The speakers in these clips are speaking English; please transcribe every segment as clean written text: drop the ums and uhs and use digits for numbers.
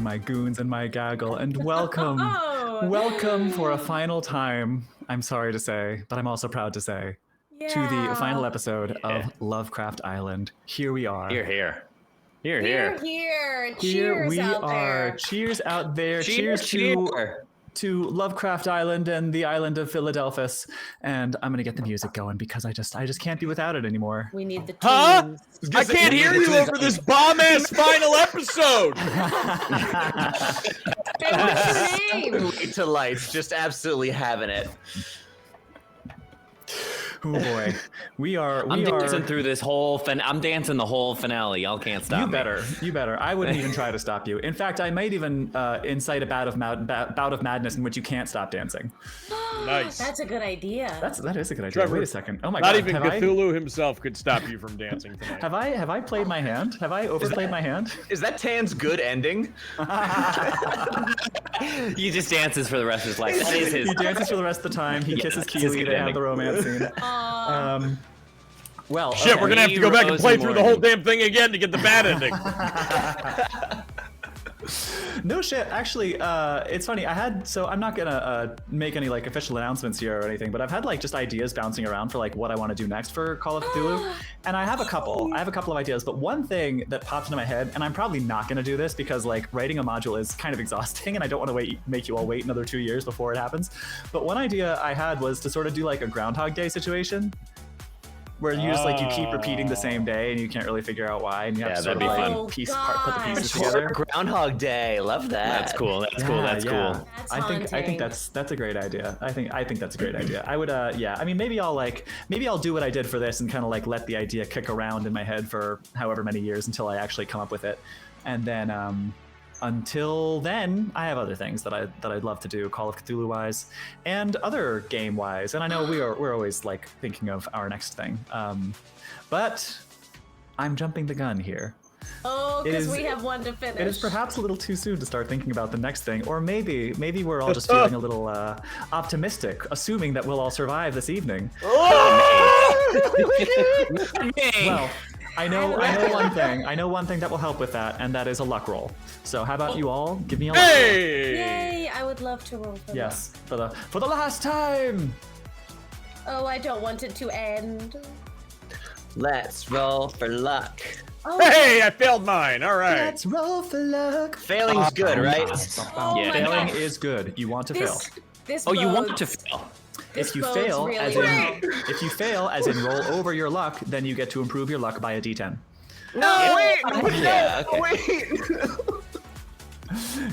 My goons and my gaggle, and welcome, welcome for a final time, I'm sorry to say, but I'm also proud to say, to the final episode of Lovecraft Island. Here we are. Here. Here we are. Cheers out there. Cheers to Lovecraft Island and the island of Philadelphus. And I'm gonna get the music going because I just can't be without it anymore. We need the tunes. Huh? I can't hear you over this bomb-ass final episode. Hey, what's your name? Wait to lights, just absolutely having it. Oh boy, I'm dancing through this whole. I'm dancing the whole finale. Y'all can't stop me. You better. I wouldn't even try to stop you. In fact, I might even incite a bout of madness in which you can't stop dancing. Nice. That's a good idea. That is a good idea. Trevor, wait a second. Oh my not god. Not even Cthulhu himself could stop you from dancing tonight. Have I played my hand? Have I overplayed my hand? Is that Tan's good ending? He just dances for the rest of his life. That is his. He dances for the rest of the time. He kisses Keely to have the romance scene. Well, shit, okay. we're gonna have to go back and play through the whole damn thing again to get the bad ending. No shit. Actually, it's funny. So I'm not gonna make any like official announcements here or anything, but I've had like just ideas bouncing around for like what I want to do next for Call of Cthulhu, and I have a couple. I have a couple of ideas, but one thing that popped into my head, and I'm probably not gonna do this because like writing a module is kind of exhausting, and I don't want to make you all wait another 2 years before it happens. But one idea I had was to sort of do like a Groundhog Day situation, where you just like you keep repeating the same day and you can't really figure out why, and you have to sort of like put the pieces together. Groundhog Day, love that. That's cool. That's cool. That's I think that's a great idea. I think that's a great idea. I would yeah. I mean, maybe I'll do what I did for this and kind of like let the idea kick around in my head for however many years until I actually come up with it, and then until then, I have other things that I'd love to do, Call of Cthulhu wise, and other game wise. And I know we're always like thinking of our next thing, but I'm jumping the gun here. Oh, because we have one to finish. It is perhaps a little too soon to start thinking about the next thing, or maybe we're all just feeling a little optimistic, assuming that we'll all survive this evening. Well. I know one thing that will help with that, and that is a luck roll. So how about you all give me a luck roll? Yay! I would love to roll for yes, luck. for the last time. Oh, I don't want it to end. Let's roll for luck. Oh, hey, I failed mine. All right. Let's roll for luck. Failing's good, right? Yeah. Failing is good. You want to fail. You want to fail. If you fail, as in roll over your luck, then you get to improve your luck by a d10. No, wait!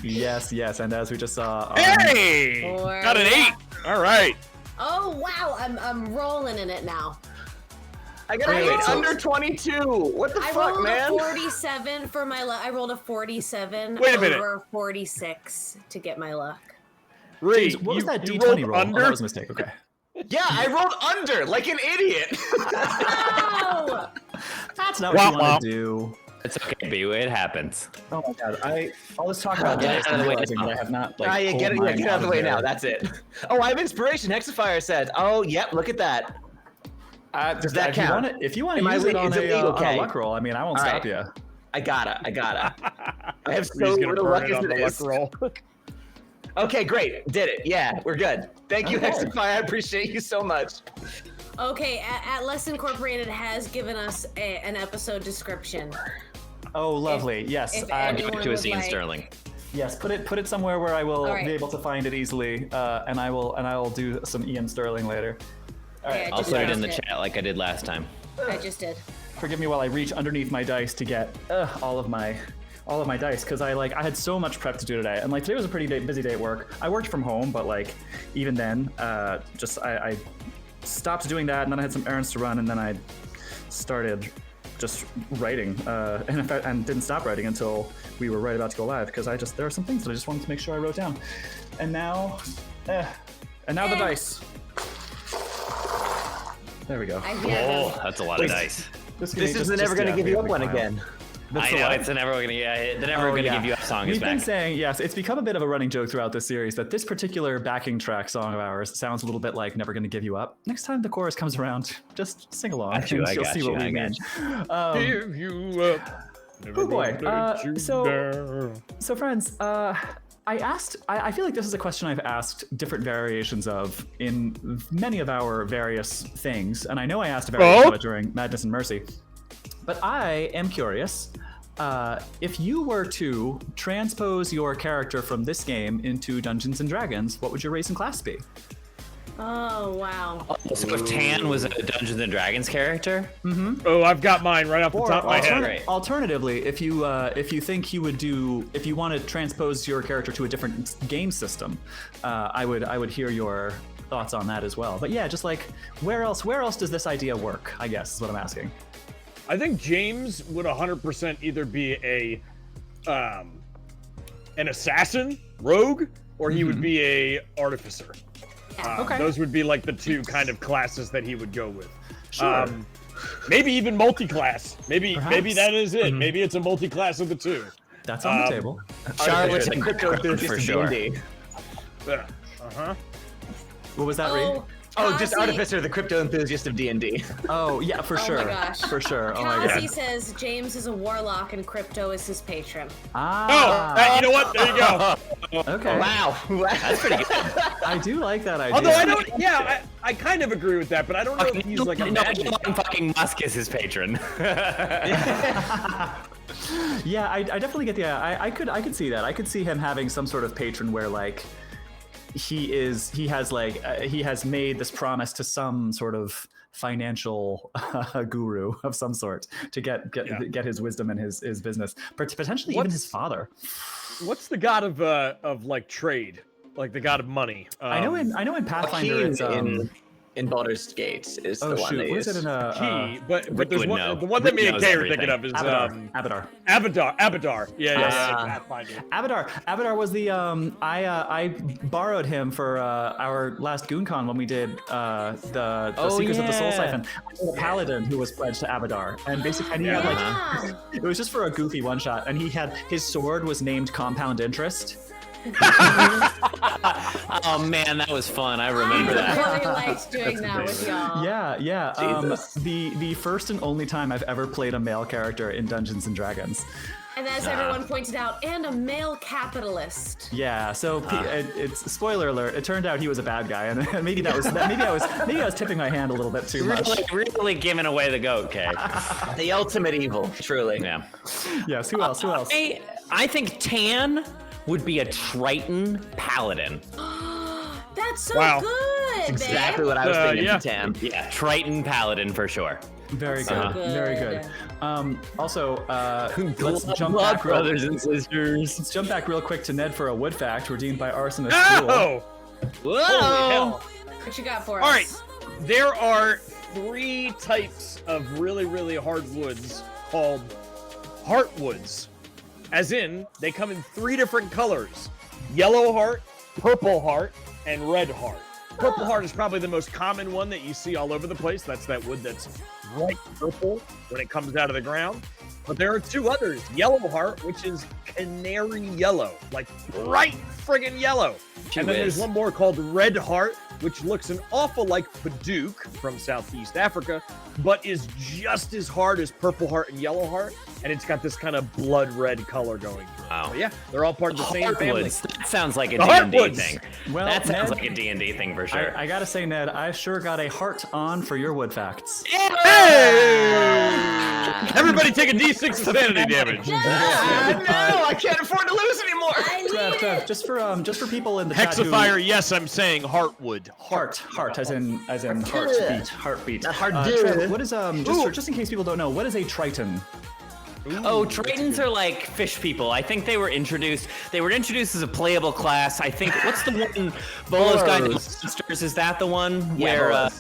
Yes, and as we just saw, hey, got an 8. All right. Oh wow, I'm rolling in it now. I got an 8 under 22. What the fuck, man? I rolled a 47 for my luck. I rolled a 47 over 46 to get my luck. James, what was that d20 roll? Oh, that was a mistake. Okay. Yeah, I rolled under like an idiot. No! That's not what you want to do. It's okay, B. It happens. Oh my god, all this talk about that and realizing that I have not like. Get out of the way now. That's it. Oh, I have inspiration. Hexafire says. Oh, yep. Look at that. Does that count? If you want to use it on a luck roll, I mean, I won't stop you. I gotta. I have so He's gonna little burn luck it as on it the luck is. roll. Okay, great. Did it. Yeah, we're good. Thank you, Hexify. I appreciate you so much. Okay, Atlas Incorporated has given us an episode description. Oh, lovely. Yes. If Give it anyone to us, would Ian like- Sterling. Yes, put it somewhere where I will All right. be able to find it easily, and I will do some Ian Sterling later. All right. Okay, I I'll just put it in found the chat like I did last time. I just did. Forgive me while I reach underneath my dice to get all of my dice, because I had so much prep to do today, and today was a pretty busy day at work. I worked from home, but even then, I stopped doing that, and then I had some errands to run, and then I started just writing, and didn't stop writing until we were right about to go live, because there are some things that I just wanted to make sure I wrote down. And now the dice. There we go. I hear them. That's a lot of dice. This is never going to give you up one again. I know, it's never going to give you up song is We've back. been saying, yes, it's become a bit of a running joke throughout this series that this particular backing track song of ours sounds a little bit like Never Gonna Give You Up. Next time the chorus comes around, just sing along and you'll see what we mean. Give you up. Oh boy. So friends, I feel like this is a question I've asked different variations of in many of our various things, and I know I asked a variation of it during Madness and Mercy. But I am curious, if you were to transpose your character from this game into Dungeons & Dragons, what would your race and class be? Oh, wow. So if Tan was a Dungeons & Dragons character? Mm-hmm. Oh, I've got mine right off the top of my head. Alternatively, if you think you would if you want to transpose your character to a different game system, I would hear your thoughts on that as well. But yeah, just where else does this idea work, I guess, is what I'm asking. I think James would 100% either be an assassin, rogue, or he would be a artificer. Okay. Those would be the two kind of classes that he would go with. Sure. Maybe even multi-class. Maybe that is it. Mm-hmm. Maybe it's a multi-class of the two. That's on the table. Charlotte's and crypto for sure. D&D. What was that, Reed? Oh, just Kazi- Artificer, the crypto enthusiast of D&D. Oh, yeah, for sure. Oh my gosh. For sure. Oh my Kazi god. says James is a warlock and Crypto is his patron. You know what? There you go. Okay. Wow. That's pretty good. I do like that idea. Although I don't, I kind of agree with that, but I don't know if he's like a magic. Elon fucking Musk is his patron. Yeah, I definitely get the. I could see that. I could see him having some sort of patron where he has made this promise to some sort of financial guru of some sort to get his wisdom and his business, potentially even his father. What's the god of trade, the god of money? I know in Pathfinder it's in Baldur's Gate is the one they what use. is it in Key, but there's would know. the one that me and Rick Kay knows are thinking of is Abadar. Abadar. Yeah. Pathfinder. Abadar was the I borrowed him for our last GoonCon when we did the Seekers of the Soul Siphon. I had a paladin who was pledged to Abadar, and basically he had it was just for a goofy one shot, and his sword was named Compound Interest. Oh man, that was fun. I remember that. I really liked doing that with y'all. Yeah. The first and only time I've ever played a male character in Dungeons and Dragons. And as everyone pointed out, and a male capitalist. Yeah, so it's spoiler alert. It turned out he was a bad guy, and maybe that was maybe I was tipping my hand a little bit too much. Really giving away the goat, Kay. The ultimate evil, truly. Yeah. Yes. Who else? I think Tan would be a Triton paladin. That's so good, Exactly babe. what I was thinking, Tam. Yeah, Triton paladin for sure. Very good. good. Very good. Also, let's jump Blood back. brothers and sisters. Let's jump back real quick to Ned for a wood fact redeemed by Arsonist. Oh! Whoa! Holy hell. What you got for us? All right. There are 3 types of really, really hard woods called heartwoods. As in, they come in 3 different colors: yellow heart, purple heart, and red heart. Purple heart is probably the most common one that you see all over the place. That's that wood that's bright purple when it comes out of the ground. But there are 2 others: yellow heart, which is canary yellow, like bright friggin' yellow. And then there's one more called red heart, which looks an awful like Padook from Southeast Africa, but is just as hard as purple heart and yellow heart. and it's got this kind of blood red color going through it. Wow. But yeah, they're all part of the same family. Heartwoods. That sounds like a The D&D Heartwoods. thing. Well, That sounds Ned, like a D&D thing for sure. I gotta say, Ned, I sure got a heart on for your wood facts. Hey! Everybody take a D6 of sanity damage. No, I can't afford to lose anymore. Trev, just for people in the chat who... Hexifier, yes, I'm saying Heartwood. Heart, as in heartbeat. Not hard Trev, what is just in case people don't know, what is a Triton? Oh, Tritons are like fish people. I think they were introduced as a playable class. I think, what's the one, Bolo's Guide to Monsters, is that the one? Yeah, Where,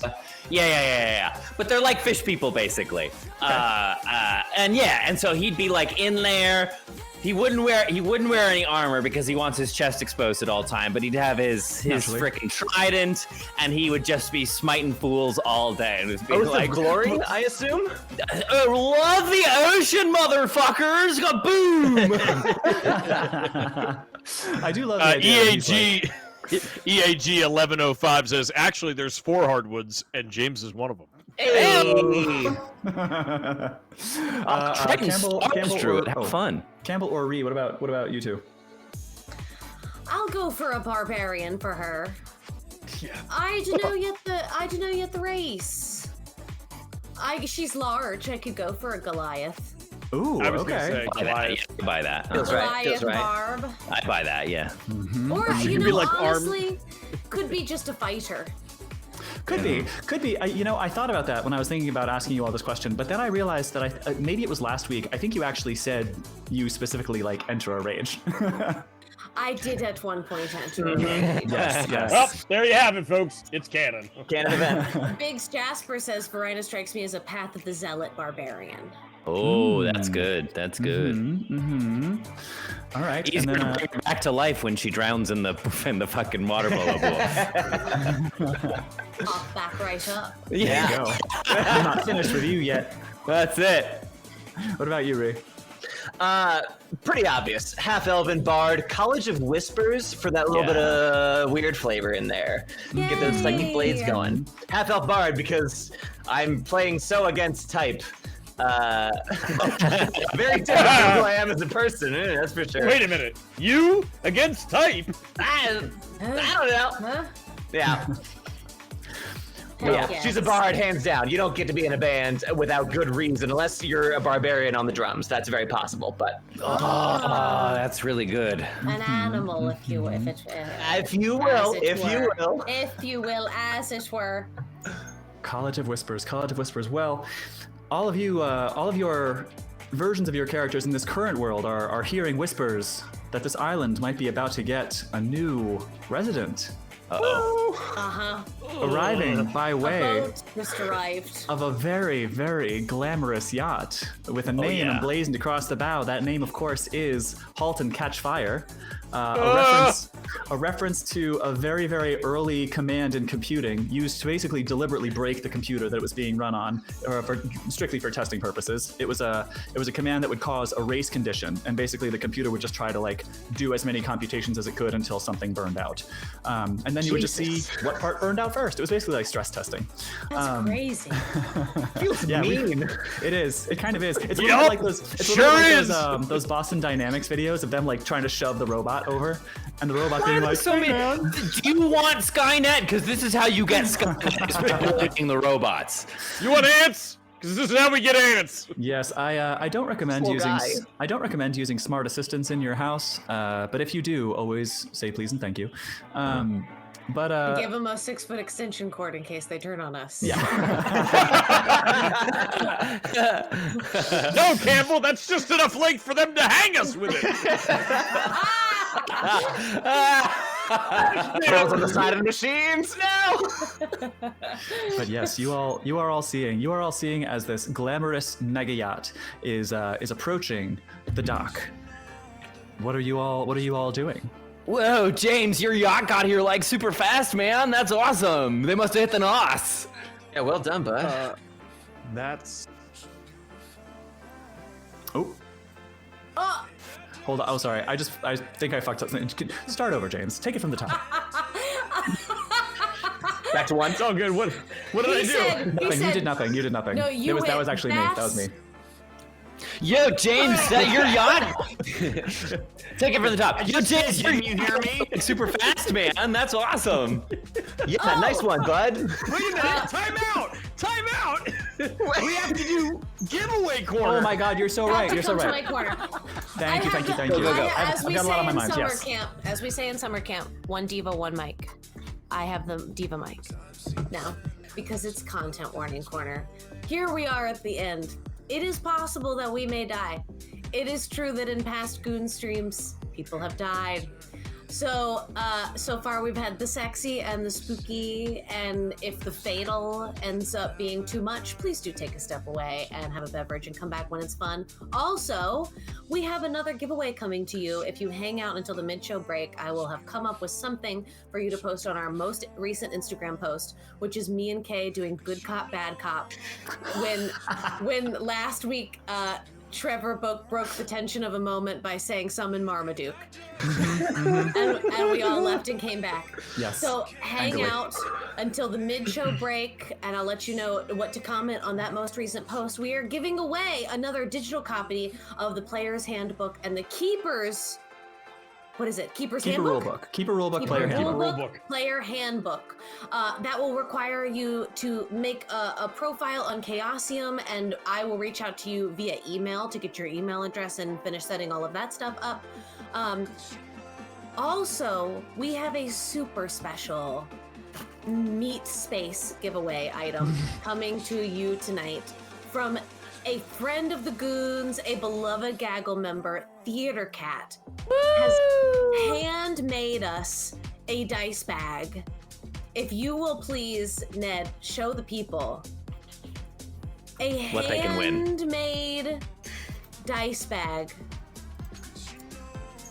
yeah. But they're like fish people, basically. And so he'd be like in there. He wouldn't wear any armor because he wants his chest exposed at all time, but he'd have his freaking trident, and he would just be smiting fools all day. And be like glory, I assume? Love the ocean, motherfuckers! Boom! I do love the idea that he's like- EAG 1105 says, actually, there's 4 hardwoods, and James is one of them. Hey! Have fun. Campbell or Ree, what about you two? I'll go for a barbarian for her. Yeah. I don't know yet the race. She's large. I could go for a Goliath. Ooh, I was gonna okay. say Goliath. I buy that. Feels right. Goliath Feels right. barb. I buy that, yeah. Or, She could be like honestly, could be just a fighter. Could be. I thought about that when I was thinking about asking you all this question, but then I realized that maybe it was last week. I think you actually said you specifically like enter a rage. I did at one point enter. Yes. Well, there you have it, folks. It's canon. Canon event. Biggs Jasper says Varina strikes me as a Path of the Zealot barbarian. Oh, that's good. That's good. All right. Easier to bring her back to life when she drowns in the fucking water polo pool. Pop back right up. There you go. I'm not finished with you yet. That's it. What about you, Ray? Pretty obvious. Half-elven bard, College of Whispers for that little bit of weird flavor in there. Get those psychic blades going. Half-elf bard because I'm playing so against type. Very different from who I am as a person, that's for sure. Wait a minute. You against type? I don't know. Huh? Yeah. Heck Yeah, she's a bard, hands down. You don't get to be in a band without good reason, unless you're a barbarian on the drums. That's very possible, but... Oh, that's really good. An animal, if you will. If you will, If you will, as it were. College of Whispers. Well, all of your versions of your characters in this current world are hearing whispers that this island might be about to get a new resident. Arriving by way A boat just arrived. of a very, very glamorous yacht with a name emblazoned across the bow. That name, of course, is Halt and Catch Fire. A reference to a very, very early command in computing used to basically deliberately break the computer that it was being run on, strictly for testing purposes. It was a command that would cause a race condition, and basically the computer would just try to like do as many computations as it could until something burned out, and then you would just see what part burned out first. It was basically like stress testing. That's crazy. Feels mean. It is. It kind of is. It's a little bit like those. It's a little bit like those Boston Dynamics videos of them like trying to shove the robot over, and the robot being like, So "Hey, man." do you want Skynet? Because this is how you get Skynet, is manipulating the robots. You want ants? Because this is how we get ants. Yes, I don't recommend Poor using guy. I don't recommend using smart assistants in your house. But if you do, always say please and thank you. Give them a 6-foot extension cord in case they turn on us. Yeah. No, Campbell, that's just enough length for them to hang us with it. Girls on the side of the machines. No. But yes, you are all seeing as this glamorous mega yacht is approaching the dock. What are you all doing? Whoa, James, your yacht got here like super fast, man. That's awesome. They must have hit the NOS. Yeah, well done, bud. That's... Oh. Hold on. Oh, sorry. I think I fucked up something. Start over, James. Take it from the top. Back to one. It's all good. What did I do? Nothing. You did nothing. No, That was actually me. That was me. Yo, James, that your yacht? Take it from the top. Yo, James, Didn't you hear me? you're super fast, man. That's awesome. Yeah, nice one, bud. Wait a minute! Time out! Time out! We have to do giveaway corner. Oh my God, you're so right. You're so Come to right. my corner. Thank you. Go, go. I've got a lot on my mind. Yes. As we say in summer camp, one diva, one mic. I have the diva mic now because it's content warning corner. Here we are at the end. It is possible that we may die. It is true that in past Goon streams, people have died. So, so far we've had the sexy and the spooky, and if the fatal ends up being too much, please do take a step away and have a beverage and come back when it's fun. Also, we have another giveaway coming to you. If you hang out until the mid-show break, I will have come up with something for you to post on our most recent Instagram post, which is me and Kay doing good cop, bad cop. When last week, Trevor broke the tension of a moment by saying summon Marmaduke. And we all left and came back. Yes. So hang Angrily. out until the mid-show break, and I'll let you know what to comment on that most recent post. We are giving away another digital copy of the Player's Handbook and the Keeper's... What is it? Keeper's Keep a Handbook? rulebook. Keep a rulebook. Keep Player a handbook. Rulebook. Player handbook. That will require you to make a profile on Chaosium, and I will reach out to you via email to get your email address and finish setting all of that stuff up. Also, we have a super special meat space giveaway item coming to you tonight from a friend of the Goons, a beloved Gaggle member, Theater Cat, has handmade us a dice bag. If you will please, Ned, show the people a What they can win. handmade dice bag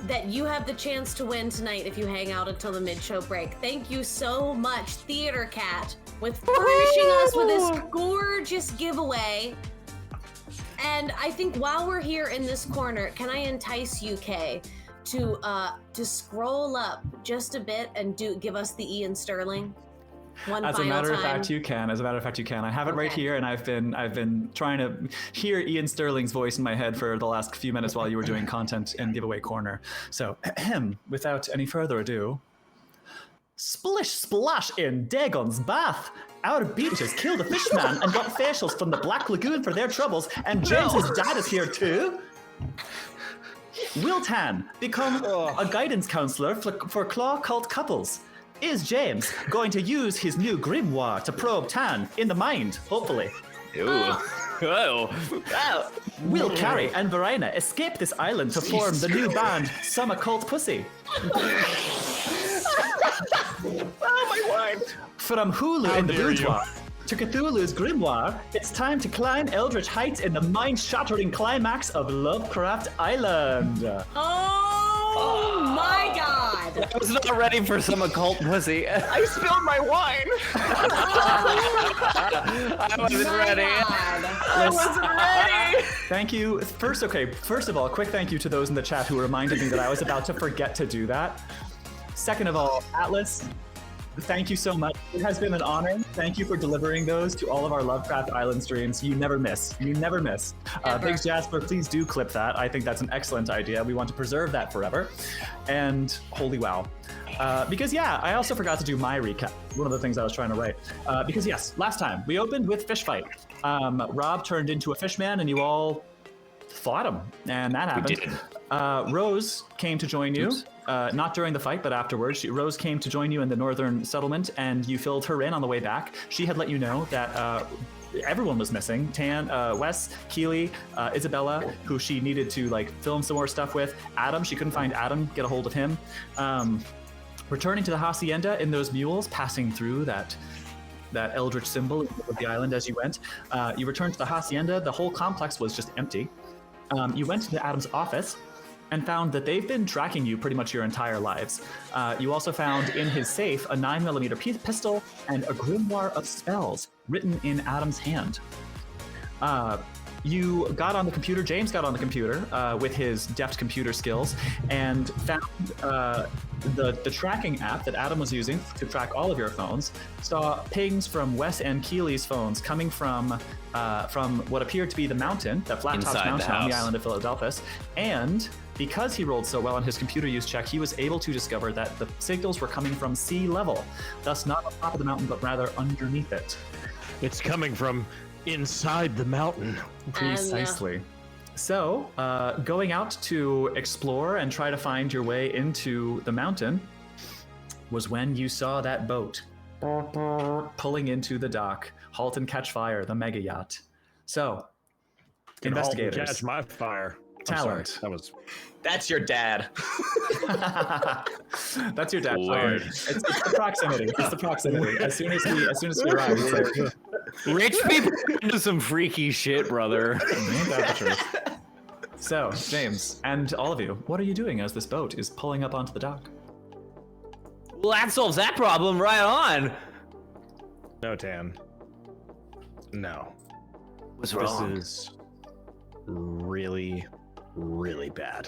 that you have the chance to win tonight if you hang out until the mid-show break. Thank you so much, Theater Cat, with furnishing us with this gorgeous giveaway. And I think while we're here in this corner, can I entice you, Kay, to scroll up just a bit and give us the Ian Sterling? As a matter of fact, you can. As a matter of fact, you can. I have it right here, and I've been trying to hear Ian Sterling's voice in my head for the last few minutes while you were doing content and giveaway corner. So, without any further ado, splish splash in Dagon's bath. Our beaches killed a fishman and got facials from the Black Lagoon for their troubles, and James's dad is here too. Will Tan become a guidance counselor for Claw Cult couples? Is James going to use his new grimoire to probe Tan in the mind, hopefully? Ooh. Oh. Will Carrie and Varina escape this island to form the new band Some Occult Pussy? Oh, my wine. From Hulu in the boudoir to Cthulhu's grimoire, it's time to climb eldritch heights in the mind-shattering climax of Lovecraft Island. Oh my God! I was not ready for some occult pussy. I spilled my wine. I wasn't ready. I wasn't ready. Thank you. First of all, quick thank you to those in the chat who reminded me that I was about to forget to do that. Second of all, Atlas, thank you so much. It has been an honor. Thank you for delivering those to all of our Lovecraft Island streams. You never miss. You never miss. Thanks, Jasper. Please do clip that. I think that's an excellent idea. We want to preserve that forever. And holy wow. Because yeah, I also forgot to do my recap. One of the things I was trying to write. Because yes, last time we opened with fish fight. Rob turned into a fishman and you all fought him. And that happened. We did. Rose came to join you. Oops. Not during the fight, but afterwards. Rose came to join you in the northern settlement, and you filled her in on the way back. She had let you know that everyone was missing. Wes, Keely, Isabella, who she needed to film some more stuff with. Adam, she couldn't find Adam, get a hold of him. Returning to the hacienda in those mules, passing through that eldritch symbol of the island as you went. You returned to the hacienda. The whole complex was just empty. You went into Adam's office and found that they've been tracking you pretty much your entire lives. You also found in his safe a 9mm pistol and a grimoire of spells written in Adam's hand. you got on the computer, James got on the computer with his deft computer skills and found the tracking app that Adam was using to track all of your phones, saw pings from Wes and Keely's phones coming from what appeared to be the mountain, that flat-topped mountain on the island of Philadelphus, and because he rolled so well on his computer use check, he was able to discover that the signals were coming from sea level, thus not on top of the mountain, but rather underneath it. It's coming from inside the mountain. Precisely. So, going out to explore and try to find your way into the mountain was when you saw that boat pulling into the dock. Halt and catch fire, the mega yacht. So, investigators. Halt and catch my fire. Talent. That's your dad. That's your dad. Sorry. It's the proximity. It's the proximity. As soon as we arrive, it's like, rich people do some freaky shit, brother. ain't that the truth? So, James, and all of you, what are you doing as this boat is pulling up onto the dock? Well, that solves that problem right on. No, Tan. No. What's wrong? This is really, really bad.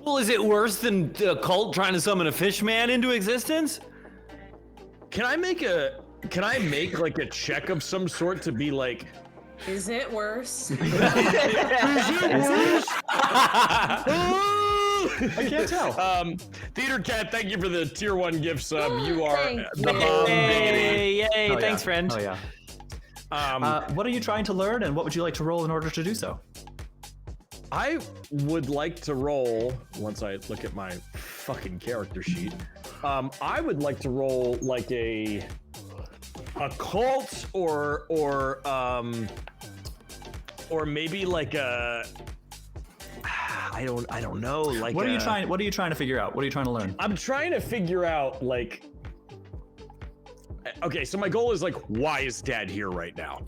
Well, is it worse than the cult trying to summon a fish man into existence? Can I make like a check of some sort to be like, Is it worse? I can't tell. Theater Cat, thank you for the tier 1 gift sub. You are Thank the you. bomb. Yay, Oh, thanks, yeah. friend. Oh yeah. What are you trying to learn, and what would you like to roll in order to do so? I would like to roll, once I look at my fucking character sheet, I would like to roll like a cult or maybe like a, I don't know, like What are you trying to figure out? What are you trying to learn? I'm trying to figure out like, okay, so my goal is like, why is Dad here right now?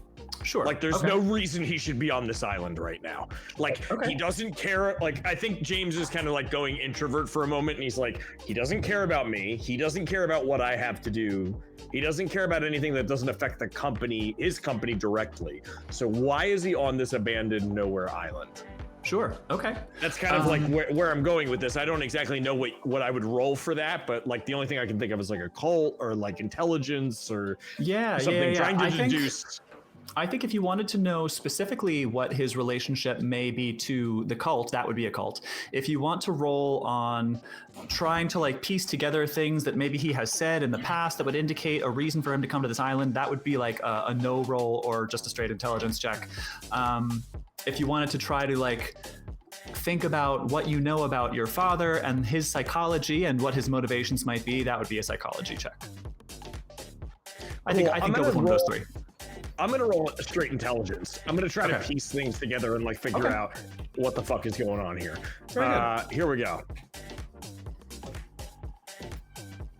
Sure. Like, there's Okay. no reason he should be on this island right now. Like, Okay. he doesn't care. Like, I think James is kind of like going introvert for a moment, and he's like, he doesn't care about me. He doesn't care about what I have to do. He doesn't care about anything that doesn't affect the company, his company directly. So why is he on this abandoned nowhere island? Sure. Okay. That's kind of like where I'm going with this. I don't exactly know what I would roll for that, but like the only thing I can think of is like a cult or like intelligence or something trying to deduce. I think if you wanted to know specifically what his relationship may be to the cult, that would be a cult. If you want to roll on trying to like piece together things that maybe he has said in the past that would indicate a reason for him to come to this island, that would be like a no roll or just a straight intelligence check. If you wanted to try to like think about what you know about your father and his psychology and what his motivations might be, that would be a psychology check. I think go with one of those three. I'm gonna roll a straight intelligence. I'm gonna try to Okay. piece things together and like figure Okay. out what the fuck is going on here. Very good. Here we go.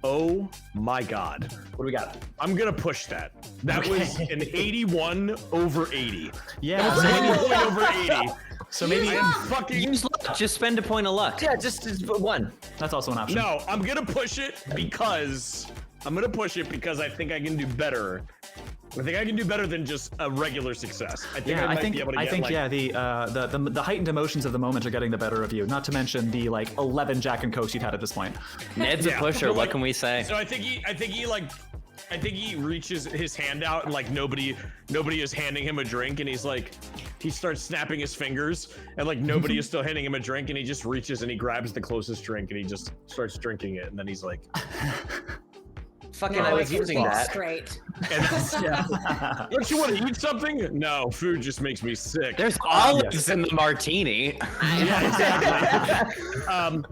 Oh my god. What do we got? I'm gonna push that. That was an 81 over 80. Yeah. That's an 80 point over 80. So maybe I'm fucking. Use luck. Just spend a point of luck. Yeah, just one. that's also an option. No, I'm gonna push it because I think I can do better. I think I can do better than just a regular success. I think Yeah, I might be able to get like, the heightened emotions of the moment are getting the better of you. Not to mention the like 11 Jack and Cokes you've had at this point. Ned's a Yeah, pusher. but, What like, can we say? So I think he reaches his hand out and like nobody is handing him a drink, and he's like, he starts snapping his fingers, and like nobody is still handing him a drink, and he just reaches and he grabs the closest drink and he just starts drinking it, and then he's like, Fucking, No, I was it using was that. Straight. and don't you want to eat something? No, food just makes me sick. There's olives in the martini. Yeah, exactly.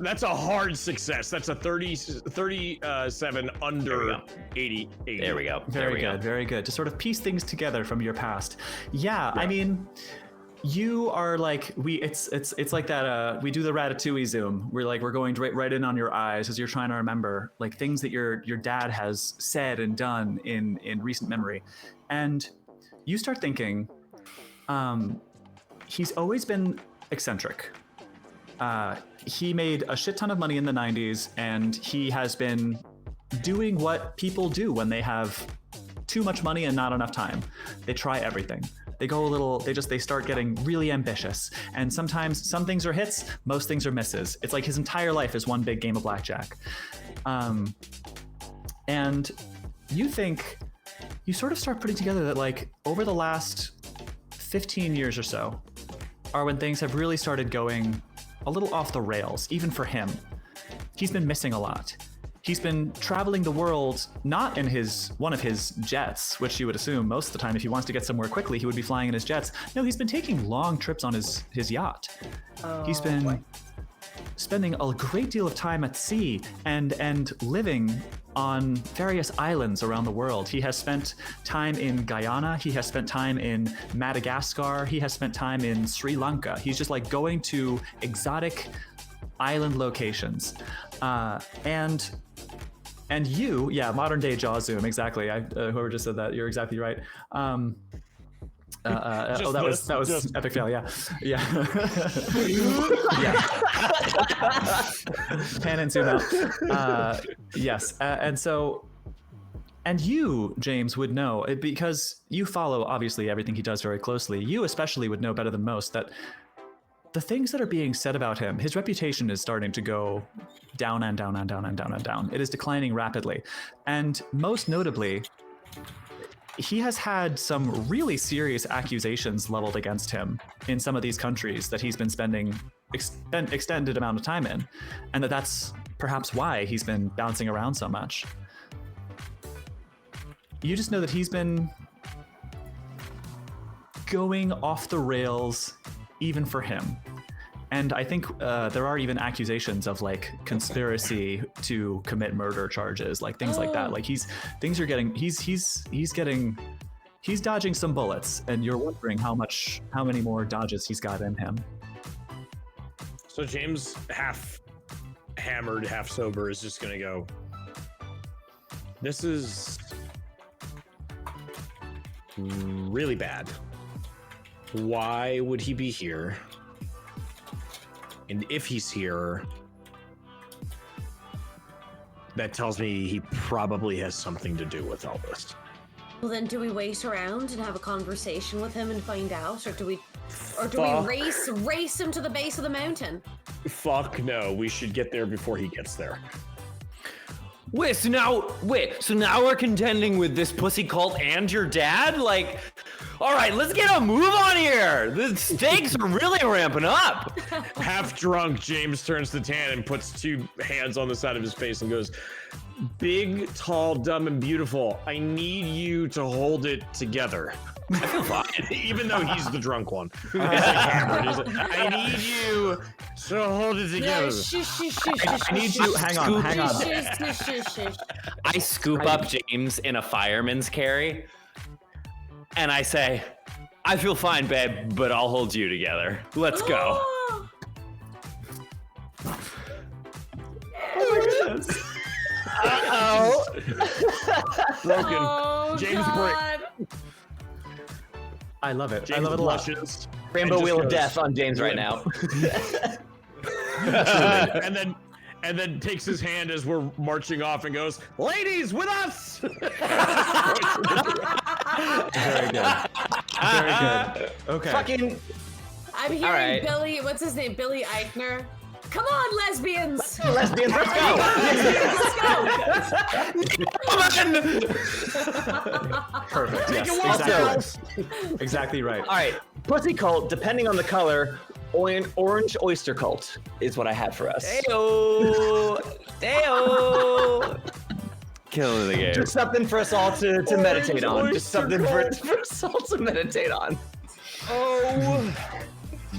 That's a hard success. That's a 37 under 80. There we go. Very good, very good. To sort of piece things together from your past. Yeah, I mean, you are like it's like that. We do the Ratatouille zoom. We're going right in on your eyes as you're trying to remember like things that your dad has said and done in recent memory, and you start thinking, he's always been eccentric. He made a shit ton of money in the 90s, and he has been doing what people do when they have too much money and not enough time. They try everything. They go a little. They start getting really ambitious. And sometimes some things are hits, most things are misses. It's like his entire life is one big game of blackjack. And you sort of start putting together that like over the last 15 years or so are when things have really started going a little off the rails, even for him. He's been missing a lot. He's been traveling the world, not in one of his jets, which you would assume most of the time if he wants to get somewhere quickly, he would be flying in his jets. No, he's been taking long trips on his yacht. He's been spending a great deal of time at sea and living on various islands around the world. He has spent time in Guyana. He has spent time in Madagascar. He has spent time in Sri Lanka. He's just like going to exotic island locations. And you, modern day jaw zoom, exactly. Whoever just said that, you're exactly right. That was epic fail. Yeah. Yeah. Pan and zoom out. Yes, and you, James, would know because you follow obviously everything he does very closely. You especially would know better than most that the things that are being said about him, his reputation is starting to go down and down and down and down and down. It is declining rapidly. And most notably, he has had some really serious accusations leveled against him in some of these countries that he's been spending extended amount of time in. And that's perhaps why he's been bouncing around so much. You just know that he's been going off the rails even for him. And I think there are even accusations of like conspiracy to commit murder charges, like things like that. Like he's dodging some bullets, and you're wondering how many more dodges he's got in him. So James, half hammered, half sober, is just gonna go, this is really bad. Why would he be here? And if he's here, that tells me he probably has something to do with all this. Well, then do we wait around and have a conversation with him and find out? Or do we race him to the base of the mountain? Fuck no, we should get there before he gets there. So now we're contending with this pussy cult and your dad? Like, all right, let's get a move on here. The stakes are really ramping up. Half drunk, James turns to Tan and puts two hands on the side of his face and goes, big, tall, dumb, and beautiful, I need you to hold it together. I feel fine. Even though he's the drunk one. He's like hammered. He's like, I need you to hold it together. I need you. Hang on. I scoop up James in a fireman's carry, and I say, I feel fine, babe, but I'll hold you together. Let's go. Oh my goodness. Uh-oh. Broken. Oh, James God. I love it. James I love it a lot. blushes. Rainbow Wheel of goes, Death on James right now. and then takes his hand as we're marching off and goes, ladies, with us! Very good. Very good. Okay. Fucking. I'm hearing right. Billy, what's his name? Billy Eichner. Come on, lesbians! Lesbians, let's go! Perfect. Take Yes, a walk, exactly right. All right, pussy cult, depending on the color, orange oyster cult is what I have for us. Heyo! Killing the game. Just something for us all to meditate on. Just oyster something for cult. us all to meditate on. Oh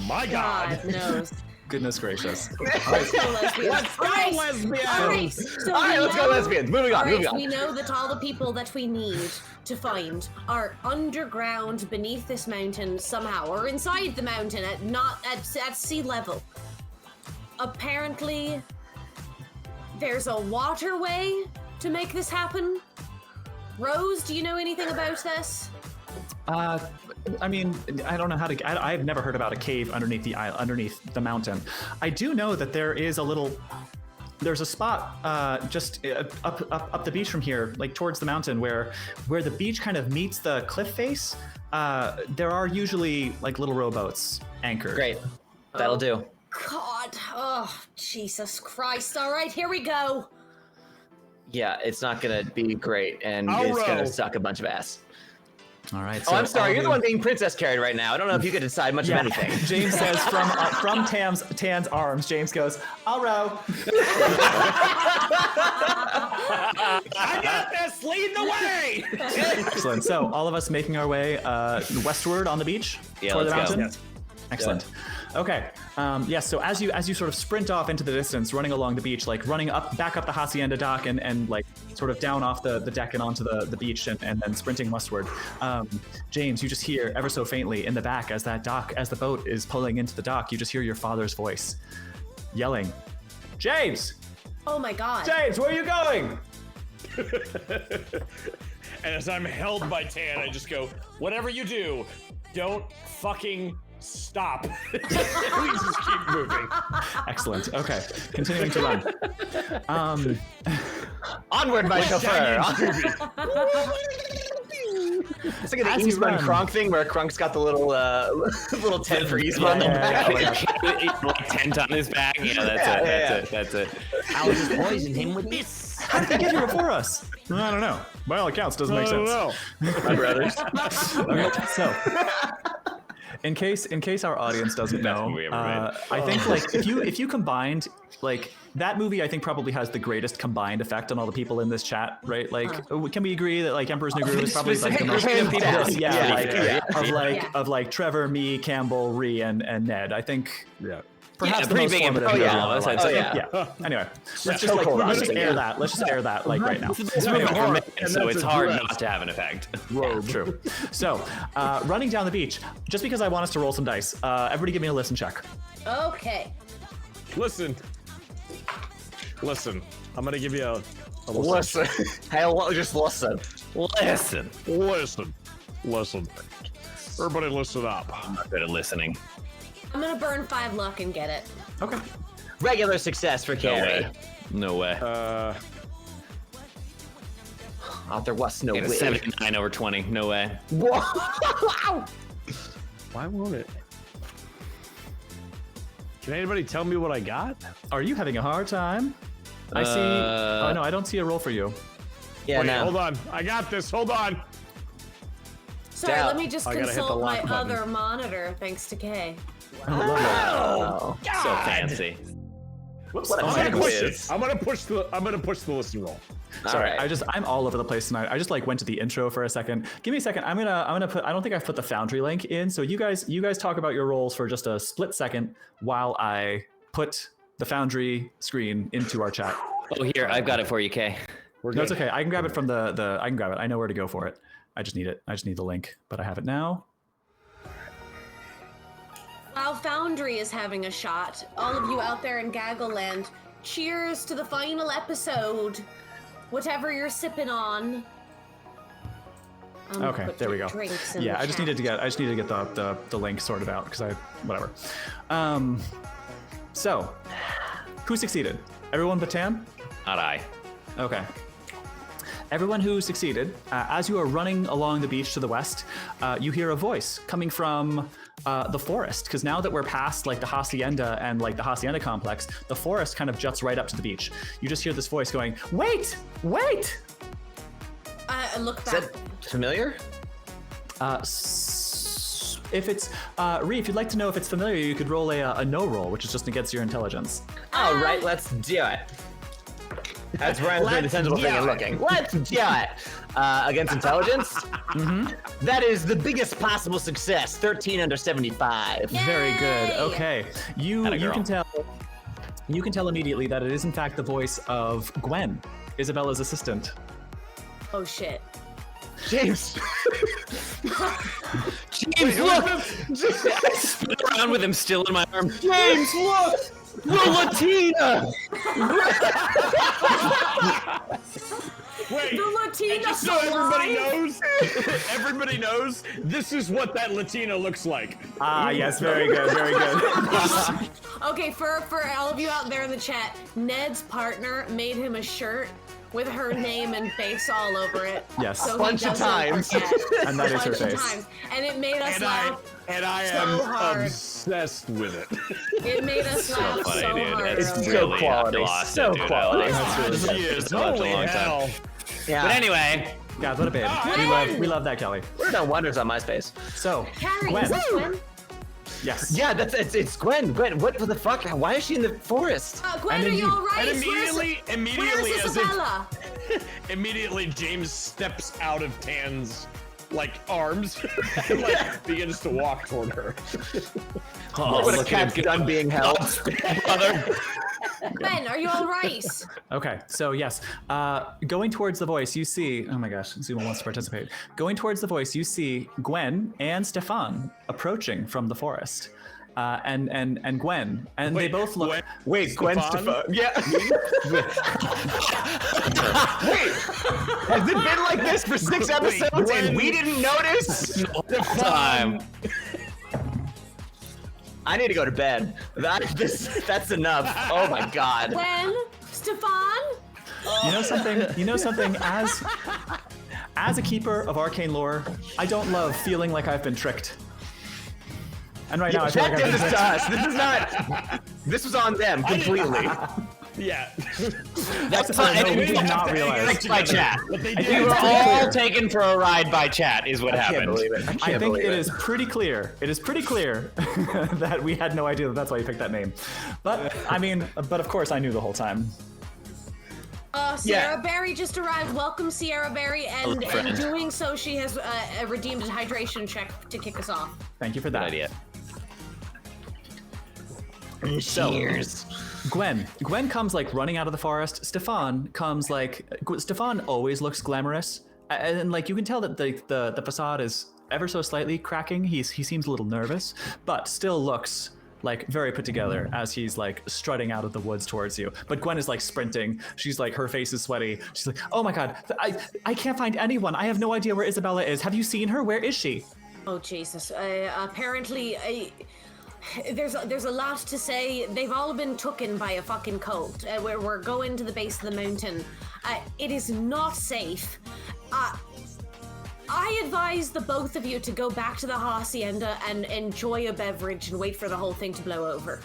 my God. God knows. Goodness gracious. Let's go, lesbians. Let's go, lesbians. All right, so All right, we let's go, know- lesbians. Moving on, All right, moving on. we know that all the people that we need to find are underground beneath this mountain somehow, or inside the mountain at sea level. Apparently, there's a waterway to make this happen. Rose, do you know anything about this? I mean, I don't know how to. I've never heard about a cave underneath the mountain. I do know that there's a spot just up the beach from here, like towards the mountain, where the beach kind of meets the cliff face. there are usually like little rowboats anchored. Great. That'll do. God. Oh, Jesus Christ. All right, here we go. Yeah, it's not gonna be great, and I'll it's row. gonna suck a bunch of ass. All right. Oh, I'm sorry. all You're the you- one being princess carried right now. I don't know if you could decide much of anything. James says from Tan's arms. James goes, "I'll row." I got this. Lead the way. Excellent. So all of us making our way westward on the beach toward the let's go. mountain. Excellent. Okay. Yes. So as you sort of sprint off into the distance, running along the beach, like running back up the hacienda dock, and like sort of down off the deck and onto the beach, and then sprinting westward. James, you just hear ever so faintly in the back as the boat is pulling into the dock, you just hear your father's voice yelling, "James! Oh my God. James, where are you going?" And as I'm held by Tan, I just go, whatever you do, don't fucking stop. Please just keep moving. Excellent. Okay. Continuing to run. Onward, my chauffeur. It's like an As you Eastman run. Kronk thing where Kronk's got the little little tent for Eastman. Like tent on his back. Yeah, that's it. I'll just poison him with this. How did they get here before us? I don't know. By all accounts, doesn't make sense. My brothers. Okay, so in case our audience doesn't know, movie ever made. I think like if you combined like that movie, I think probably has the greatest combined effect on all the people in this chat, right? Like, can we agree that like Emperor's New Groove is probably like the most of like Trevor, me, Campbell, Rhi, and Ned. I think perhaps the pretty most big formative impact movie on all of us, of I'd our say. lives. Yeah. Anyway, let's just air that. Let's just air that like right now. So it's hard not to have an effect. Yeah, true. So, running down the beach, just because I want us to roll some dice, everybody give me a listen check. Okay. Listen. I'm gonna give you a Listen. Hell, just listen. Listen. Listen. Everybody listen up. I'm not good at listening. I'm gonna burn 5 luck and get it. Okay. Regular success for Carrie. No way. Uh, Oh, there was no I got a way. 79 over 20. No way. Whoa. why won't it? Can anybody tell me what I got? Are you having a hard time? I see. Oh no, I don't see a roll for you. Yeah, Wait, no. hold on. I got this. Hold on. Sorry, Down. let me just I gotta hit the consult my lock button. other monitor, thanks to Kay. Oh, So fancy. what I'm a gonna fucking push whiz. it. I'm gonna push the listen roll. Sorry, All right. I'm all over the place tonight. I just like went to the intro for a second. Give me a second. I'm gonna put. I don't think I've put the Foundry link in. So you guys talk about your rolls for just a split second while I put the Foundry screen into our chat. Oh, here, I've got it for you, Kay. No, it's okay. I can grab it from the. I can grab it. I know where to go for it. I just need it. I just need the link, but I have it now. Wow, Foundry is having a shot. All of you out there in Gaggle Land, cheers to the final episode. Whatever you're sipping on. I'm gonna Okay, put there we your go. drinks in Yeah, the I just chat. needed to get the link sorted out because whatever. So, who succeeded? Everyone but Tam? Not I. Okay. Everyone who succeeded, as you are running along the beach to the west, you hear a voice coming from the forest. Because now that we're past like the hacienda and like the hacienda complex, the forest kind of juts right up to the beach. You just hear this voice going, "Wait, wait!" I look Is back. that familiar? If it's Rhi, if you'd like to know if it's familiar, you could roll a no roll, which is just against your intelligence. All right, let's do it. That's where I was doing the sensible thing and looking. Let's do it. Against intelligence? That is the biggest possible success. 13 under 75. Very good. Yay! Okay, you girl. can tell immediately that it is in fact the voice of Gwen, Isabella's assistant. Oh shit. James. James, look! I spin around with him still in my arm. James, look! The Latina! Wait. The Latina Just so everybody alive? knows, everybody knows, this is what that Latina looks like. Ah, yes, very good, very good. Okay, for all of you out there in the chat, Ned's partner made him a shirt with her name and face all over it. Yes. So Bunch he of doesn't times. forget. And that is her Bunch of face. times. And it made us laugh. And I so am hard. obsessed with it. It made us laugh funny, so dude. hard. It's earlier. so really quality. lost So it, dude. quality. That's really Years. Such a Holy long time. hell. Yeah. But anyway, God, what a babe. Gwen! We love that, Kelly. We're done wonders on MySpace. So, Carrie, Gwen. is this Gwen? Yes. Yeah, it's Gwen. Gwen, what the fuck? Why is she in the forest? Gwen, And are then you you- alright? And immediately, Where's as if Isabella? immediately James steps out of Tan's arms and begins to walk toward her. oh, What a look at cat's him done being held. Gwen, are you alright? Okay, so yes, going towards the voice, you see, oh my gosh, Zuma wants to participate. Going towards the voice, you see Gwen and Stefan approaching from the forest. And Gwen, and they both look. Wait, Gwen Stefan? Yeah. Wait, has it been like this for 6 episodes and we didn't notice? time. I need to go to bed. That's enough. Oh my god. Gwen? Stefan? You know something. As a keeper of arcane lore, I don't love feeling like I've been tricked. And right now, I feel like That I've did been this tricked. to us. This is not. This was on them completely. Yeah. That's fine. No, we did did not realize. by chat. But they I did. think We were it's pretty all clear. taken for a ride by chat, is what I can't happened. believe it. I think it is pretty clear. It is pretty clear that we had no idea that's why you picked that name. But I mean, but of course I knew the whole time. Sierra Berry just arrived. Welcome, Sierra Berry. And friend. in doing so, she has redeemed a hydration check to kick us off. Thank you for Good that. idea. Cheers. Gwen comes like running out of the forest. Stefan comes like Stefan always looks glamorous, and like you can tell that the facade is ever so slightly cracking. He seems a little nervous, but still looks like very put together as he's like strutting out of the woods towards you. But Gwen is like sprinting. She's like, her face is sweaty. She's like, oh my god, I can't find anyone. I have no idea where Isabella is. Have you seen her? Where is she? Oh, Jesus. Apparently, there's a lot to say. They've all been taken by a fucking cult. We're going to the base of the mountain. It is not safe. I advise the both of you to go back to the hacienda and enjoy a beverage and wait for the whole thing to blow over.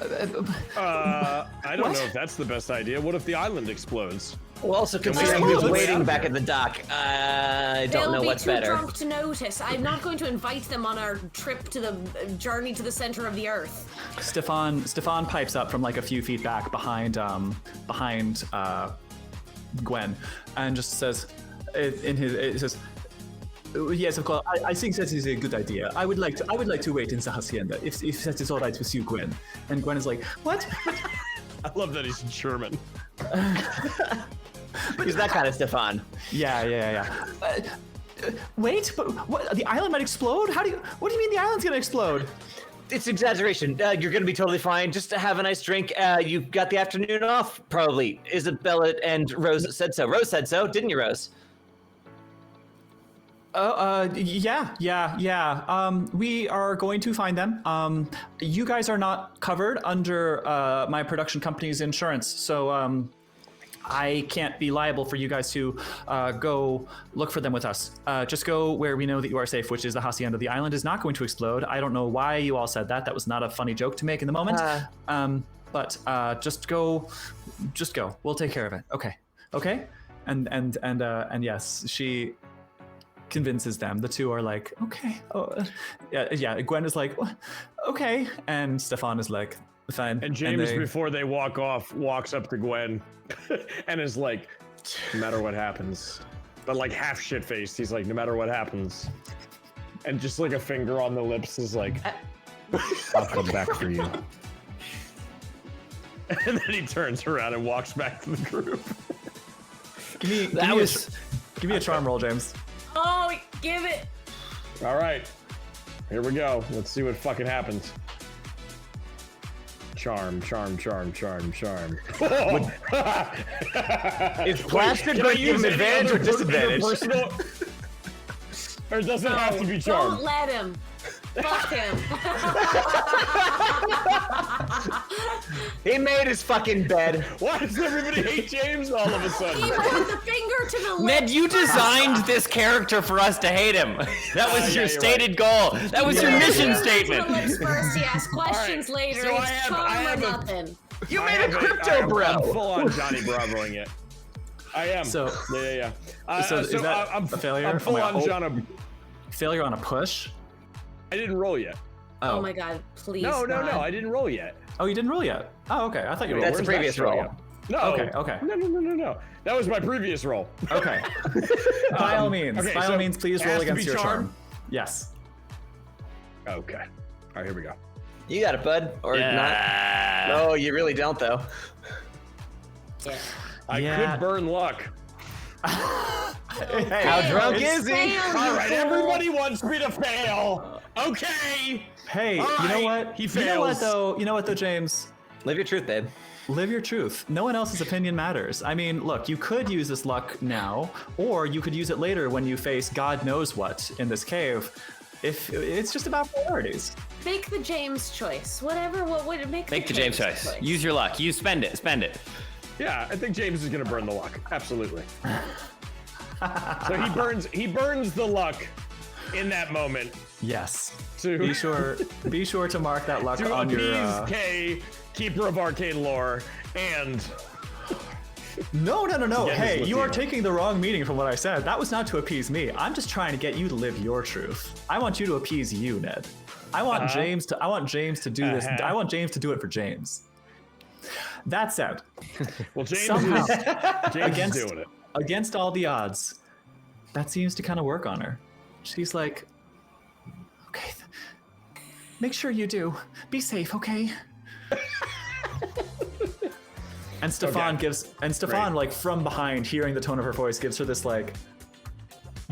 I don't know if that's the best idea. What if the island explodes? Well, also considering who's Let's- waiting back at the dock, I don't know what's They'll be better. too drunk to notice. I'm not going to invite them on our trip to the journey to the center of the earth. Stefan pipes up from like a few feet back behind Gwen and just says it says, yes, of course. I think that is a good idea. I would like to wait in the hacienda if that is all right with you, Gwen. And Gwen is like, what? I love that he's German. He's that kind of Stefan. Yeah. Wait, but what? The island might explode? What do you mean the island's gonna explode? It's exaggeration. You're gonna be totally fine. Just have a nice drink. You got the afternoon off, probably. Isabella and Rose said so. Rose said so, didn't you, Rose? Yeah. We are going to find them. You guys are not covered under my production company's insurance, so I can't be liable for you guys to go look for them with us. Just go where we know that you are safe, which is the hacienda. The island is not going to explode. I don't know why you all said that. That was not a funny joke to make in the moment. But just go. We'll take care of it. Okay. And yes, she convinces them. The two are like, okay. Oh, yeah. Gwen is like, okay, and Stefan is like, fine. And James, before they walk off, walks up to Gwen and is like, no matter what happens. But like half shit-faced, he's like, no matter what happens. And just like a finger on the lips is like, I'll come back for you. And then he turns around and walks back to the group. Give me a charm roll, James. Oh, give it. All right, here we go. Let's see what fucking happens. Charm. Is plastered going to give him advantage or disadvantage? Or does it have to be charm? Don't let him. Fuck him. He made his fucking bed. Why does everybody hate James all of a sudden? He put the finger to the Ned, lips you first. designed this character for us to hate him. That was yeah, your you're stated goal. That was your Yeah, mission finger to statement. the lips first, he asks questions later. so It's I charm have or a- nothing. You I made a have crypto bro. I'm full on Johnny Bravoing it. I am. So- yeah. so is that I'm a failure? I'm full Oh my- on Johnny. Failure on a push? I didn't roll yet. Oh my god, please. No, God. I didn't roll yet. Oh, you didn't roll yet? Oh, okay. I thought you rolled. That's the Where's that previous showing roll. up? No. Okay. No. That was my previous roll. Okay. By all means. okay, By so all means, please it roll has to against be your charm? charm. Yes. Okay. All right, here we go. You got it, bud. Or Yeah. not. No, you really don't, though. Yeah. I Yeah. could burn luck. Hey, How drunk Fail, is he? fail, All you right, fool. everybody wants me to fail. Okay. Hey, All you know right, what? he You know what fails. though, James? Live your truth, babe. Live your truth. No one else's opinion matters. I mean, look, you could use this luck now, or you could use it later when you face God knows what in this cave. If it's just about priorities. Make the James choice. Whatever. What would make Make the James choice. Use your luck. You spend it. Spend it. Yeah, I think James is gonna burn the luck. Absolutely. So he burns the luck in that moment Yes. to Be sure to mark that luck to on appease your. K, keeper of arcane lore, and No. Get his Hey, you are Latino. taking the wrong meaning from what I said. That was not to appease me. I'm just trying to get you to live your truth. I want you to appease you, Ned. I want James to do this. I want James to do it for James. That said, well, James Somehow, is doing it. against all the odds, that seems to kind of work on her. She's like, okay, make sure you do. Be safe, okay? And Stefan Great. like from behind, hearing the tone of her voice, gives her this like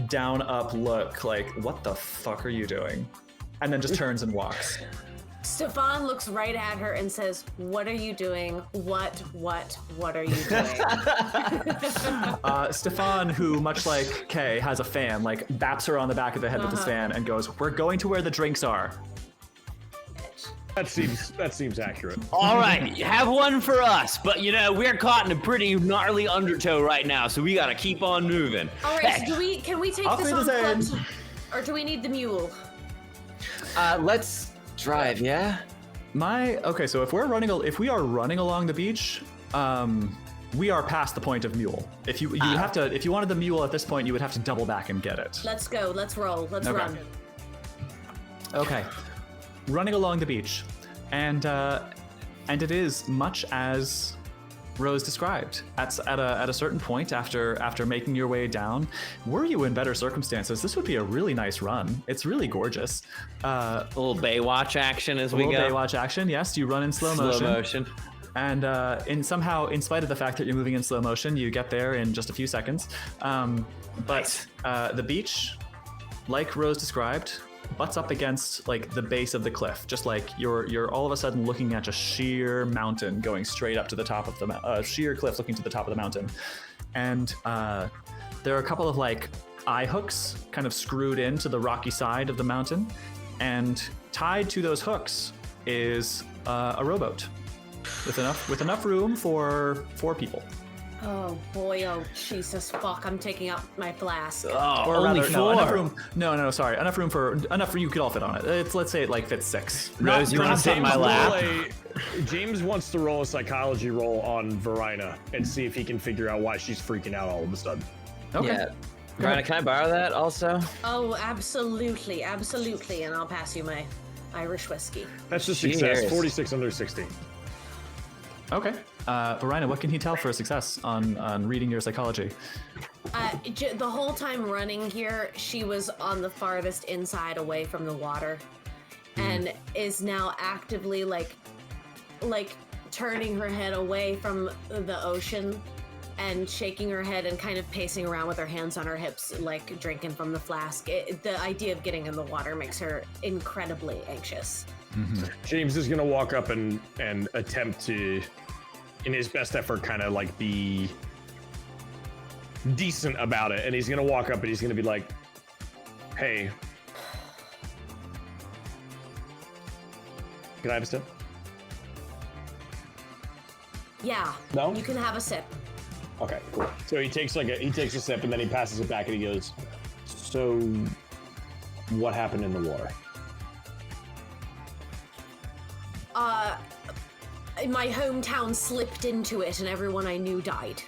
down up look, like, what the fuck are you doing? And then just turns and walks. Stefan looks right at her and says, "What are you doing? What are you doing?" Stefan, who much like Kay, has a fan, like baps her on the back of the head with his fan and goes, "We're going to where the drinks are." That seems accurate. All right, have one for us. But you know, we're caught in a pretty gnarly undertow right now, so we gotta keep on moving. All right, so can we take Off this we on the foot, or do we need the mule? Let's drive, yeah? So if we are running along the beach, we are past the point of mule. If you wanted the mule at this point, you would have to double back and get it. Let's go. Let's roll. Let's Okay. run. Okay. Running along the beach, and it is much as Rose described. At a certain point, after making your way down, were you in better circumstances, this would be a really nice run. It's really gorgeous. A little Baywatch action as A we little go. Baywatch action. Yes, you run in slow motion. And in spite of the fact that you're moving in slow motion, you get there in just a few seconds. But the beach, like Rose described, butts up against like the base of the cliff, just like you're all of a sudden looking at a sheer mountain going straight up to the top of the sheer cliff looking to the top of the mountain, and there are a couple of like eye hooks kind of screwed into the rocky side of the mountain, and tied to those hooks is a rowboat with enough room for 4 people. Oh boy, oh Jesus fuck, I'm taking out my flask. Oh, Or only rather, 4. no, enough room. No, sorry. Enough for you could all fit on it. Let's say it like fits 6. Rose, you want to sit in my James lap? James wants to roll a psychology roll on Varina and see if he can figure out why she's freaking out all of a sudden. Okay. Yeah. Varina, can I borrow that also? Oh, absolutely, and I'll pass you my Irish whiskey. That's a success. Cheers. 46 under 60. Okay. Varina, what can he tell for a success on reading your psychology? The whole time running here, she was on the farthest inside away from the water, and is now actively like turning her head away from the ocean and shaking her head and kind of pacing around with her hands on her hips, like drinking from the flask. The idea of getting in the water makes her incredibly anxious. James is gonna walk up and attempt to, in his best effort, kind of like be decent about it. And he's gonna walk up and he's gonna be like, "Hey, Can I have a sip? Yeah. No? You can have a sip. Okay, cool. So he takes a sip and then he passes it back and he goes, so what happened in the water? My hometown slipped into it and everyone I knew died.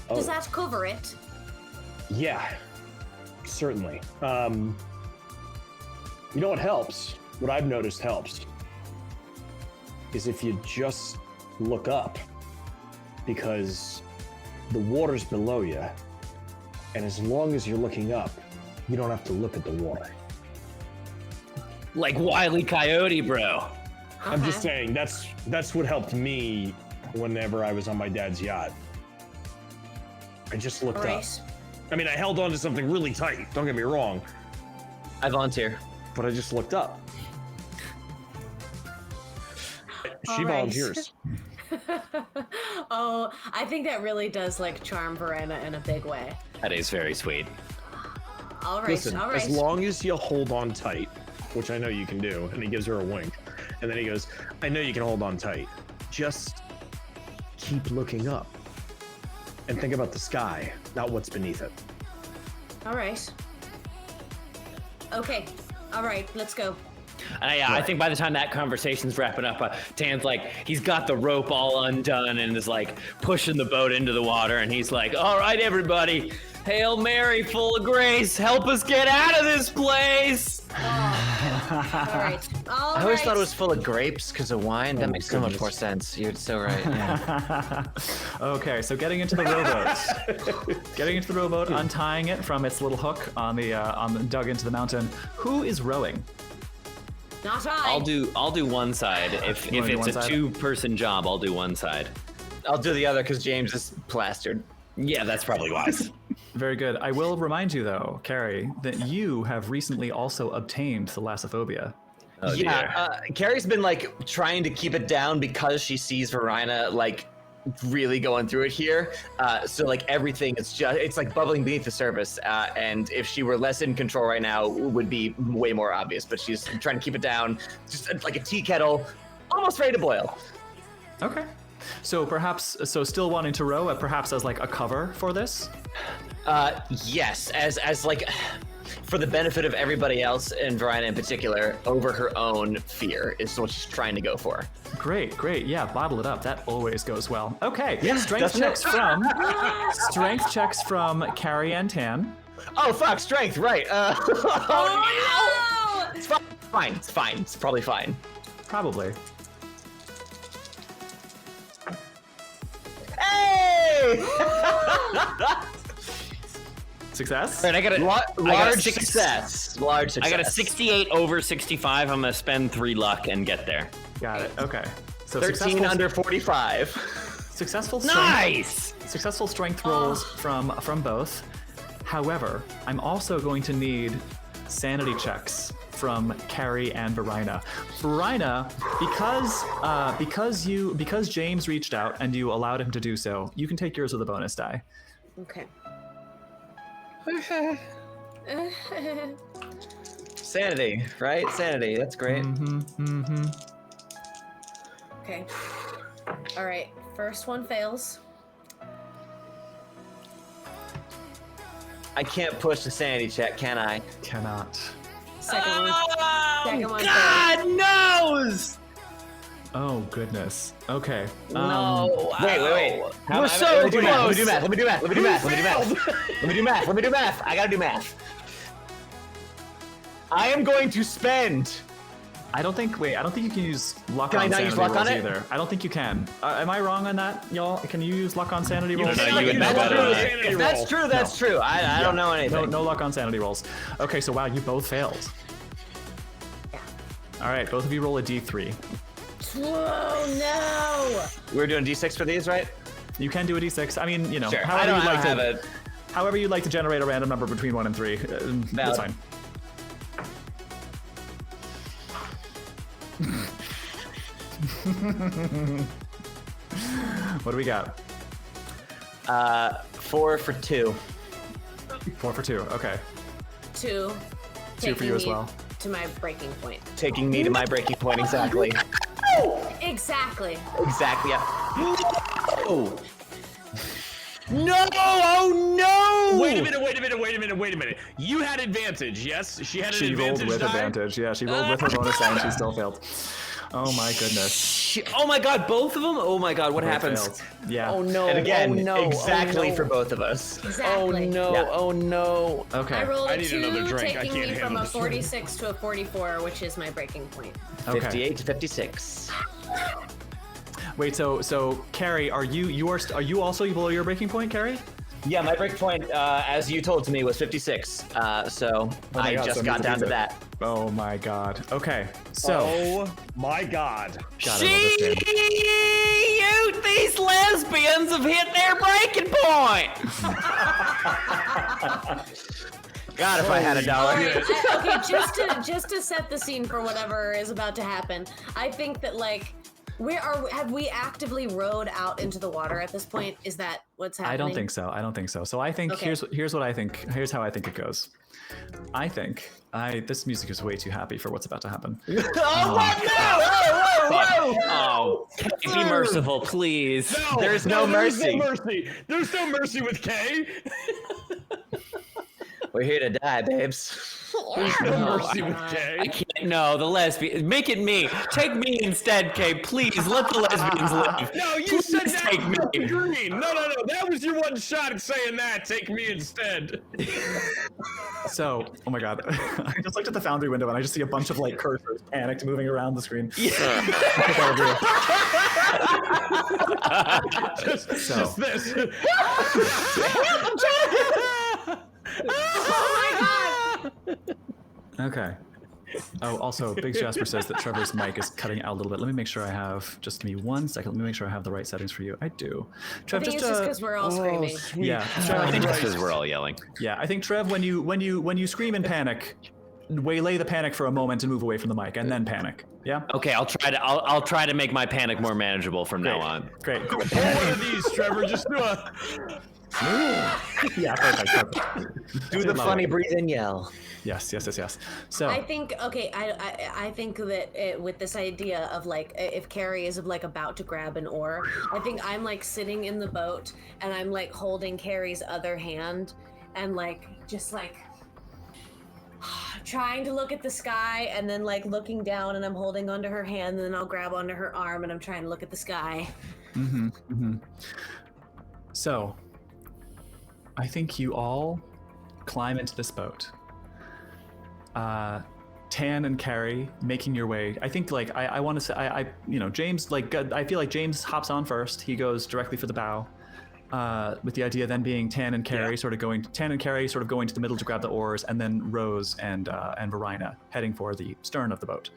Does that cover it? Yeah, certainly. You know what helps? What I've noticed helps is if you just look up, because the water's below you, and as long as you're looking up, you don't have to look at the water. Like Wile E. Coyote, bro. I'm just saying, that's what helped me whenever I was on my dad's yacht. I just looked up. I mean, I held on to something really tight, don't get me wrong, I volunteer. but I just looked up. She volunteers. Oh, I think that really does like charm Varina in a big way. That is very sweet. All right, Listen, all right. as long as you hold on tight, which I know you can do, and he gives her a wink, and then he goes, I know you can hold on tight. Just keep looking up and think about the sky, not what's beneath it. All right. Okay. All right, let's go. I think by the time that conversation's wrapping up, Tan's like, he's got the rope all undone and is like pushing the boat into the water, and he's like, all right, everybody, Hail Mary, full of grace, help us get out of this place. All right. All I always right. thought it was full of grapes because of wine. That makes so much more sense. You're so right. Yeah. Okay, so getting into the rowboat, untying it from its little hook on the dug into the mountain. Who is rowing? Not I. I'll do one side. If You wanna do it's one a side? 2-person job, I'll do one side. I'll do the other because James is plastered. Yeah, that's probably wise. Very good. I will remind you, though, Carrie, that you have recently also obtained thalassophobia. Oh, Yeah, Carrie's been like trying to keep it down because she sees Varina like really going through it here. So like everything is it's like bubbling beneath the surface. And if she were less in control right now, it would be way more obvious. But she's trying to keep it down, just like a tea kettle, almost ready to boil. Okay. So perhaps, still wanting to row, perhaps as like a cover for this? Yes, as like for the benefit of everybody else and Varina in particular, over her own fear is what she's trying to go for. Great. Yeah, bottle it up. That always goes well. Okay. Yeah, Strength doesn't it? checks from Carrie and Tan. Oh fuck, strength, right? Oh no! It's fine. It's fine. It's probably fine. Probably. Hey! Success? All right, I got a Large success. Large success. I got a 68 over 65. I'm gonna spend 3 luck and get there. Got it. Okay. So 13 under 45. Successful strength. Nice. Successful strength rolls from both. However, I'm also going to need sanity checks from Carrie and Varina. Varina, because James reached out and you allowed him to do so, you can take yours with a bonus die. Okay. Sanity, right? Sanity. That's great. Okay. All right. First one fails. I can't push the sanity check, can I? Cannot. Second one fails. God knows. Oh goodness. Okay. No. Wait. We're so Let me close. do math. Let me do math. I gotta do math. I am going to spend. I don't think you can use luck Can I on not sanity use luck rolls on it? either. I don't think you can. Am I wrong on that, y'all? Can you use luck on sanity rolls? No, you would If know that's better true, than I. if that's true, that's true. I don't know anything. No luck on sanity rolls. Okay, so wow, you both failed. All right, both of you roll a d3. Whoa, no! We're doing D6 for these, right? You can do a d6. I mean, you know, Sure. however you'd like to generate a random number between 1 and 3. That's fine. What do we got? 4 for 2. 4 for 2. Okay. 2. 2 for you as well. to my breaking point. Taking me to my breaking point, exactly. Exactly. Exactly, yeah. Oh. No! Oh no! Wait a minute. You had advantage, yes? She had an She advantage. rolled with advantage. Yeah, she rolled with her bonus die and she still failed. Oh my goodness. Oh my god, both of them? Oh my god, what They happens? failed. Yeah. Oh no. And again, oh, no. exactly oh, no. for both of us. Exactly. Oh no. Yeah. Oh no. Okay. I rolled I a need 2, another drink. I taking can't me from handle a this. 46 to a 44, which is my breaking point. Okay. 58 to 56. Wait, so Carrie, are you also below your breaking point, Carrie? Yeah, my break point, as you told to me, was 56. So I God, just so got it down needs to it. that. Oh my god. Okay. So Oh my god. God, I love this game. These lesbians have hit their breaking point. God, if I had $1. Okay, just to set the scene for whatever is about to happen, I think that like have we actively rowed out into the water at this point? Is that what's happening? I don't think so. So I think Okay. here's what I think. Here's how I think it goes. I think this music is way too happy for what's about to happen. Oh my God! Whoa! Oh, be merciful, please. No, There's no mercy. There's no mercy with Kay. We're here to die, babes. There's no mercy with I Kay. can't. No, the lesbian. Make it me. Take me instead, Kay. Please let the lesbians live. No, you Please said that. take me. Green. No. That was your one shot at saying that. Take me instead. So, oh my god, I just looked at the Foundry window and I just see a bunch of like cursors panicked moving around the screen. Just this. Okay. Oh, also, Big Jasper says that Trevor's mic is cutting out a little bit. Let me make sure I have. Just give me 1 second. Let me make sure I have the right settings for you. I do. Trev, I think it's just because we're all screaming. yeah. I think it's because we're all yelling. Yeah, I think Trev, when you scream in panic, waylay the panic for a moment and move away from the mic, and then panic. Yeah. Okay, I'll try to make my panic more manageable from now on. Great. Pull one of these, Trevor. Just do a. Yeah. Perfect. Do the funny breathe and yell. Yes. So I think I think that with this idea of like if Carrie is like about to grab an oar, I think I'm like sitting in the boat and I'm like holding Carrie's other hand and like just like trying to look at the sky and then like looking down and I'm holding onto her hand and then I'll grab onto her arm and I'm trying to look at the sky. So I think you all climb into this boat. Tan and Carrie making your way. I think like I want to say James, like I feel like James hops on first. He goes directly for the bow. With the idea then being Tan and Carrie sort of going to the middle to grab the oars, and then Rose and Varina heading for the stern of the boat.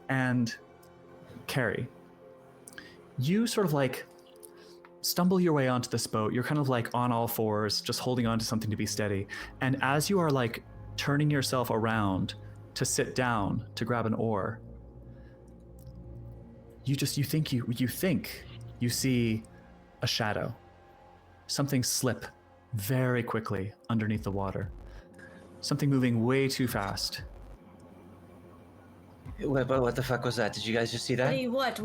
And Carrie, you sort of like stumble your way onto this boat. You're kind of like on all fours, just holding on to something to be steady. And as you are like turning yourself around to sit down to grab an oar, you think you see a shadow, something slip very quickly underneath the water, something moving way too fast. What the fuck was that? Did you guys just see that? Hey, what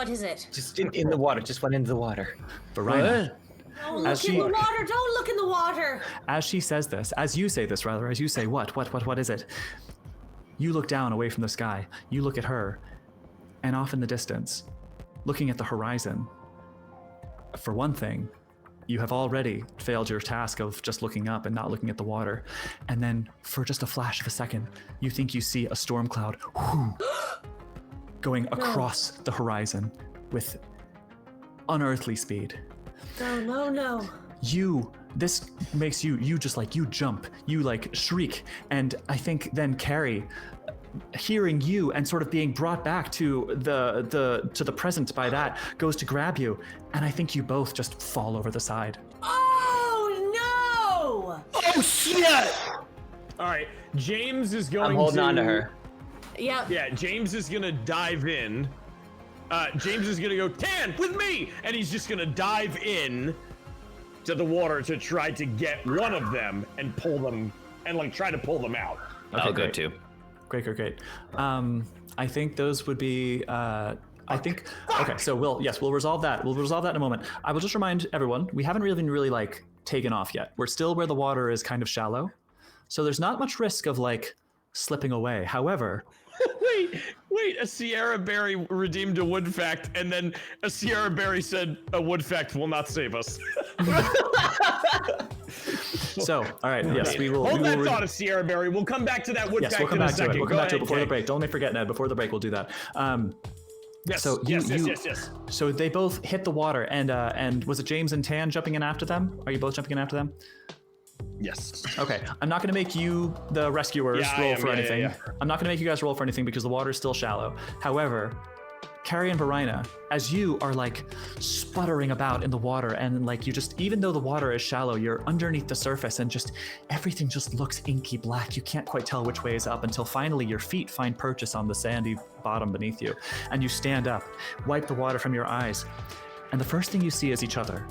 is it? Just in the water. Just went into the water. Varina, Don't look in the water! Don't look in the water! as you say what is it? You look down away from the sky. You look at her, and off in the distance, looking at the horizon. For one thing, you have already failed your task of just looking up and not looking at the water. And then, for just a flash of a second, you think you see a storm cloud going across the horizon with unearthly speed. No. This makes you jump, you like shriek, and I think then Carrie, hearing you and sort of being brought back to the present by that, goes to grab you, and I think you both just fall over the side. Oh no! Oh shit! All right, James is going. I'm holding on to her. Yep. Yeah, James is gonna dive in. James is gonna go, Tan, with me! And he's just gonna dive in to the water to try to get one of them and pull them, and like try to pull them out. I'll go too. Great. I think those would be. Okay, so we'll resolve that. We'll resolve that in a moment. I will just remind everyone we haven't really like taken off yet. We're still where the water is kind of shallow, so there's not much risk of like slipping away. However. Wait, a Sierra Berry redeemed a wood fact, and then a Sierra Berry said a wood fact will not save us. So, all right, yes, we will. Hold that thought of Sierra Berry. We'll come back to that wood fact we'll come in a back to second. it. We'll come back to it before the break. Don't forget, Ned, before the break, we'll do that. Yes, yes. So they both hit the water, and was it James and Tan jumping in after them? Are you both jumping in after them? Yes. Okay, I'm not going to make you, the rescuers, roll for anything. Yeah. I'm not going to make you guys roll for anything because the water is still shallow. However, Carrie and Varina, as you are like sputtering about in the water, and like you just, even though the water is shallow, you're underneath the surface, and just everything just looks inky black. You can't quite tell which way is up until finally your feet find purchase on the sandy bottom beneath you, and you stand up, wipe the water from your eyes, and the first thing you see is each other.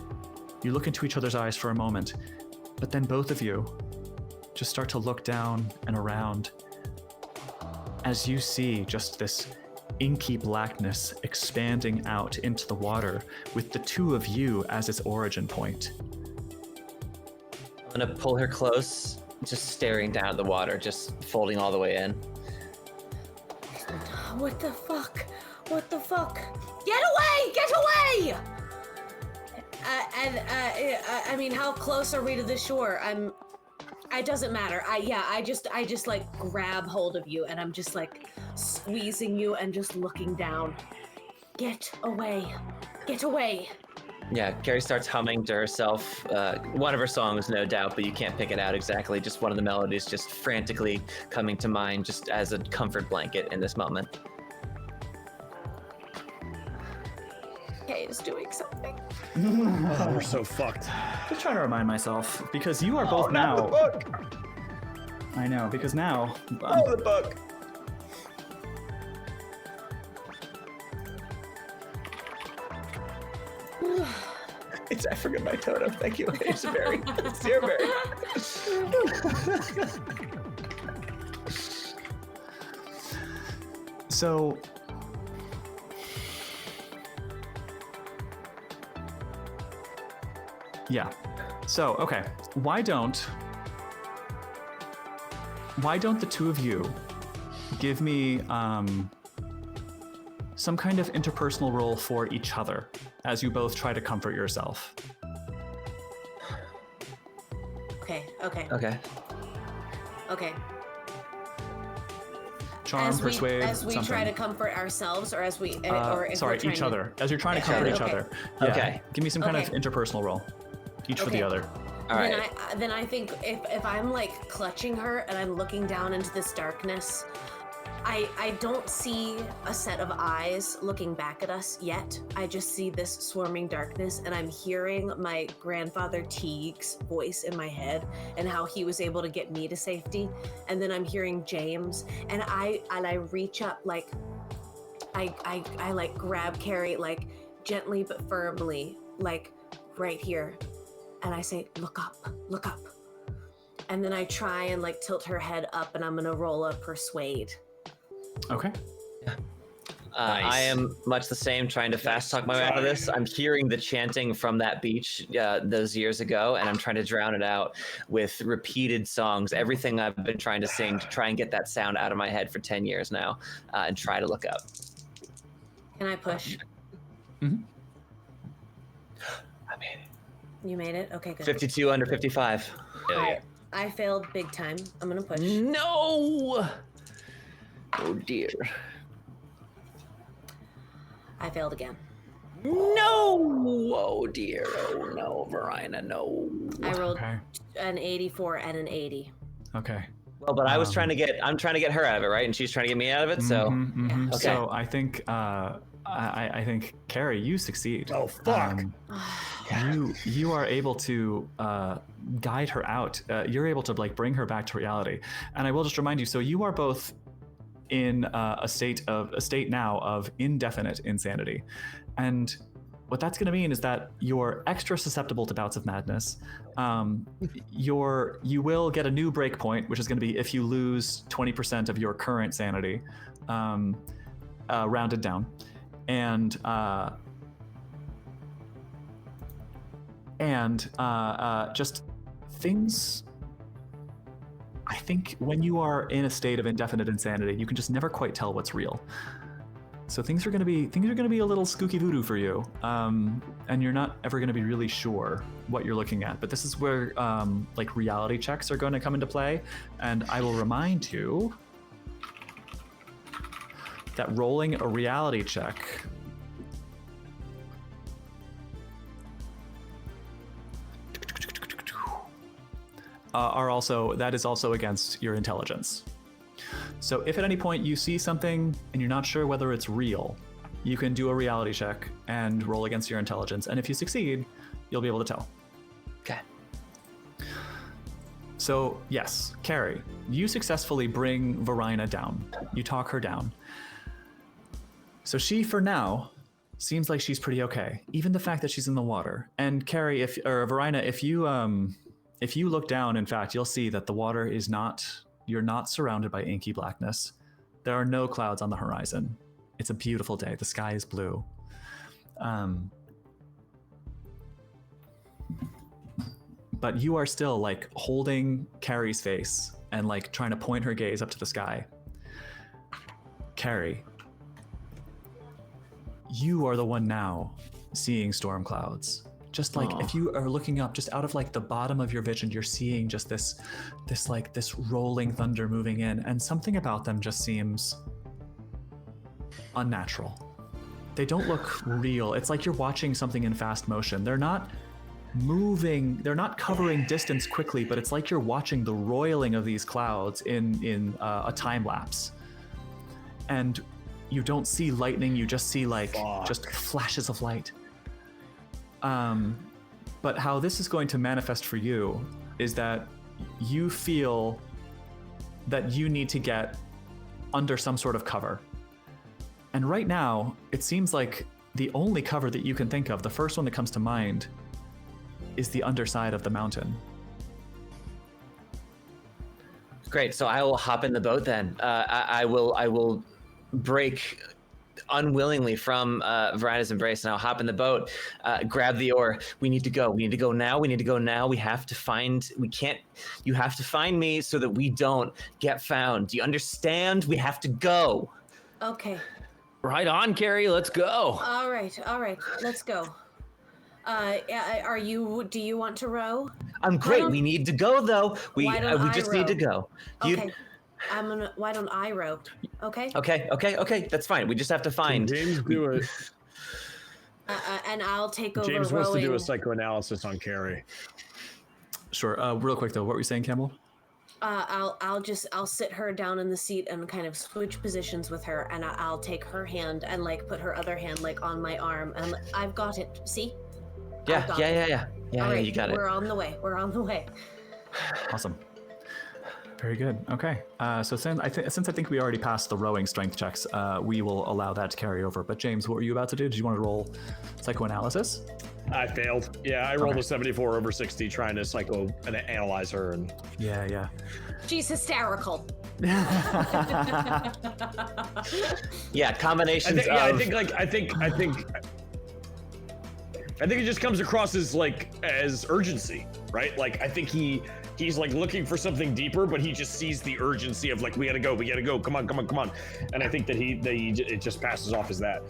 You look into each other's eyes for a moment. But then both of you just start to look down and around as you see just this inky blackness expanding out into the water with the two of you as its origin point. I'm gonna pull her close, just staring down at the water, just folding all the way in. What the fuck? Get away! Get away! I mean, how close are we to the shore? It doesn't matter. I just like grab hold of you and I'm just like squeezing you and just looking down. Get away. Yeah, Carrie starts humming to herself. One of her songs, no doubt, but you can't pick it out exactly. Just one of the melodies just frantically coming to mind just as a comfort blanket in this moment. Kay is doing something. Oh, we're so fucked. Just trying to remind myself, because you are both now. Not the book. I know, because now. The book. I forgot my totem. Thank you, Sierra Berry. So. Yeah. So, okay. Why don't the two of you give me some kind of interpersonal role for each other as you both try to comfort yourself? Okay. Charm, persuade, as we something. try to comfort ourselves, or as we, or if sorry, we're trying each other. As you're trying to comfort each other. Yeah. Okay. Give me some kind of interpersonal role, each for the other. All right. Then I think if I'm like clutching her and I'm looking down into this darkness, I don't see a set of eyes looking back at us yet. I just see this swarming darkness, and I'm hearing my grandfather Teague's voice in my head and how he was able to get me to safety. And then I'm hearing James, and I reach up, like I like grab Carrie like gently but firmly, like right here, and I say, look up. And then I try and like tilt her head up, and I'm gonna roll a persuade. Okay. Yeah. Nice. I am much the same, trying to fast talk my way out of this. I'm hearing the chanting from that beach those years ago, and I'm trying to drown it out with repeated songs, everything I've been trying to sing to try and get that sound out of my head for 10 years now, and try to look up. Can I push? Mm-hmm. I made it. You made it? Okay, good. 52 under 55. I failed big time. I'm gonna push. No! Oh dear. I failed again. No! Oh dear. Oh no, Varina, no. I rolled Okay. an 84 and an 80. Okay. Well, but I'm trying to get her out of it, right? And she's trying to get me out of it, so. Okay. Okay. So I think I think Carrie, you succeed. Oh fuck. You are able to guide her out. You're able to like bring her back to reality. And I will just remind you. So you are both in a state now of indefinite insanity, and what that's going to mean is that you're extra susceptible to bouts of madness. You will get a new breakpoint, which is going to be if you lose 20% of your current sanity, rounded down, and just things. I think when you are in a state of indefinite insanity, you can just never quite tell what's real. So things are going to be a little spooky voodoo for you, and you're not ever going to be really sure what you're looking at. But this is where like reality checks are going to come into play, and I will remind you that rolling a reality check that is also against your intelligence. So if at any point you see something and you're not sure whether it's real, you can do a reality check and roll against your intelligence. And if you succeed, you'll be able to tell. Okay. So yes, Carrie, you successfully bring Varina down. You talk her down. So she, for now, seems like she's pretty okay. Even the fact that she's in the water. And Carrie, Varina, if you look down, in fact, you'll see that the water is not. You're not surrounded by inky blackness. There are no clouds on the horizon. It's a beautiful day. The sky is blue. But you are still like holding Carrie's face and like trying to point her gaze up to the sky. Carrie, you are the one now seeing storm clouds. Just like if you are looking up, just out of like the bottom of your vision, you're seeing just this rolling thunder moving in, and something about them just seems unnatural. They don't look real. It's like you're watching something in fast motion. They're not moving, they're not covering distance quickly, but it's like you're watching the roiling of these clouds in a time lapse. And you don't see lightning, you just see like just flashes of light. But how this is going to manifest for you is that you feel that you need to get under some sort of cover. And right now, it seems like the only cover that you can think of, the first one that comes to mind, is the underside of the mountain. Great, so I will hop in the boat then. I will break unwillingly from Varina's embrace, and I'll hop in the boat, grab the oar. We need to go now. We have to find, you have to find me so that we don't get found. Do you understand? We have to go. Okay. Right on, Carrie, let's go. All right, let's go. Do you want to row? I'm great. We need to go though. We just need to go. Okay. Why don't I row? Okay. Okay. That's fine. We just have to find. Can James do it. And I'll take over James rowing. wants to do a psychoanalysis on Carrie. Sure. Real quick though, what were you saying, Campbell? I'll sit her down in the seat and kind of switch positions with her, and I'll take her hand and like put her other hand like on my arm, and I've got it. See? Yeah. All right, you got it. We're on the way. Awesome. Very good. Okay. So since I think we already passed the rowing strength checks, we will allow that to carry over. But James, what were you about to do? Did you want to roll psychoanalysis? I failed. Yeah, I rolled a 74 over 60 trying to psychoanalyze her. And Yeah. She's hysterical. Yeah, combinations of... I think it just comes across as urgency, right? Like, I think he's like looking for something deeper, but he just sees the urgency of like, we gotta go, come on. And I think that it just passes off as that.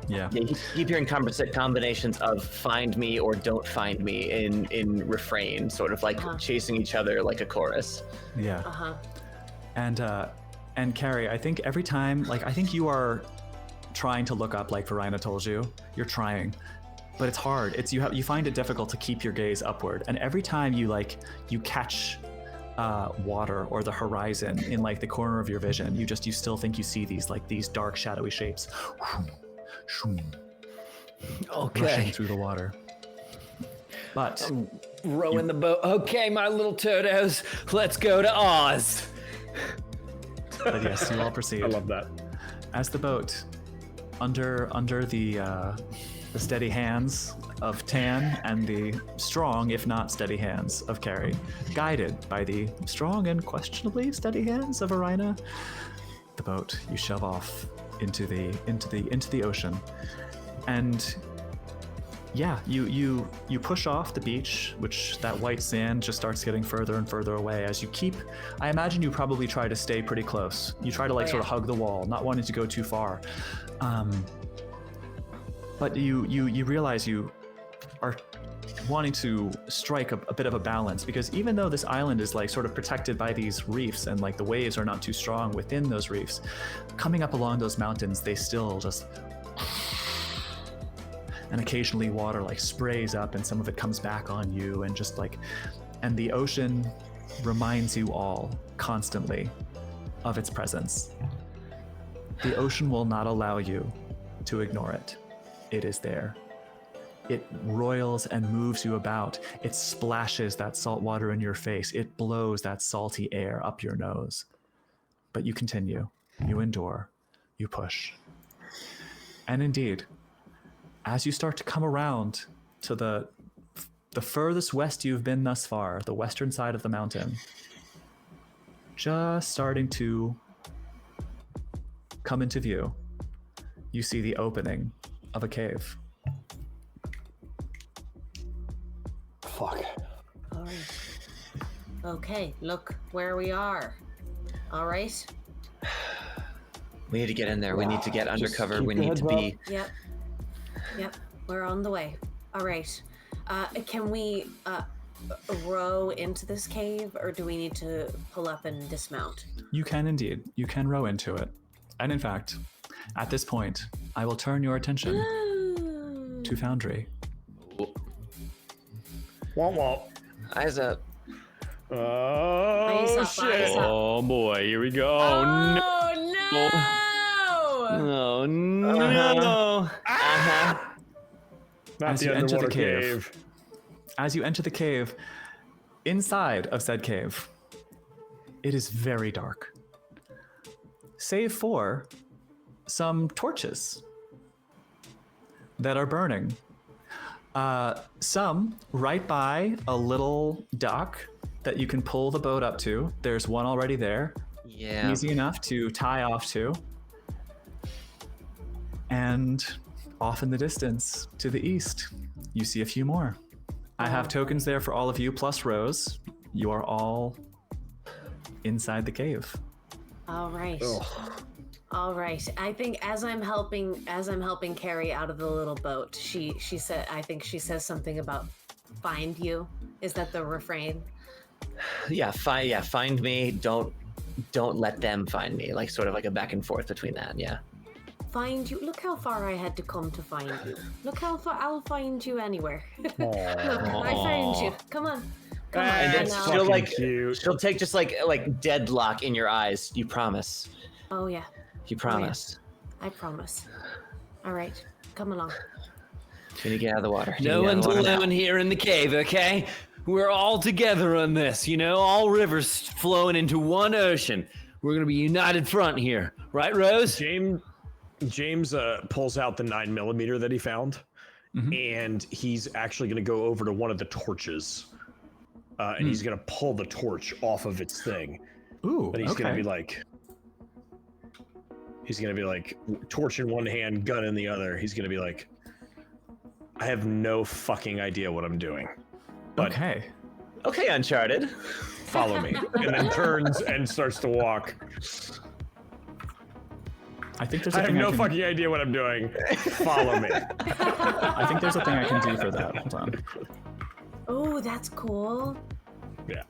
Yeah. You keep hearing combinations of find me or don't find me in refrain, sort of like chasing each other like a chorus. Yeah. And Carrie, I think every time, like, I think you are trying to look up like Varina told you. You're trying. But it's hard. You find it difficult to keep your gaze upward, and every time you catch water or the horizon in like the corner of your vision, you still think you see these dark shadowy shapes, rushing through the water. But rowing the boat. Okay, my little Totos, let's go to Oz. But yes, you all proceed. I love that. As the boat under the the steady hands of Tan and the strong, if not steady hands of Carrie, guided by the strong and questionably steady hands of Varina. The boat, you shove off into the ocean, and yeah, you push off the beach, which that white sand just starts getting further and further away as you keep. I imagine you probably try to stay pretty close. You try to sort of hug the wall, not wanting to go too far. But you realize you are wanting to strike a bit of a balance, because even though this island is sort of protected by these reefs and the waves are not too strong within those reefs, coming up along those mountains, they still just. And occasionally water sprays up and some of it comes back on you, and just and the ocean reminds you all constantly of its presence. The ocean will not allow you to ignore it. It is there. It roils and moves you about. It splashes that salt water in your face. It blows that salty air up your nose. But you continue. You endure. You push. And indeed, as you start to come around to the furthest west you've been thus far, the western side of the mountain, just starting to come into view, you see the opening of a cave. Fuck. All right. Okay, look where we are. All right. We need to get in there. We need to get undercover. We need to be. Yep, we're on the way. All right. Can we row into this cave, or do we need to pull up and dismount? You can indeed. You can row into it. And in fact, at this point, I will turn your attention to Foundry. Womp womp. Eyes up. Oh, Eyes up, eyes shit. up. Oh boy, here we go. Oh no! Oh no. Not As the you enter the underwater cave. As you enter the cave, inside of said cave, it is very dark. Save for some torches that are burning. Some right by a little dock that you can pull the boat up to. There's one already there. Yeah. Easy enough to tie off to. And off in the distance to the east, you see a few more. I have tokens there for all of you, plus Rose. You are all inside the cave. All right. Ugh. All right. I think as I'm helping Carrie out of the little boat, she said, I think she says something about find you. Is that the refrain? Yeah, find me. Don't let them find me. Sort of a back and forth between that. Yeah. Find you. Look how far I had to come to find you. Look how far. I'll find you anywhere. Look, I found you. Come on. Come on. And then now. she'll cute. she'll take just like deadlock in your eyes. You promise. Oh yeah. You promise. I promise. All right. Come along. You need to get out of the water. You No need to get out one's of the water now. alone here in the cave, okay? We're all together on this, all rivers flowing into one ocean. We're gonna be united front here, right, Rose? James pulls out the 9mm that he found, and he's actually going to go over to one of the torches, and he's going to pull the torch off of its thing. Ooh, And he's okay. going to be like, torch in one hand, gun in the other. He's going to be like, I have no fucking idea what I'm doing, but Okay. Okay, Uncharted. follow me. And then turns and starts to walk. I think there's I a have thing no can, fucking idea what I'm doing. Follow me. I think there's a thing I can do for that. Hold on. Oh, that's cool. Yeah.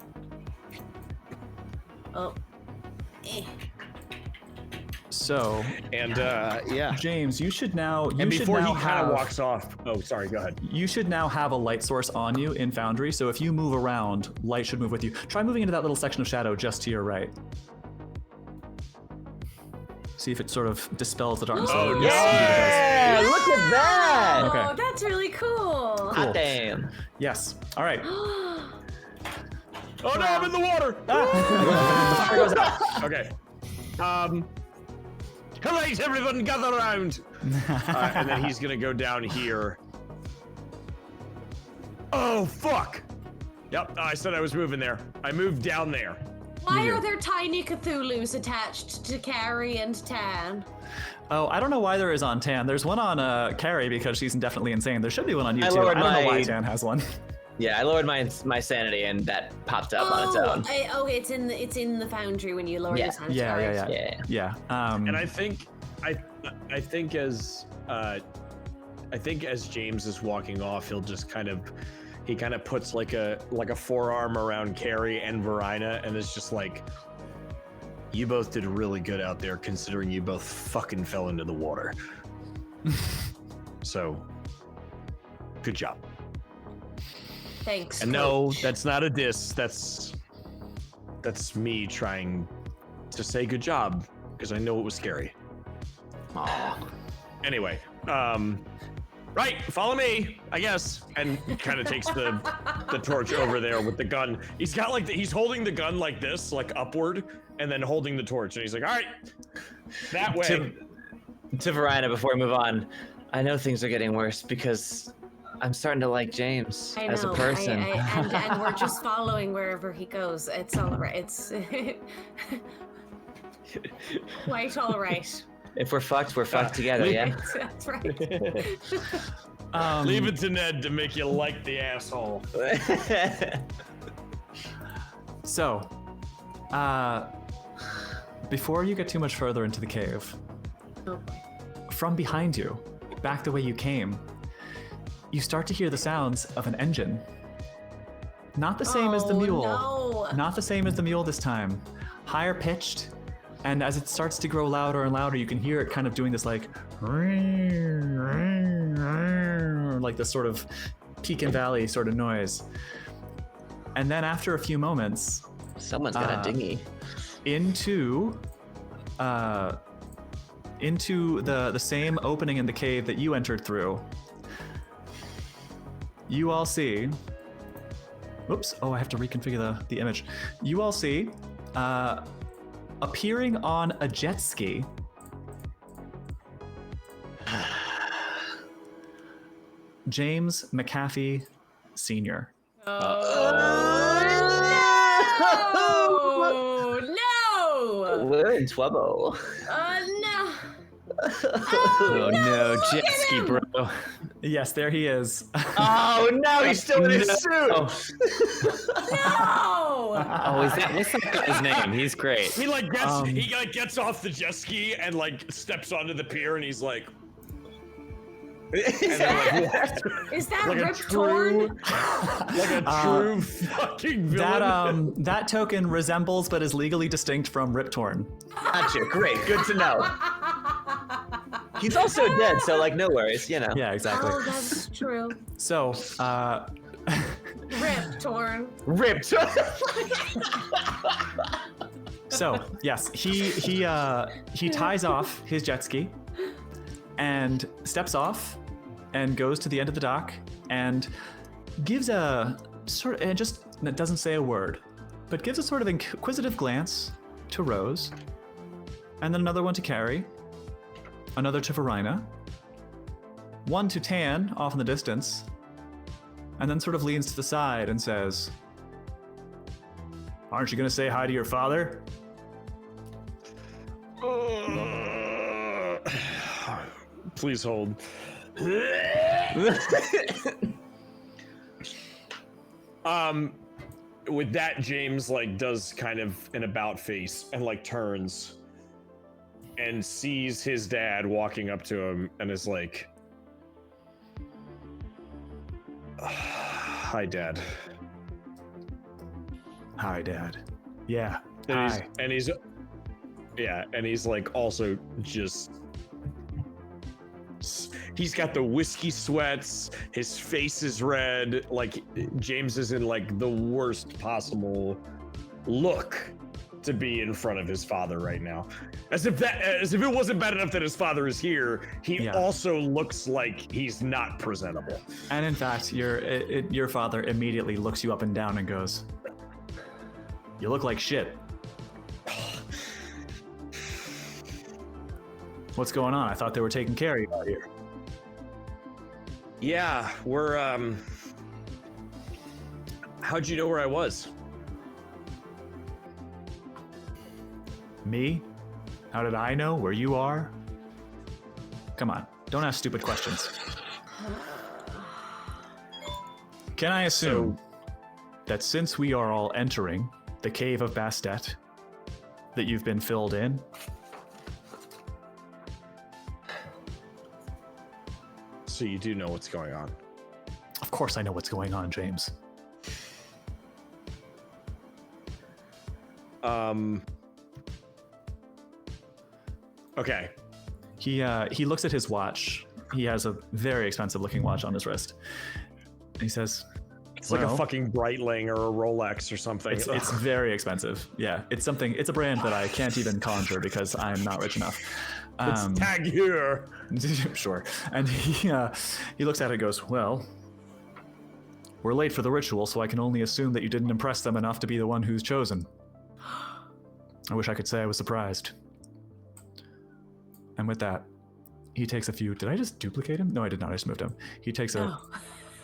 Oh. Eh. So, And yeah. James, you should now. And before he kind have, of walks off, oh, sorry, go ahead. You should now have a light source on you in Foundry. So if you move around, light should move with you. Try moving into that little section of shadow just to your right. See if it sort of dispels the darkness. Oh, Yes, indeed it does. Look at that! Okay. Oh, that's really cool. Hot damn. Yes. All right. Oh no, I'm in the water! The fire goes out. Okay. Alright, everyone gather around. And then he's gonna go down here. Oh fuck! Yep, I said I was moving there. I moved down there. Why are there tiny Cthulhus attached to Carrie and Tan? Oh, I don't know why there is on Tan. There's one on Carrie because she's indefinitely insane. There should be one on you too. I don't know why Tan has one. Yeah, I lowered my sanity and that popped up on its own. It's in the foundry when you lower your sanity. Yeah. And I think as James is walking off, he'll just kind of puts like a forearm around Carrie and Varina, and it's just like, you both did really good out there, considering you both fucking fell into the water. So, good job. Thanks. And no, that's not a diss. That's me trying to say good job because I know it was scary. Aw. Anyway, right, follow me, I guess. And kind of takes the torch over there with the gun. He's got he's holding the gun like this, like upward, and then holding the torch. And he's like, all right, that way. To Varina, before we move on, I know things are getting worse because I'm starting to like James as a person. And we're just following wherever he goes. It's all right. It's quite all right. If we're fucked together, yeah? That's right. Leave it to Ned to make you like the asshole. So, before you get too much further into the cave, from behind you, back the way you came, you start to hear the sounds of an engine. Not the same as the mule. No. Not the same as the mule this time. Higher pitched, and as it starts to grow louder and louder, you can hear it kind of doing this like this sort of peak and valley sort of noise. And then after a few moments, someone's got a dinghy. Into the same opening in the cave that you entered through, you all see, oops, I have to reconfigure the image. You all see, appearing on a jet ski, James Macaffey Sr. Oh, no! We're in trouble. No! Oh no, jet ski, bro. Yes, there he is. Oh no, he's still in his suit. No! Oh, what's that guy's name? He's great. He gets off the jet ski and steps onto the pier, and he's like, Is that like Rip Torn? like a true fucking villain. That token resembles but is legally distinct from Rip Torn. Gotcha. Great. Good to know. He's also dead, so no worries, you know. Yeah, exactly. Oh, that's true. So, Rip Torn. Rip Torn. So yes, he ties off his jet ski and steps off and goes to the end of the dock and gives a sort of, and just it doesn't say a word, but gives a sort of inquisitive glance to Rose, and then another one to Carrie, another to Varina, one to Tan off in the distance, and then sort of leans to the side and says, "Aren't you gonna say hi to your father?" Please hold. With that, James does kind of an about face and turns and sees his dad walking up to him and is like, "Hi, Dad." Hi, Dad. Yeah. And he's also just, he's got the whiskey sweats, his face is red, James is in the worst possible look to be in front of his father right now. As if it wasn't bad enough that his father is here, he also looks like he's not presentable. And in fact, your father immediately looks you up and down and goes, "You look like shit." What's going on? I thought they were taking Carrie out here. Yeah, we're how'd you know where I was? Me? How did I know where you are? Come on, don't ask stupid questions. Can I assume that since we are all entering the Cave of Bastet, that you've been filled in? So you do know what's going on. Of course I know what's going on, James. Okay. He looks at his watch. He has a very expensive looking watch on his wrist. And he says, It's like a fucking Breitling or a Rolex or something. It's very expensive. Yeah, it's a brand that I can't even conjure because I'm not rich enough. It's tag here. Sure. And he looks at it and goes, well, we're late for the ritual, so I can only assume that you didn't impress them enough to be the one who's chosen. I wish I could say I was surprised. And with that, he takes a few... Did I just duplicate him? No, I did not. I just moved him. He takes a...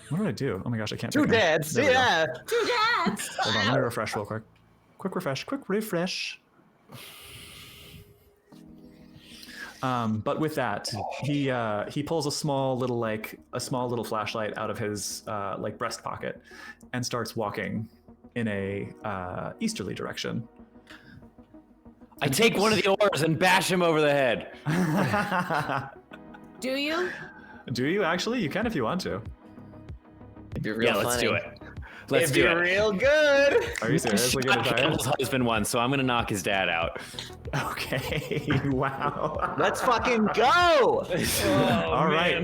What did I do? Oh my gosh, I can't... Two pick him. dads, There we go. yeah. Two dads. Hold on, let me refresh real quick. Quick refresh. But with that, he pulls a small little flashlight out of his breast pocket and starts walking in a easterly direction. I take one of the oars and bash him over the head. Do you? Do you actually? You can if you want to. It'd be real Let's funny. do it. Let's It'd do be it. real good. Are you seriously gonna try Campbell's it? husband once, so I'm gonna knock his dad out. Okay. Wow. Let's fucking go. All right.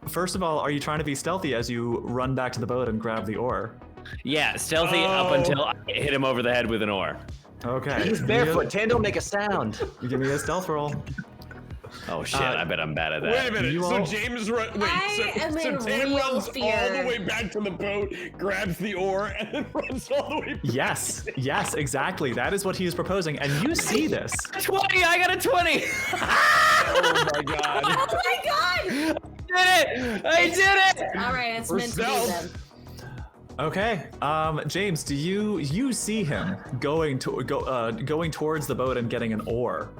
First of all, are you trying to be stealthy as you run back to the boat and grab the oar? Yeah, stealthy up until I hit him over the head with an oar. Okay. He's barefoot. Tan don't make a sound. Give me a stealth roll. Oh shit, I bet I'm bad at that. Wait a minute. You So all- James I am so in Tan real runs fear. all the way back to the boat, grabs the oar, and then runs all the way back. Yes, exactly. That is what he is proposing, and you see this. 20! I got a 20! Oh my god. Oh my god! I did it! All right, it's For meant to be stealth. then. Okay, James, do you see him going towards the boat and getting an oar?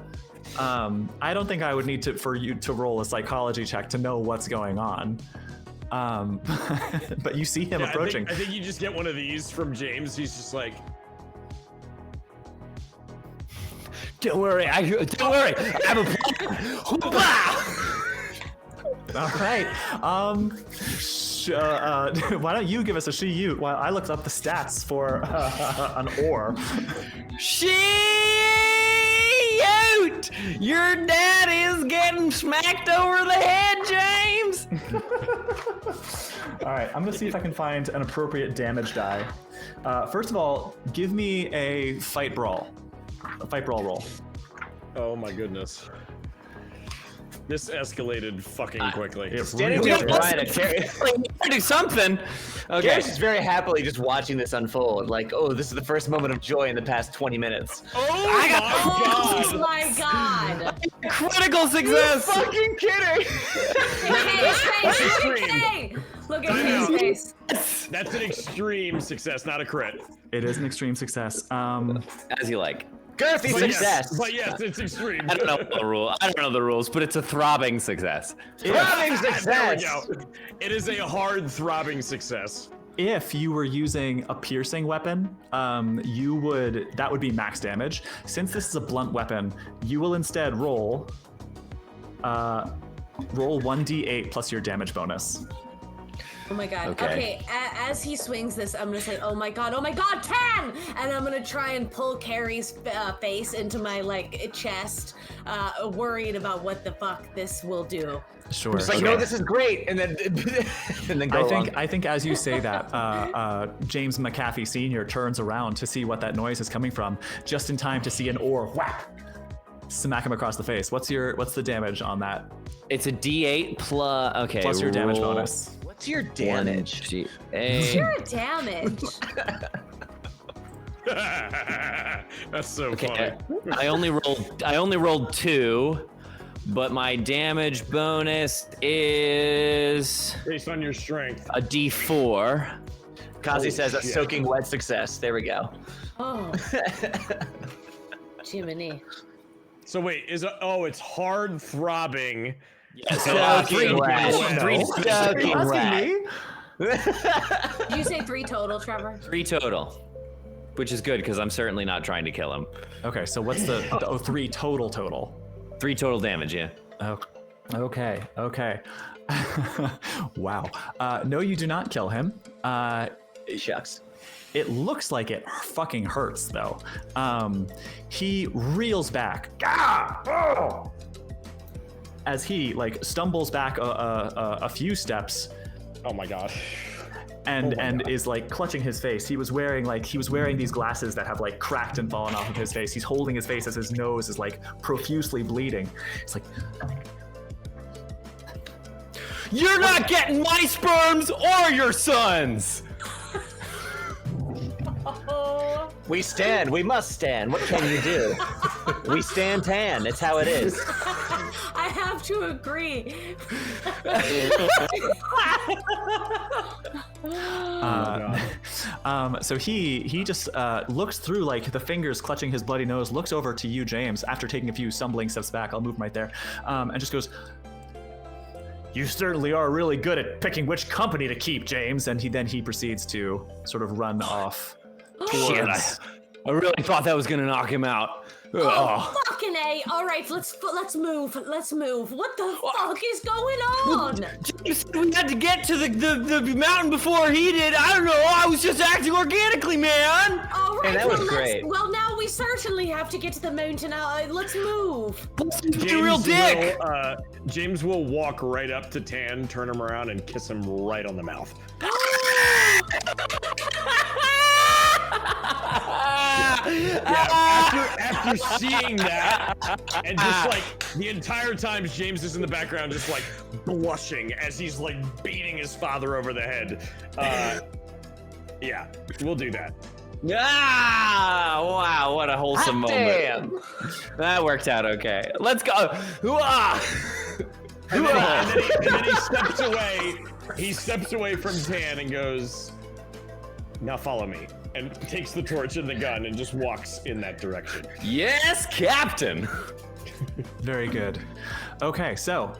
I don't think I would need for you to roll a psychology check to know what's going on. But you see him approaching. I think you just get one of these from James. He's just like, Don't worry, I have a plan. Hoopah! All right. Why don't you give us a she-you while I look up the stats for an oar? Shoot! Your dad is getting smacked over the head, James! All right, I'm gonna see if I can find an appropriate damage die. First of all, give me a fight brawl roll. oh my goodness. This escalated fucking quickly. Standing to his right, Carrie. Do something. Okay. Carrie's just very happily just watching this unfold. Like, oh, this is the first moment of joy in the past 20 minutes. Oh my god! Critical success. Fucking kidding! Kay's face! Look at Kay! Look at Kay's face. That's an extreme success, not a crit. It is an extreme success. As you like. Girthy success. But yes, it's extreme. I don't know the rule. I don't know the rules, but it's a throbbing success. Throbbing There we success. go. It is a hard throbbing success. If you were using a piercing weapon, that would be max damage. Since this is a blunt weapon, you will instead roll 1d8 plus your damage bonus. Oh my god. Okay. Okay, as he swings this, I'm gonna say, oh my god, 10! And I'm gonna try and pull Carrie's face into my, chest, worried about what the fuck this will do. Sure. It's like, okay. this is great, and then go along. I think as you say that, James Macaffey Sr. turns around to see what that noise is coming from, just in time to see an oar whack, smack him across the face. What's the damage on that? It's a D8 Plus your damage bonus. What's your damage? Pure damage. That's so funny. I only rolled 2, but my damage bonus is Based on your strength. a D4. Kazi says a shit. soaking wet success. There we go. Oh. Jiminy. So wait, it's hard throbbing. Soaking wet. Three Soaking Asking wet. me? Did you say 3 total, Trevor? 3 total, which is good because I'm certainly not trying to kill him. Okay, so what's the 3 total? 3 total damage, yeah. Oh, okay. Wow. No, you do not kill him. Shucks. It looks like it fucking hurts, though. He reels back. As he, like, stumbles back a few steps. Oh my gosh. And is like clutching his face. He was wearing these glasses that have like cracked and fallen off of his face. He's holding his face as his nose is like profusely bleeding. It's like, You're not getting my sperms or your son's! Oh. We stand. We must stand. What can you do? We stand tan. It's how it is. I have to agree. So he just looks through like the fingers clutching his bloody nose, looks over to you, James, after taking a few stumbling steps back. I'll move him right there, and just goes, "You certainly are really good at picking which company to keep, James." And he proceeds to sort of run off Shit, towards. I really thought that was gonna knock him out. Oh, fucking A. All right, let's move. What the fuck is going on? You said we had to get to the mountain before he did. I don't know. I was just acting organically, man. All right, And that was great. Well, now we certainly have to get to the mountain. Let's move. You real dick. James will walk right up to Tan, turn him around, and kiss him right on the mouth. After seeing that, and just like the entire time James is in the background just like blushing as he's like beating his father over the head. Yeah, we'll do that. Wow, what a wholesome moment. Damn. That worked out okay. Let's go. And then he steps away. He steps away from Tan and goes, "Now follow me." And takes the torch and the gun and just walks in that direction. Yes, Captain. Very good. Okay, so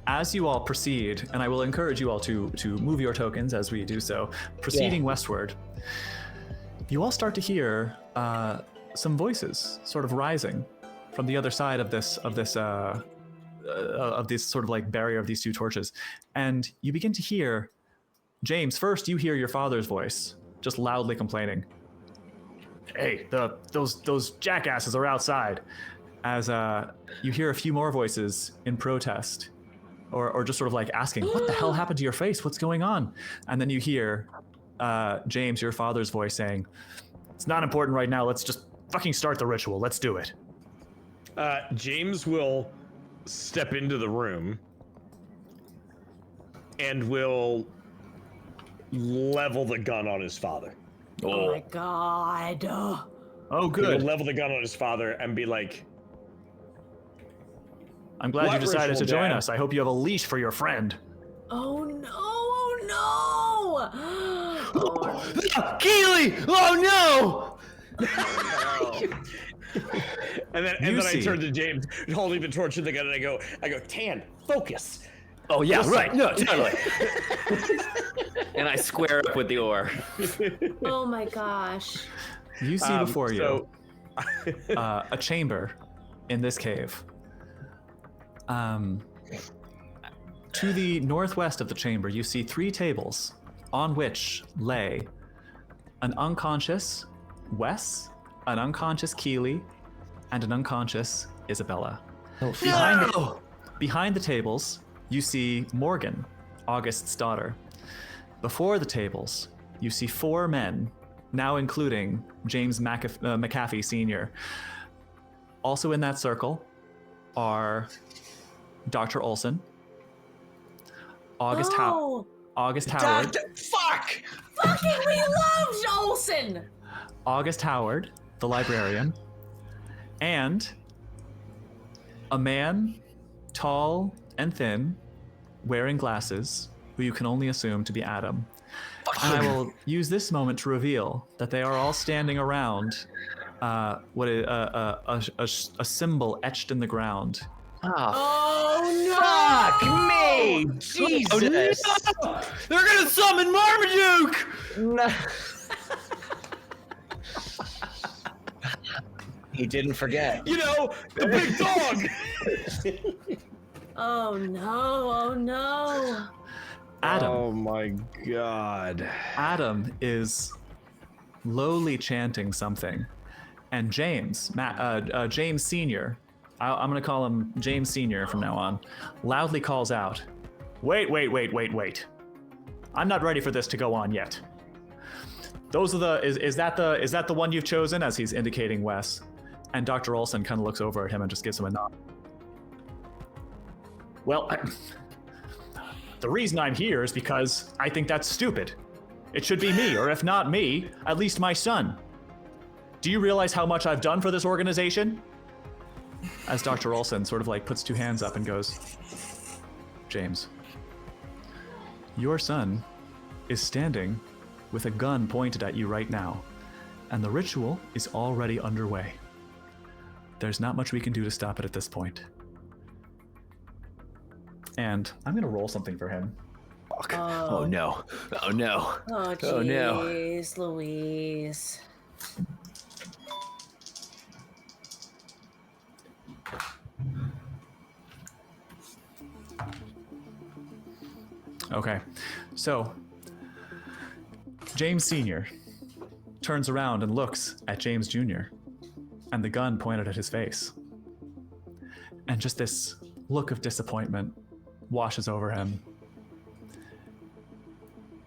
as you all proceed, and I will encourage you all to move your tokens as we do so, proceeding westward, you all start to hear some voices sort of rising from the other side of this sort of like barrier of these 2 torches, and you begin to hear James. First, you hear your father's voice, just loudly complaining. Hey, those jackasses are outside. As you hear a few more voices in protest, or just sort of like asking, what the hell happened to your face? What's going on? And then you hear James, your father's voice, saying, it's not important right now. Let's just fucking start the ritual. Let's do it. James will step into the room and will level the gun on his father. Oh my god. Oh, He'll good. level the gun on his father and be like, I'm glad you What decided to ritual, join Dad? us. I hope you have a leash for your friend. Oh no. Oh no. Keely! Oh no! and then I turn to James, holding the torch in the gun, and I go, Tan, focus. Oh yeah, Listen. right. No, totally. And I square up with the oar. Oh my gosh. You see before you so- a chamber in this cave. To the northwest of the chamber, you see 3 tables on which lay an unconscious Wes, an unconscious Keely, and an unconscious Isabella. Behind the tables, you see Morgan, August's daughter. Before the tables, you see 4 men, now including James Macaffey Sr. Also in that circle are Dr. Olson, August Howard. Fuck! Fucking we loved Olsen! August Howard, the librarian, and a man tall and thin, wearing glasses, who you can only assume to be Adam. And I will use this moment to reveal that they are all standing around a symbol etched in the ground. Oh, fuck me! Jesus! Oh, no! They're gonna summon Marmaduke! No. He didn't forget. You know, the big dog. Oh no! Oh no! Adam. Oh my god. Adam is lowly chanting something, and James, James Senior, I'm going to call him James Senior from now on, loudly calls out, "Wait! I'm not ready for this to go on yet. Those are the is that the one you've chosen?" As he's indicating Wes, and Dr. Olson kind of looks over at him and just gives him a nod. Well, the reason I'm here is because I think that's stupid. It should be me, or if not me, at least my son. Do you realize how much I've done for this organization? As Dr. Olson sort of like puts two hands up and goes, "James, your son is standing with a gun pointed at you right now, and the ritual is already underway. There's not much we can do to stop it at this point." And I'm gonna roll something for him. Oh no. Oh no. Oh Oh, no. jeez, Louise. Okay, so James Sr. turns around and looks at James Jr. and the gun pointed at his face. And just this look of disappointment washes over him.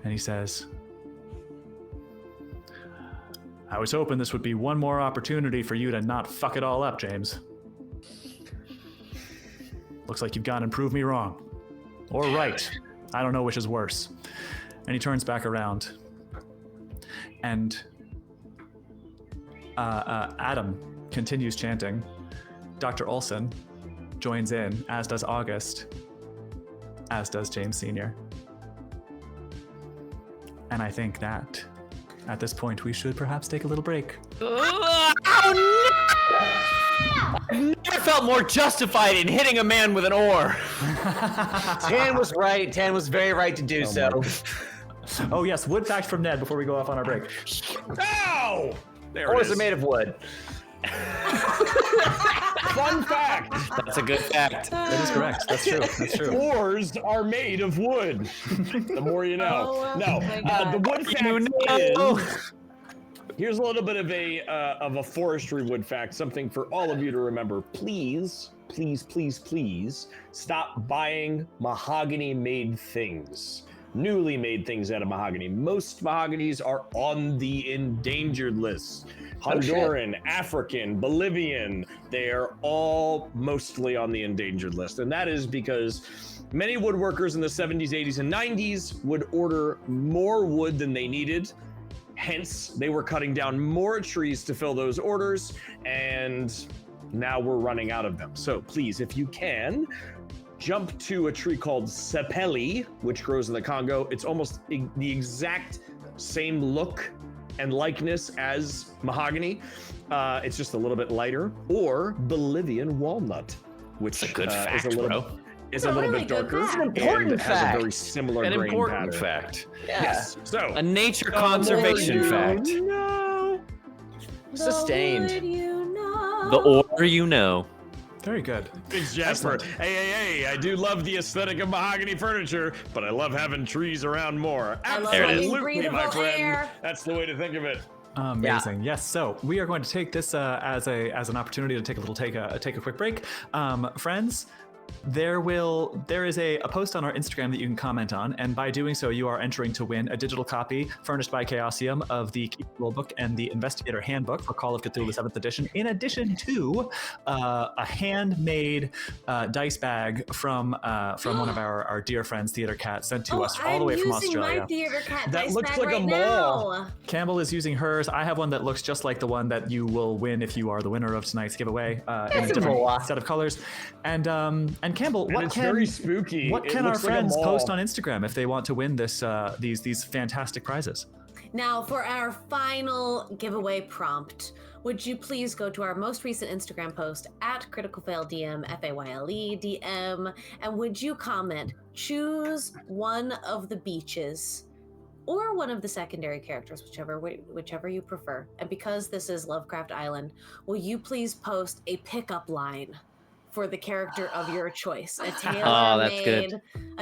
And he says, "I was hoping this would be one more opportunity for you to not fuck it all up, James. Looks like you've gone and proved me wrong. Or right. I don't know which is worse." And he turns back around. And Adam continues chanting. Dr. Olson joins in, as does August, as does James Sr. And I think that at this point we should perhaps take a little break. Oh no! I've never felt more justified in hitting a man with an oar. Tan was right. Tan was very right to do so. Oh yes, wood fact from Ned before we go off on our break. Ow! There it Oars is. are made of wood. Fun fact. That's a good fact. That is correct. That's true. That's true. Oars are made of wood. The more you know. Oh, No, my God. the wood fact is. Here's a little bit of a forestry wood fact, something for all of you to remember. Please, please, please, please stop buying mahogany-made things. Newly made things out of mahogany. Most mahoganies are on the endangered list. Honduran, African, Bolivian, they are all mostly on the endangered list. And that is because many woodworkers in the 70s, 80s, and 90s would order more wood than they needed. Hence, they were cutting down more trees to fill those orders, and now we're running out of them. So please, if you can, jump to a tree called sapelli, which grows in the Congo. It's almost the exact same look and likeness as mahogany. It's just a little bit lighter. Or Bolivian walnut, which That's a good fact, is a little bro. It's a really bit good darker fact. and Important has fact. a very similar An grain important pattern. fact. Yeah. Yes. So A nature the more conservation you fact. know. Sustained. The would you know? The or you know. Very good. Thanks, Jasper. Excellent. Hey, I do love the aesthetic of mahogany furniture, but I love having trees around more. I love There it is. Absolutely, my breathable friend. air. That's the way to think of it. Amazing. Yes. So we are going to take this as an opportunity to take a quick break, friends. There is a post on our Instagram that you can comment on, and by doing so, you are entering to win a digital copy furnished by Chaosium of the Keeper Rulebook and the Investigator Handbook for Call of Cthulhu 7th Edition, in addition to a handmade dice bag from one of our dear friends, Theater Cat, sent to us all the way from Australia. I'm using my Theater Cat That dice looks bag like a right mall. now. Campbell is using hers. I have one that looks just like the one that you will win if you are the winner of tonight's giveaway in a different Moa. set of colors. And And Campbell, And what it's can very spooky. What It can our looks like a friends mall. post on Instagram if they want to win this these fantastic prizes? Now, for our final giveaway prompt, would you please go to our most recent Instagram post at CriticalFailDM, FAYLE and would you comment, choose one of the beaches or one of the secondary characters, whichever you prefer. And because this is Lovecraft Island, will you please post a pickup line for the character of your choice? A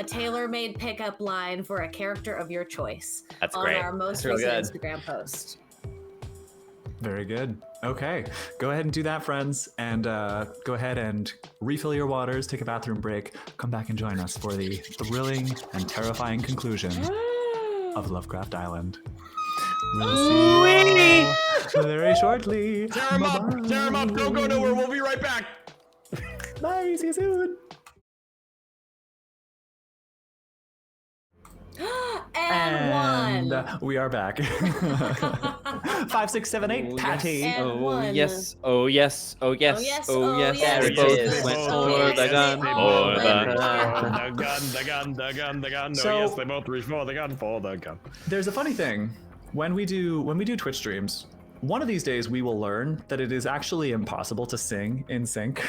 tailor-made pickup line for a character of your choice. That's on great. our most That's real recent good. Instagram post. Very good. Okay, go ahead and do that, friends, and go ahead and refill your waters, take a bathroom break, come back and join us for the thrilling and terrifying conclusion of Lovecraft Island. We'll see you all very shortly. Tear him up! Tear him up! Don't go nowhere. We'll be right back. Bye. See you soon. And one. We are back. 5, 6, 7, 8. Patty. And Oh one. yes, oh yes, oh yes, Oh, yes, oh oh, yes. yes, They oh, both yes. went Oh, for yes, the gun, they for all the went gun. The gun. So- Oh, yes, they both reach for the gun. There's a funny thing. When we do Twitch streams, one of these days we will learn that it is actually impossible to sing in sync.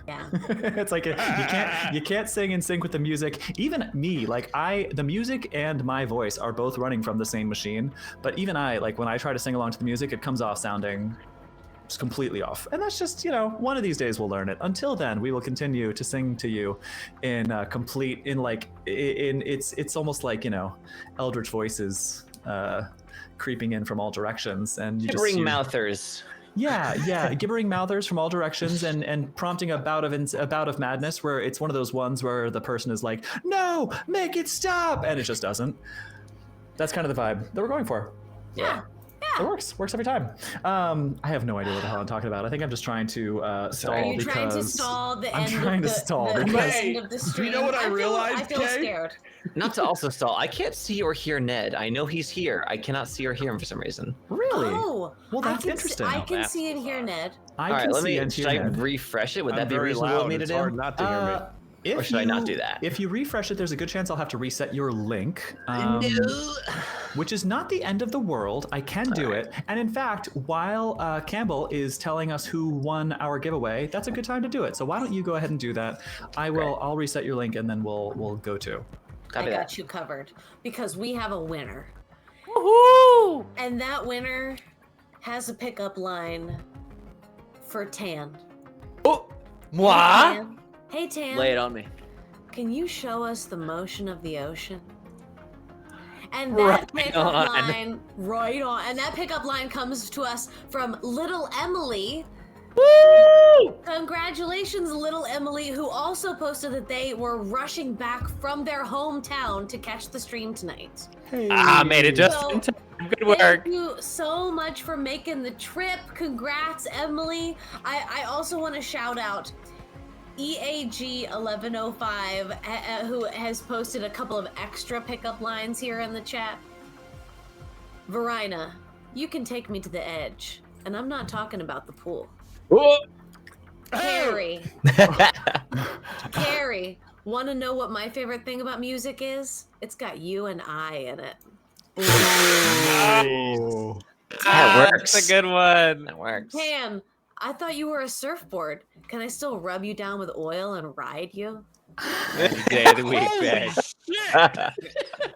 Yeah. It's like you can't sing in sync with the music. Even me, like the music and my voice are both running from the same machine. But even I, like when I try to sing along to the music, it comes off sounding just completely off. And that's just, one of these days we'll learn it. Until then, we will continue to sing to you in it's almost like, eldritch voices creeping in from all directions, and you Gibbering just mouthers. yeah, gibbering mouthers from all directions, and prompting a bout of madness, where it's one of those ones where the person is like, "No, make it stop," and it just doesn't. That's kind of the vibe that we're going for. Yeah. It works every time. I have no idea what the hell I'm talking about. I think I'm just trying to stall. Are you because trying to stall the I'm end trying of to the, stall the, because- the end of the Do stream? you know what I realized, I feel Kay? scared. Not to also stall. I can't see or hear Ned. I know he's here. I cannot see or hear him for some reason. Really? Oh, Well, that's I can interesting. I can That's see and hear Ned. I All right, can let see me. and Should I hear Ned. refresh it? Would that I'm be very reasonable loud. of me to It's do? hard not to hear me. If Or should I not do that? If you refresh it, there's a good chance I'll have to reset your link. No. Which is not the end of the world. I can do it. And in fact, while Campbell is telling us who won our giveaway, that's a good time to do it. So why don't you go ahead and do that? I'll reset your link and then we'll go to. I Copy got that. you covered because we have a winner. Woohoo! And that winner has a pickup line for Tan. Oh, moi? Tan. Hey Tan, Lay it on me. can you show us the motion of the ocean? And that pickup line, right on. And that pickup line comes to us from Little Emily. Woo! Congratulations, Little Emily, who also posted that they were rushing back from their hometown to catch the stream tonight. Hey. Made it just So, in time. Good work. Thank you so much for making the trip. Congrats, Emily. I also want to shout out EAG1105, who has posted a couple of extra pickup lines here in the chat. Varina, you can take me to the edge. And I'm not talking about the pool. Carrie, want to know what my favorite thing about music is? It's got you and I in it. Oh. That works. That's a good one. That works. Tan, I thought you were a surfboard. Can I still rub you down with oil and ride you? Any day of the week, Holy man. shit!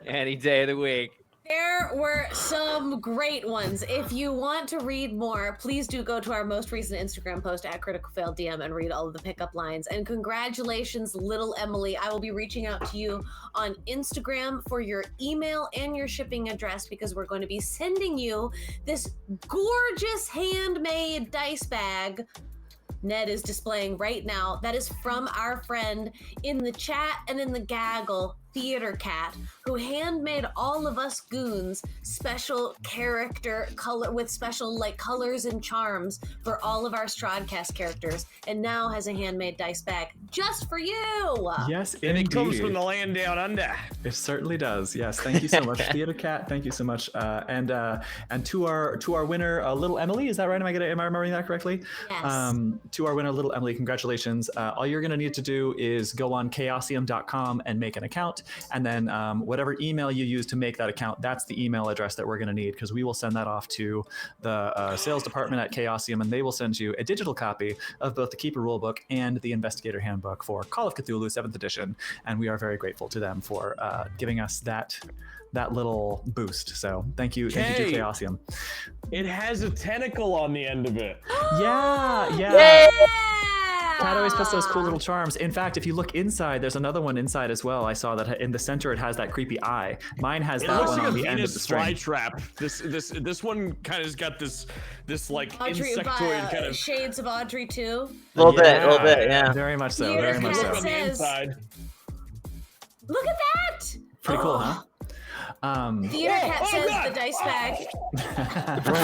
Any day of the week. There were some great ones. If you want to read more, please do go to our most recent Instagram post at CriticalFailDM and read all of the pickup lines. And congratulations, Little Emily. I will be reaching out to you on Instagram for your email and your shipping address because we're going to be sending you this gorgeous handmade dice bag Ned is displaying right now. That is from our friend in the chat and in the gaggle, theater cat who handmade all of us goons special character color with special like colors and charms for all of our Strahdcast characters, and now has a handmade dice bag just for you. Yes, And indeed. it comes from the land down under. It certainly does. Yes, thank you so much, Theater Cat. Thank you so much. And to our winner, little Emily. Is that right? Am I remembering that correctly? Yes. To our winner, little Emily, congratulations. All you're gonna need to do is go on chaosium.com and make an account, and then whatever email you use to make that account, that's the email address that we're gonna need, because we will send that off to the sales department at Chaosium, and they will send you a digital copy of both the Keeper Rulebook and the Investigator Handbook for Call of Cthulhu 7th edition, and we are very grateful to them for giving us that little boost. So thank you to Chaosium. It has a tentacle on the end of it. Yeah. Cat always puts those cool little charms. In fact, if you look inside, there's another one inside as well. I saw that in the center it has that creepy eye. Mine has that one on the end of the string. Flytrap. This one kind of got this like Audrey, insectoid kind of shades of Audrey too. A little bit, yeah. Very much so. Theater Very much Cat so. on the says- inside. Look at that! Pretty cool, huh? Theater Cat says God. the dice bag.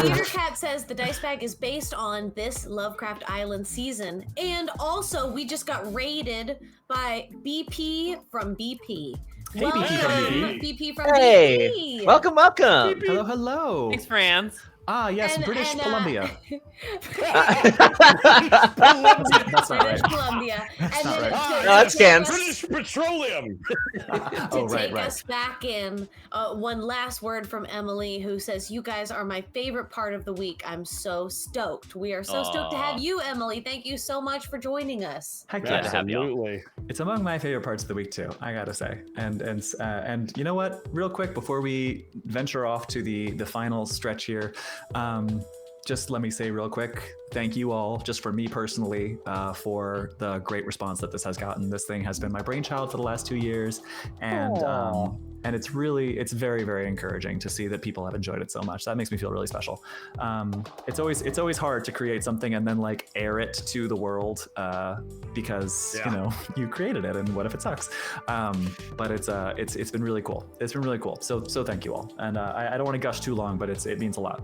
Theater Cat says the dice bag is based on this Lovecraft Island season, and also we just got raided by BP from BP. Hey, BP from BP. BP from Hey, BP. welcome. Hello. Thanks, friends. Ah, yes, And- British and, Columbia. British That's not right. Columbia. And not then right. to No, that's take scams. us- British Petroleum. Oh, to take right. us back in, one last word from Emily, who says, "You guys are my favorite part of the week. I'm so stoked. We are so stoked to have you, Emily. Thank you so much for joining us." Heck Glad to yeah. have y'all. Absolutely. It's among my favorite parts of the week too, I gotta say. And you know what? Real quick before we venture off to the final stretch here, just let me say real quick, thank you all, just for me personally, for the great response that this has gotten. This thing has been my brainchild for the last 2 years, and it's very, very encouraging to see that people have enjoyed it so much. That makes me feel really special. It's always hard to create something and then like air it to the world, because you know you created it, and what if it sucks? But it's been really cool. It's been really cool. So thank you all, and I don't want to gush too long, but it means a lot.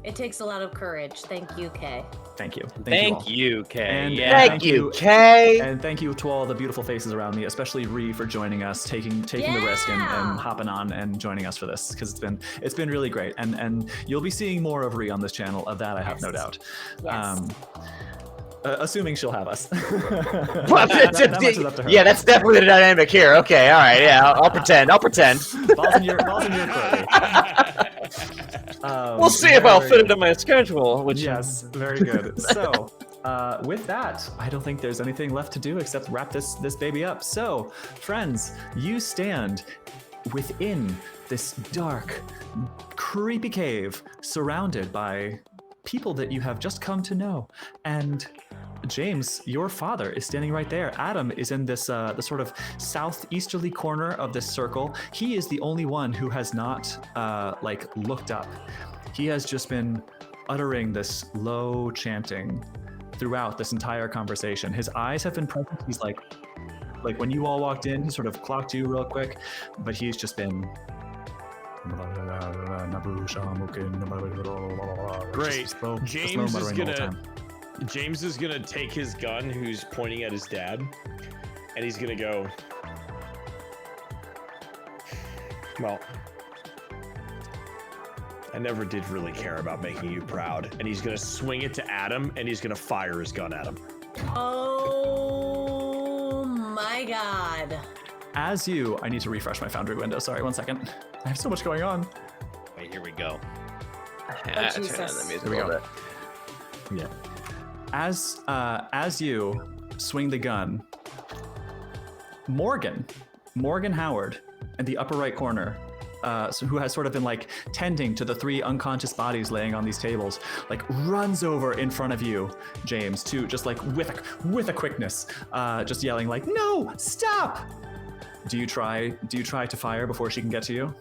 It takes a lot of courage. Thank you, Kay. Thank you. Thank all. you, Kay. And Yeah. Thank you, Kay. And thank you to all the beautiful faces around me, especially Rhi for joining us, taking the risk and hopping on and joining us for this, because it's been really great. And you'll be seeing more of Rhi on this channel. Of that, I have no doubt. Yes. Assuming she'll have us. That much is up to her. Yeah, that's definitely the dynamic here. Okay, all right, yeah, I'll pretend. Balls in your court. We'll see if I'll fit into my schedule. Which Yes, very good. So, with that, I don't think there's anything left to do except wrap this baby up. So, friends, you stand within this dark, creepy cave, surrounded by people that you have just come to know. And James, your father, is standing right there. Adam is in this the sort of southeasterly corner of this circle. He is the only one who has not looked up. He has just been uttering this low chanting throughout this entire conversation. His eyes have been present. He's like when you all walked in, he sort of clocked you real quick, but he's just been Great. Just slow James is muttering the whole time. James is gonna take his gun, who's pointing at his dad, and he's gonna go, well, I never did really care about making you proud. And he's gonna swing it to Adam, and he's gonna fire his gun at him. Oh my god. As you, I need to refresh my Foundry window. Sorry, 1 second. I have so much going on. Wait, here we go. Jesus. Here we go. Yeah. As you swing the gun, Morgan Howard, in the upper right corner, who has sort of been like tending to the 3 unconscious bodies laying on these tables, like runs over in front of you, James, to just like with a quickness, just yelling like, "No, stop!" Do you try to fire before she can get to you?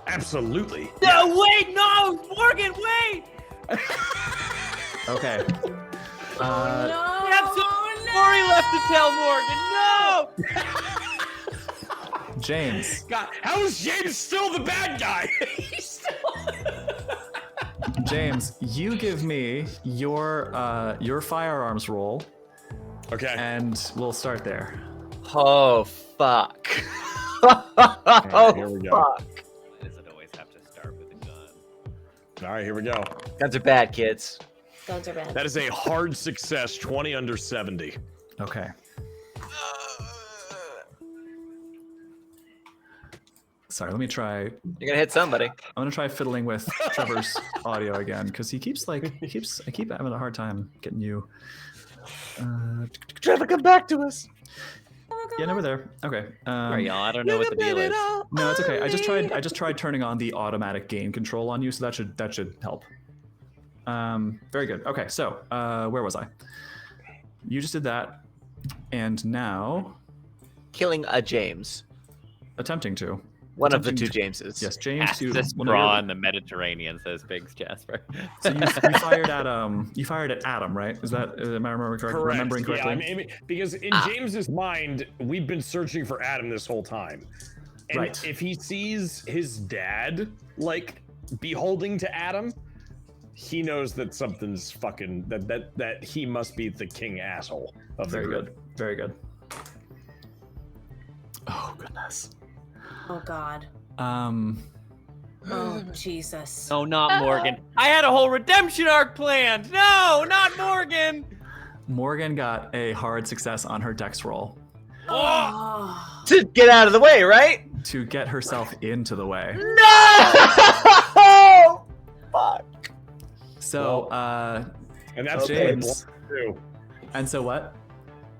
Absolutely. No, wait, no, Morgan, wait! Okay. No. I have some story left to tell, Morgan. No! James. God, how is James still the bad guy? He's still... James, you give me your firearms roll, Okay. and we'll start there. Oh fuck. Here we go. Fuck. Why does it always have to start with a gun? All right, here we go. Guns are bad, kids. Guns are bad. That is a hard success, 20 under 70. Okay. Sorry, let me try. You're gonna hit somebody. I'm gonna try fiddling with Trevor's audio again because I keep having a hard time getting you. Trevor, come back to us. Yeah, no, we're there. Okay. Sorry, y'all. I don't know what the deal is. No, it's okay. I just tried turning on the automatic gain control on you, so that should help. Very good. Okay, so where was I? You just did that, and now Killing a James. attempting to. One of the two Jameses. Yes, James. Fastest draw in the Mediterranean, says Biggs Jasper. So you fired at Adam, right? Is that am I remembering correctly? Yeah, I mean, because in James's mind, we've been searching for Adam this whole time. And Right. if he sees his dad like beholding to Adam, he knows that something's fucking that he must be the king asshole of the Very group. good. Very good. Oh goodness. Oh God. Oh Jesus. No, not Morgan. I had a whole redemption arc planned. No, not Morgan. Morgan got a hard success on her dex roll Oh. To get out of the way, right? to get herself into the way. No! Fuck. So, And that's James. point blank too. And so what?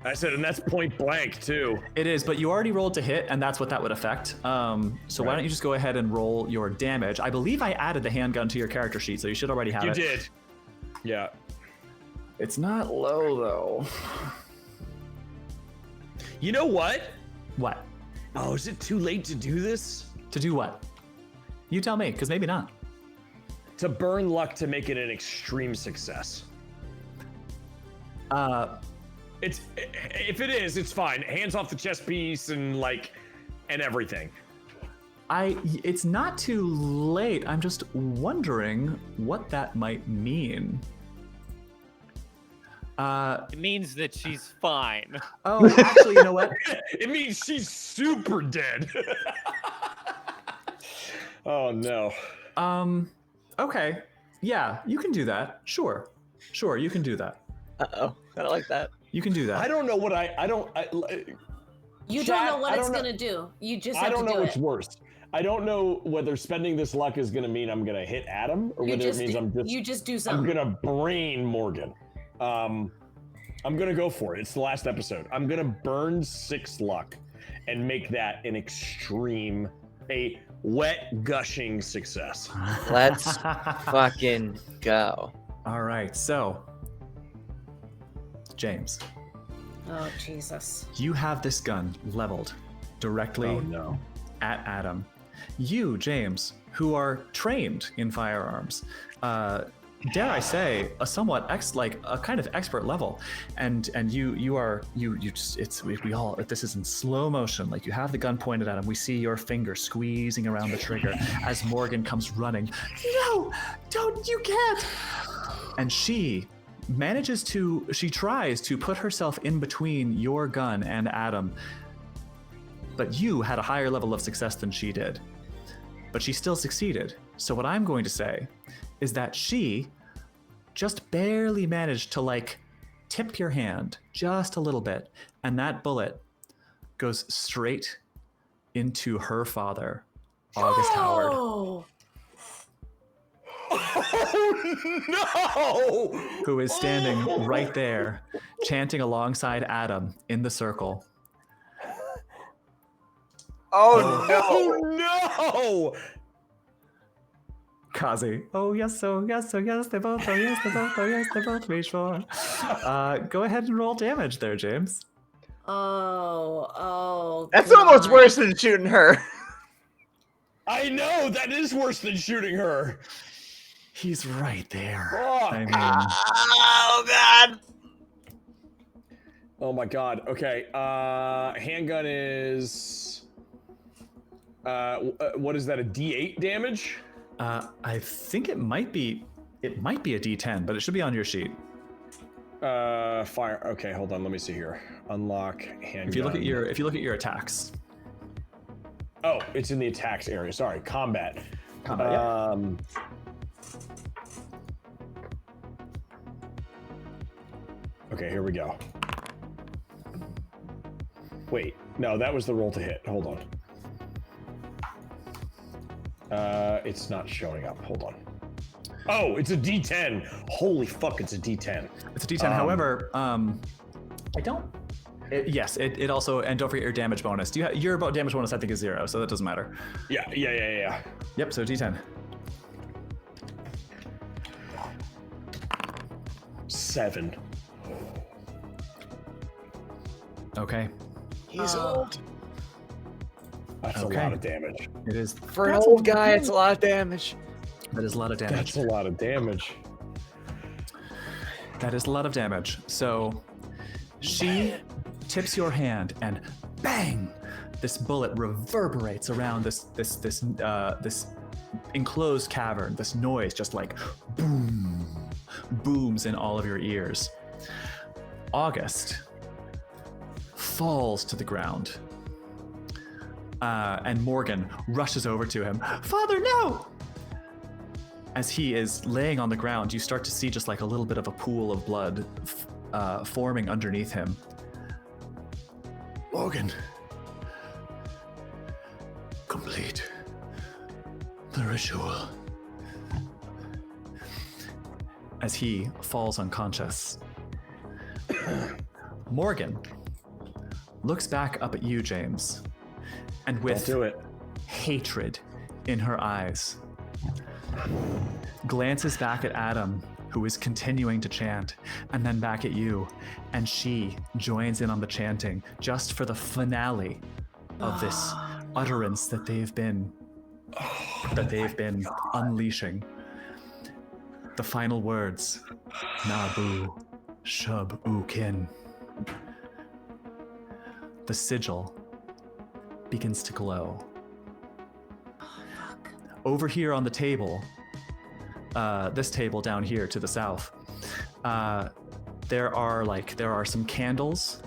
I said, and that's point blank too. It is, but you already rolled to hit, and that's what that would affect. So why don't you just go ahead and roll your damage? I believe I added the handgun to your character sheet, so you should already have You it. did. Yeah. It's not low though. You know what? What? Oh, is it too late to do this? To do what? You tell me, because maybe not. To burn luck to make it an extreme success. It's if it is, it's fine. Hands off the chess piece and everything. It's not too late. I'm just wondering what that might mean. It means that she's fine. Oh, actually, you know what? It means she's super dead. Oh no. Okay. Yeah, you can do that. Sure, you can do that. Uh-oh. I don't like that. You can do that. I don't know what You Chat, don't know what I it's don't know- gonna do. You just I have don't to know do what's it. worse. I don't know whether spending this luck is gonna mean I'm gonna hit Adam or whether it means You just do I'm something. gonna brain Morgan. I'm gonna go for it. It's the last episode. I'm gonna burn 6 luck and make that an extreme, a wet gushing success. Let's fucking go. All right, so James, Oh Jesus. you have this gun leveled directly Oh no. at Adam. You, James, who are trained in firearms, dare I say, a somewhat a kind of expert level, and you just we all, this is in slow motion. Like, you have the gun pointed at him. We see your finger squeezing around the trigger as Morgan comes running. No, don't, you can't. And she tries to put herself in between your gun and Adam, but you had a higher level of success than she did. But she still succeeded. So what I'm going to say is that she just barely managed to tip your hand just a little bit, and that bullet goes straight into her father, August Howard. Oh. Oh no! Who is standing right there, chanting alongside Adam in the circle. Oh no! Oh no! Kazi. Oh yes, they both, they both be sure. Go ahead and roll damage there, James. Oh. That's God. almost worse than shooting her. I know, that is worse than shooting her. He's right there. Fuck. I mean, Oh god! Oh my god. Okay. Handgun is What is that? A D8 damage? I think it might be a D10, but it should be on your sheet. Fire. Okay, hold on. Let me see here. Unlock handgun. If you look at your attacks. Oh, it's in the attacks area. Sorry, combat. Yeah. Okay, here we go. Wait, no, that was the roll to hit. Hold on. It's not showing up. Hold on. Oh, it's a D10. Holy fuck, it's a D10. It's a D10. However, I don't. Yes, it also, and don't forget your damage bonus. Do you have your damage bonus? I think is 0, so that doesn't matter. Yeah. Yep. So D10. 7. Okay. He's old. That's a lot of damage. It is. For an old guy, it's a lot of damage. That is a lot of damage. That's a lot of damage. That is a lot of damage. So she tips your hand and bang! This bullet reverberates around this enclosed cavern. This noise just like boom, booms in all of your ears. August falls to the ground. And Morgan rushes over to him. Father, no! As he is laying on the ground, you start to see just like a little bit of a pool of blood forming underneath him. Morgan, complete the ritual. As he falls unconscious, Morgan looks back up at you, James, and with hatred in her eyes, glances back at Adam, who is continuing to chant, and then back at you, and she joins in on the chanting just for the finale of this utterance that they've been unleashing. The final words, Nabu Shub Ukin. The sigil begins to glow. Over here on the table, this table down here to the south, there are some candles,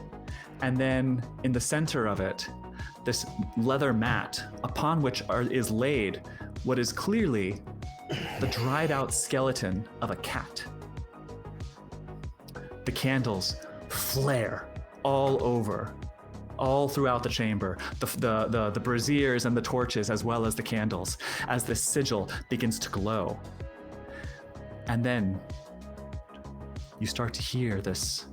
and then in the center of it, this leather mat upon which is laid what is clearly the dried out skeleton of a cat. The candles flare all over, all throughout the chamber, the braziers and the torches as well as the candles, as this sigil begins to glow. And then you start to hear this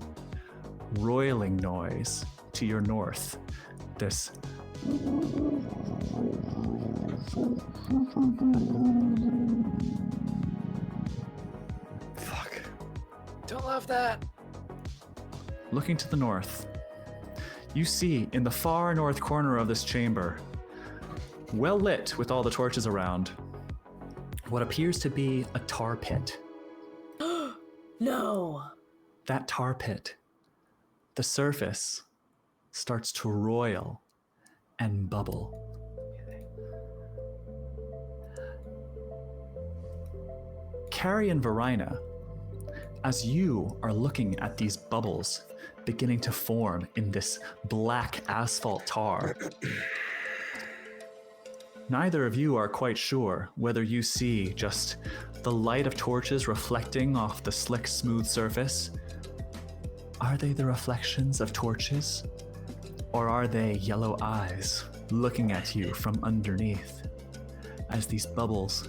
roiling noise to your north, this Fuck. Don't love that. Looking to the north, you see in the far north corner of this chamber, well lit with all the torches around, what appears to be a tar pit. No. That tar pit, the surface starts to roil and bubble. Carrie and Varina, as you are looking at these bubbles beginning to form in this black asphalt tar, neither of you are quite sure whether you see just the light of torches reflecting off the slick, smooth surface. Are they the reflections of torches? Or are they yellow eyes looking at you from underneath as these bubbles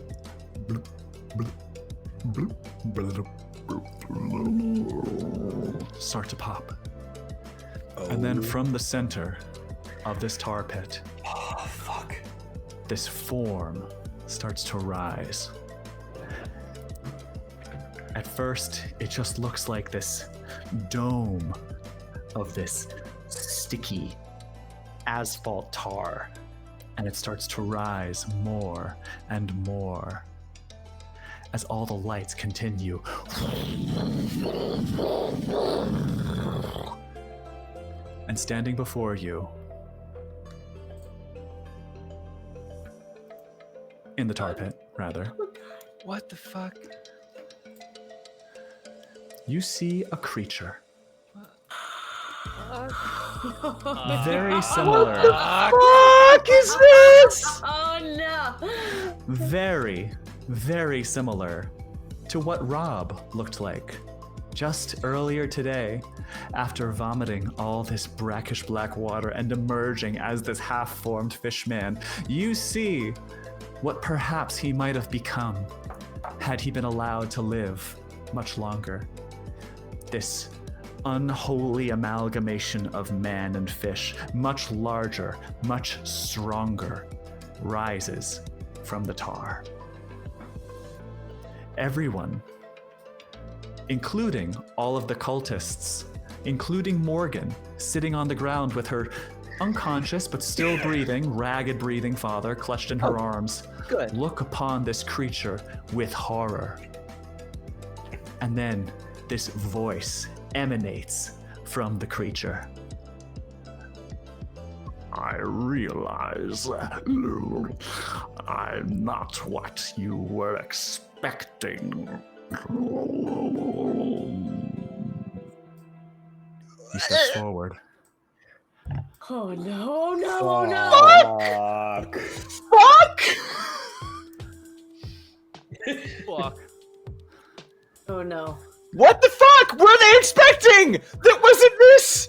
bloop, bloop, bloop, bloop, bloop, start to pop? And then from the center of this tar pit, this form starts to rise. At first, it just looks like this dome of this sticky asphalt tar, and it starts to rise more and more as all the lights continue. And standing before you in the tar pit, rather, What the fuck? you see a creature. Very similar. Fuck is this? Oh no! Very, very similar to what Rob looked like just earlier today after vomiting all this brackish black water and emerging as this half-formed fish man. You see what perhaps he might have become had he been allowed to live much longer. This unholy amalgamation of man and fish, much larger, much stronger, rises from the tar. Everyone, including all of the cultists, including Morgan, sitting on the ground with her unconscious but still breathing, ragged breathing father clutched in her arms, Good. look upon this creature with horror. And then this voice emanates from the creature. I realize I'm not what you were expecting. He steps forward. Oh no! No! No! Fuck. Fuck! Fuck. Oh no! What the fuck were they expecting? That wasn't this.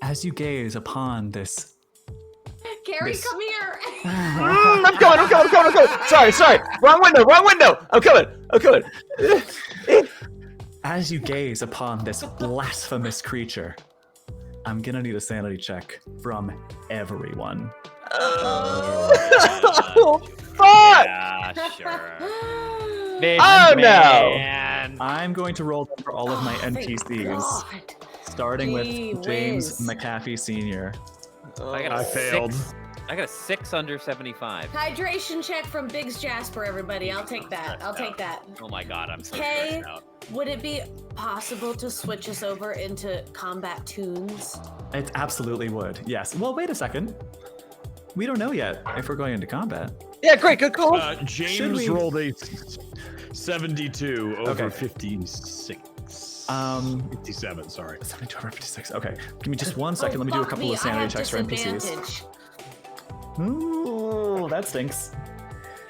As you gaze upon this, Carrie, This- come here! I'm coming. Sorry. Wrong window. I'm coming. as you gaze upon this blasphemous creature, I'm gonna need a sanity check from everyone. Oh, fuck! Yeah, sure. Oh, no. Man. I'm going to roll them for all of my Thank NPCs, God. starting with Gee James whiz. Macaffey Sr. I got a I failed. I got a 6 under 75. Hydration check from Biggs Jasper, everybody. I'll take that. I'll take that. Oh my god, I'm so Okay. stressed out. Would it be possible to switch us over into combat tunes? It absolutely would, yes. Well, wait a second. We don't know yet if we're going into combat. Yeah, great, good call. Should James we- rolled a 72 over Okay. 56. 57, sorry. 72 over 56. Okay, give me just 1 second. Let me do a fuck couple me, of I sanity have checks for NPCs. disadvantage. Ooh, that stinks.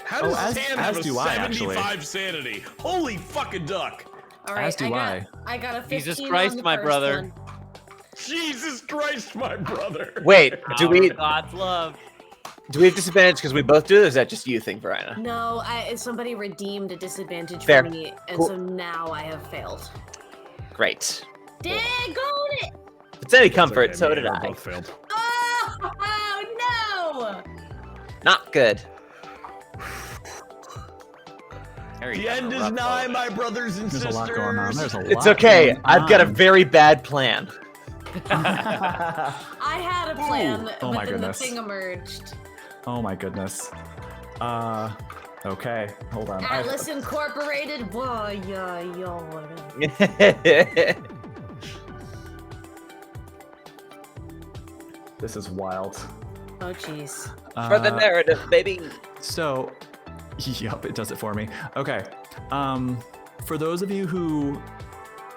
How does as- Stan as have a do I, actually. 75 sanity? Holy fucking duck! All right, As do I got a 15 Jesus on Christ, the my first brother. one. Jesus Christ, my brother! Wait, do Power we of God's love. have disadvantage because we both do, or is that just you think, Varina? No, somebody redeemed a disadvantage Fair. for me, and Cool. so now I have failed. Great. Daggone it! If it's any It's comfort, okay, so me did and her I. both failed. Oh no! Not good. Harry, The you're end a is rough nigh, boy. my brothers and There's sisters. a lot going on. There's a lot. It's okay. going I've got a on. very bad plan. I had a plan, Oh but my then goodness. the thing emerged. Oh my goodness. Okay, hold on. Atlas Incorporated. Whoa, whatever. This is wild. Oh jeez. For the Uh, narrative, baby. So, yep, it does it for me. Okay. For those of you who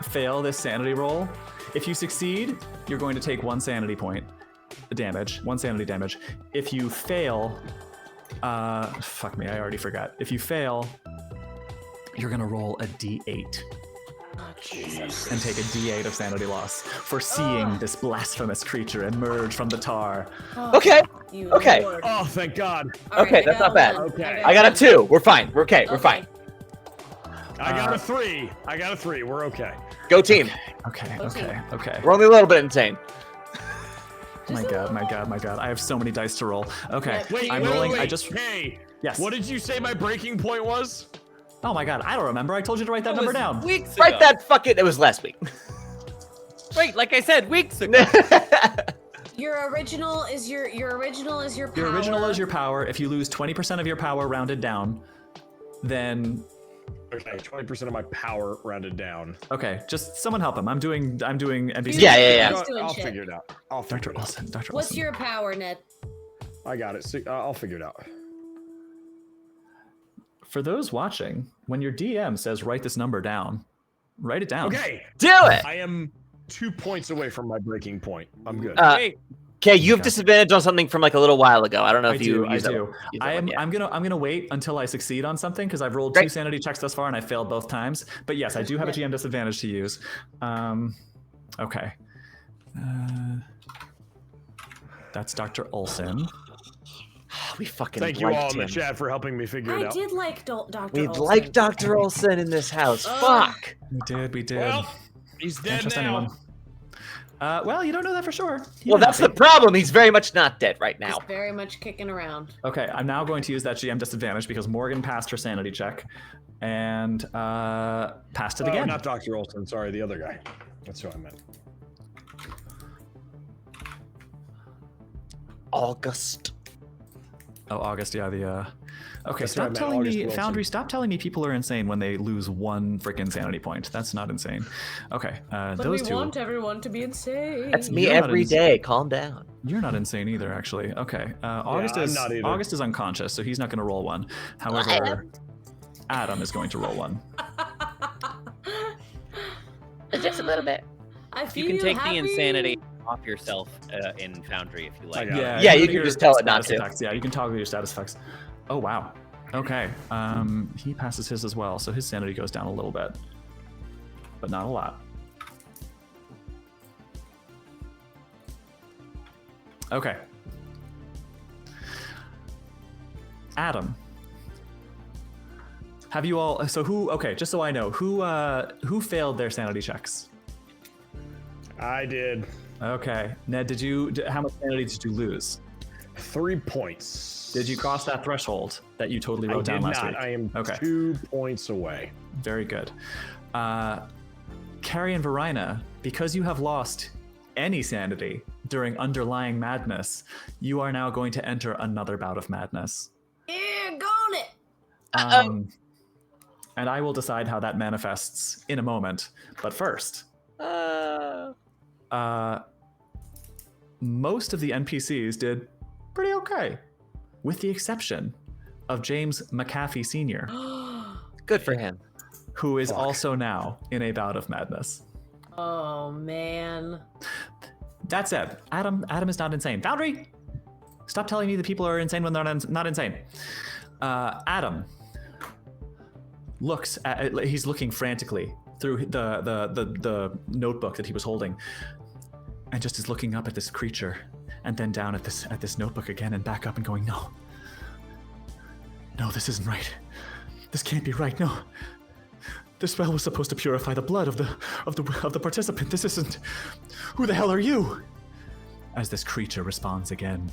fail this sanity roll, if you succeed, you're going to take 1 sanity point damage, 1 sanity damage. If you fail, fuck me, I already forgot. If you fail, you're gonna roll a d8 Oh Jesus. and take a d8 of sanity loss for seeing this blasphemous creature emerge from the tar. Oh, Okay. you Okay. Lord. Oh, thank God. All right, Okay, I that's got not bad. one. Okay. I got a 2. We're fine. We're okay. We're Okay. fine. I got a 3. I got a 3. We're okay. Go team. Okay. Okay. We're only a little bit insane. My god, my god, my god. I have so many dice to roll. Okay, Wait, I'm wait, rolling. wait. I just. Hey, Yes. what did you say my breaking point was? Oh my god, I don't remember. I told you to write that number down. Weeks Right, ago. that fucking. It was last week. Wait, like I said, weeks ago. Your original is your original is your power. Your original is your power. If you lose 20% of your power rounded down, then Okay, 20% of my power rounded down. okay, just someone help him. I'm doing NPC. Yeah. He's doing I'll shit. figure it out. I'll figure Dr. it out. Olson, Dr. What's Olson. your power, Ned? I got it. I'll figure it out. for those watching, when your DM says write this number down, write it down. Okay. Do it. I am 2 points away from my breaking point. I'm good. Okay, you have disadvantage on something from like a little while ago. I don't know if you use that. I'm gonna wait until I succeed on something because I've rolled 2 sanity checks thus far and I failed both times. But yes, I do have a GM disadvantage to use. Okay. That's Dr. Olson. We fucking Thank you all in the him. chat for helping me figure it I out. did like Dr. We Olson. like Dr. Olson in this house. Fuck. We did. Well, he's Can't dead trust now. anyone. Well, you don't know that for sure. Well, that's the problem. He's very much not dead right now. He's very much kicking around. Okay, I'm now going to use that GM disadvantage because Morgan passed her sanity check and passed it again. Not Dr. Olson. Sorry, the other guy. That's who I meant. August. Oh, August, yeah, the okay, That's stop right, telling August me, Wilson. Foundry, stop telling me people are insane when they lose 1 freaking sanity point. That's not insane. Okay, But those we two. want everyone to be insane. That's me You're not every ins- day. Calm down. You're not insane either, actually. Okay, August I'm is not either. August is unconscious, so he's not going to roll 1. However, Adam is going to roll 1. Just a little bit. I feel You can take happy. the insanity off yourself in Foundry if you like. got it. Yeah, you go to can your just tell it not status to. effects. Yeah, you can toggle your status effects. Oh wow. Okay. He passes his as well, so his sanity goes down a little bit, but not a lot. Okay. Adam. Have you all? So who? Okay, just so I know, who failed their sanity checks? I did. Okay, Ned, how much sanity did you lose? 3 points. Did you cross that threshold that you totally wrote down last week? I am Okay. 2 points away. Very good. Carrie and Varina, because you have lost any sanity during underlying madness, you are now going to enter another bout of madness. Yeah, got it. And I will decide how that manifests in a moment. But first, most of the NPCs did pretty okay, with the exception of James Macaffey Sr., Good for him. who is also now in a bout of madness. Oh man. That said, Adam is not insane. Foundry, stop telling me that people are insane when they're not insane. Adam looks at, he's looking frantically through the notebook that he was holding, and just is looking up at this creature, and then down at this notebook again, and back up and going, no, this isn't right. This can't be right. No, this spell was supposed to purify the blood of the participant. This isn't. Who the hell are you? As this creature responds again.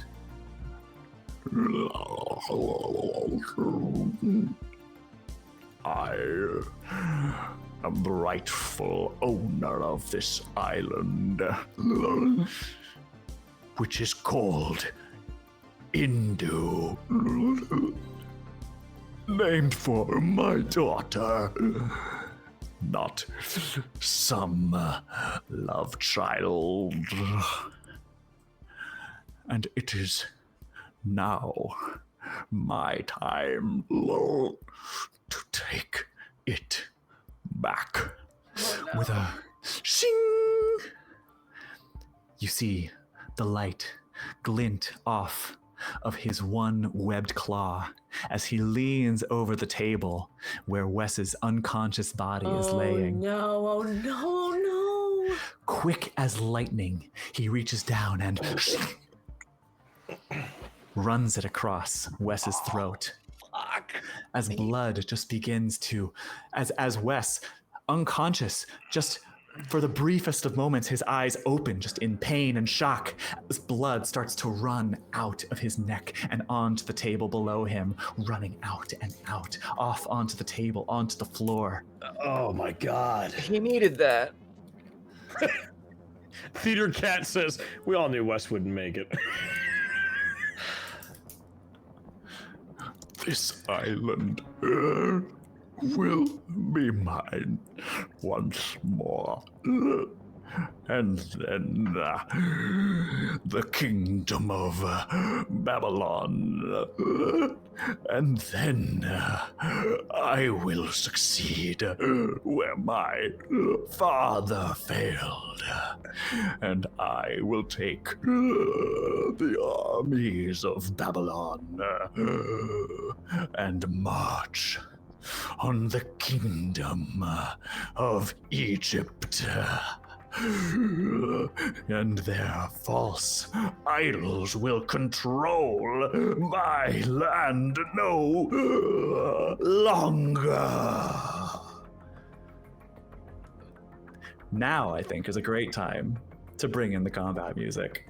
I am the rightful owner of this island, which is called Indu, named for my daughter, not some love child. And it is now my time to take it back. With a shing! You see the light glint off of his one webbed claw as he leans over the table where Wes's unconscious body is laying. Oh no. Quick as lightning, he reaches down and runs it across Wes's throat. As blood just begins to, as Wes, unconscious, just for the briefest of moments, his eyes open just in pain and shock, as blood starts to run out of his neck and onto the table below him, running out and out, off onto the table, onto the floor. Oh my god. He needed that. Theater Cat says, we all knew Wes wouldn't make it. This island will be mine once more. And then the kingdom of Babylon And then I will succeed where my father failed. And I will take the armies of Babylon and march on the kingdom of Egypt. And their false idols will control my land no longer. Now, I think, is a great time to bring in the combat music.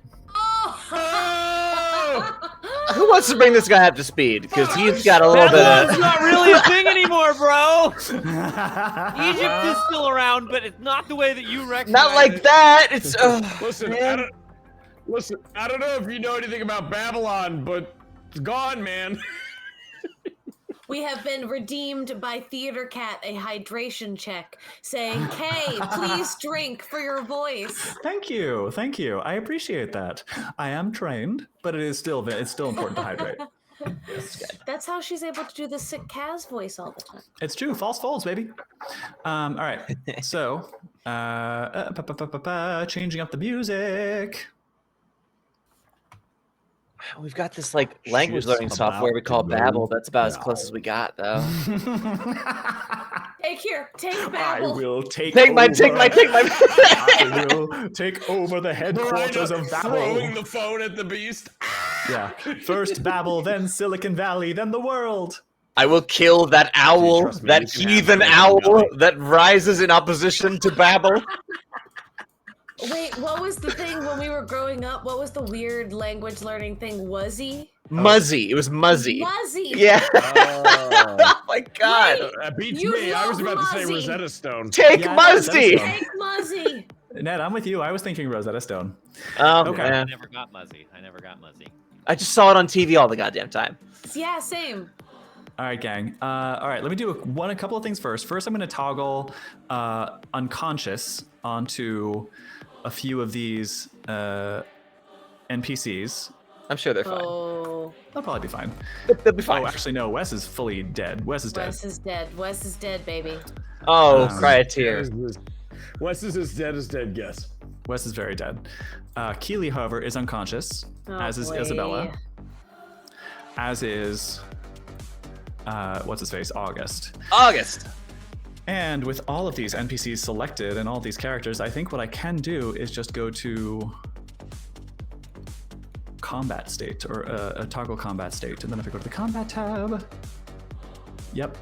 Who wants to bring this guy up to speed? Because he's got a little bit Babylon's of... not really a thing anymore, bro. Egypt is still around, but it's not the way that you recognize Not like it. that! It's... Listen, man. I don't know if you know anything about Babylon, but it's gone, man. We have been redeemed by Theater Cat, a hydration check, saying, Kay, please drink for your voice. Thank you. I appreciate that. I am trained, but it's still important to hydrate. That's how she's able to do the sick Kaz voice all the time. It's true. False folds, baby. All right. So, changing up the music. We've got this, like, language learning software we call Babel. That's about as close as we got, though. Take Babel. I will take Take my... I will take over the headquarters of Babel. Throwing the phone at the beast. Yeah. First Babel, then Silicon Valley, then the world. I will kill that owl, Trust me, that you can heathen have owl Silicon that rises in opposition to Babel. Wait, what was the thing when we were growing up? What was the weird language learning thing? Wuzzy? Muzzy. It was Muzzy. Muzzy! Yeah. Oh my god. Wait, That beats You me. I was love about to say Muzzy. Rosetta Stone. Take Yeah, Muzzy! that's Take Muzzy! Ned, I'm with you. I was thinking Rosetta Stone. Oh, Okay. I man. never got Muzzy. I just saw it on TV all the goddamn time. Yeah, same. All right, gang. All right, let me do a couple of things first. First, I'm going to toggle unconscious onto a few of these NPCs. I'm sure they're fine. Oh, They'll probably be fine. They'll be fine. Oh, actually, no. Wes is fully dead. Wes is dead. Wes is dead. Wes is dead, baby. Oh, cry a tear. Wes is as dead as dead, guess. Wes is very dead. Keely, however, is unconscious, Oh, as is boy. Isabella. As is what's his face? August. August. And with all of these NPCs selected and all these characters, I think what I can do is just go to combat state or a toggle combat state. And then if I go to the combat tab, yep.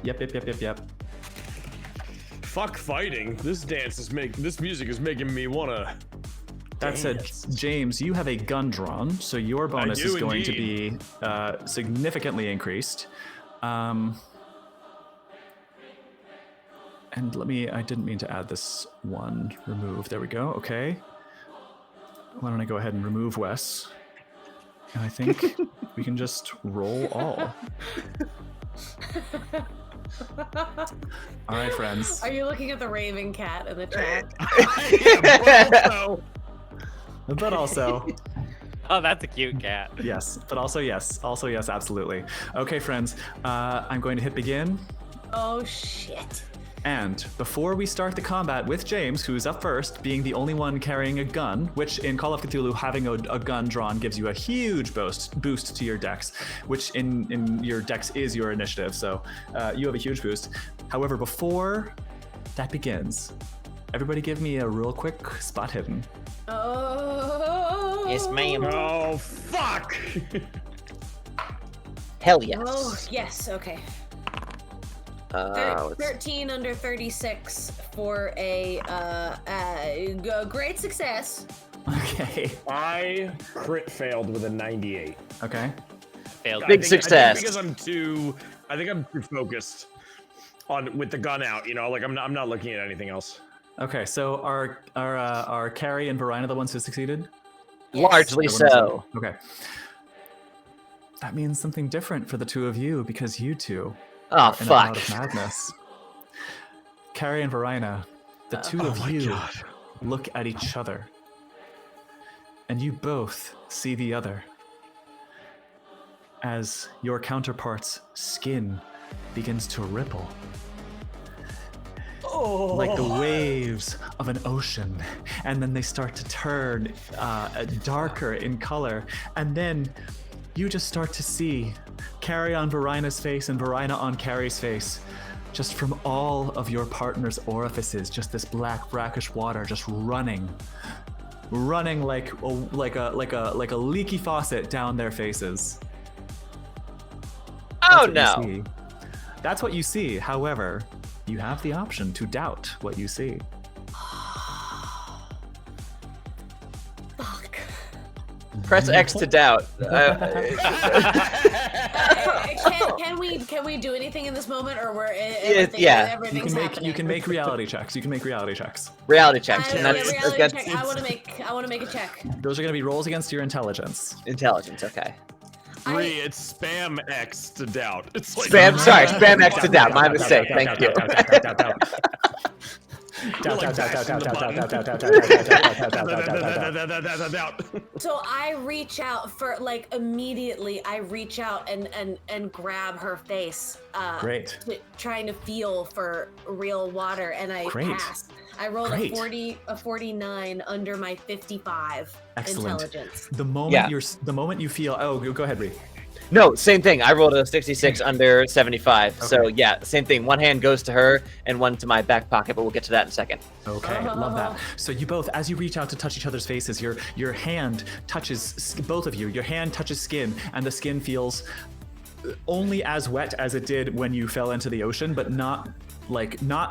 Fuck fighting. This music is making me wanna. That said, James, you have a gun drawn, so your bonus do is going to indeed. be significantly increased. And I didn't mean to add this one. Remove, there we go, okay. Why don't I go ahead and remove Wes? And I think we can just roll all. All right, friends. Are you looking at the raving cat in the chat? But also, Oh, that's a cute cat. yes, but also yes, absolutely. Okay, friends, I'm going to hit begin. Oh, shit. And before we start the combat with James, who's up first, being the only one carrying a gun, which in Call of Cthulhu, having a gun drawn gives you a huge boost to your dex, which in your dex is your initiative, so you have a huge boost. However, before that begins, everybody give me a real quick spot hidden. Oh. Yes, ma'am. Oh, fuck! Hell yes. Oh, yes, okay. Let's- 13 under 36 for a great success. Okay. I crit failed with a 98. Okay. Failed. Big I think success. because I'm too focused on with the gun out. You know, like I'm not looking at anything else. Okay. So are Carrie and Varina the ones who succeeded? Largely Everyone so. else? Okay. That means something different for the two of you because you two Oh, are in a fuck. mode of madness. Carrie and Varina, the two of you look at each other, and you both see the other. as your counterpart's skin begins to ripple. Like the waves of an ocean, and then they start to turn darker in color, and then you just start to see Carrie on Varina's face and Varina on Carrie's face. Just from all of your partner's orifices, just this black brackish water just running like a leaky faucet down their faces. Oh no! See. That's what you see. However, you have the option to doubt what you see. Fuck. Press X to doubt. Can we do anything in this moment, or we're yeah. everything's happening? You can make reality checks. Reality checks. Reality And check. I want to make a check. Those are going to be rolls against your intelligence. Intelligence. Okay. It's spam X to doubt. It's like Spam X to doubt. My mistake. Thank you. So I reach out for immediately. I reach out and grab her face. Great. Trying to feel for real water, and I pass. I rolled a 49 under my 55 intelligence. The moment you feel. Oh, go ahead, Rhi. No, same thing. I rolled a 66 under 75. Okay. So yeah, same thing. One hand goes to her and one to my back pocket, but we'll get to that in a second. Okay, love that. So you both, as you reach out to touch each other's faces, your hand touches, both of you, your hand touches skin, and the skin feels only as wet as it did when you fell into the ocean, but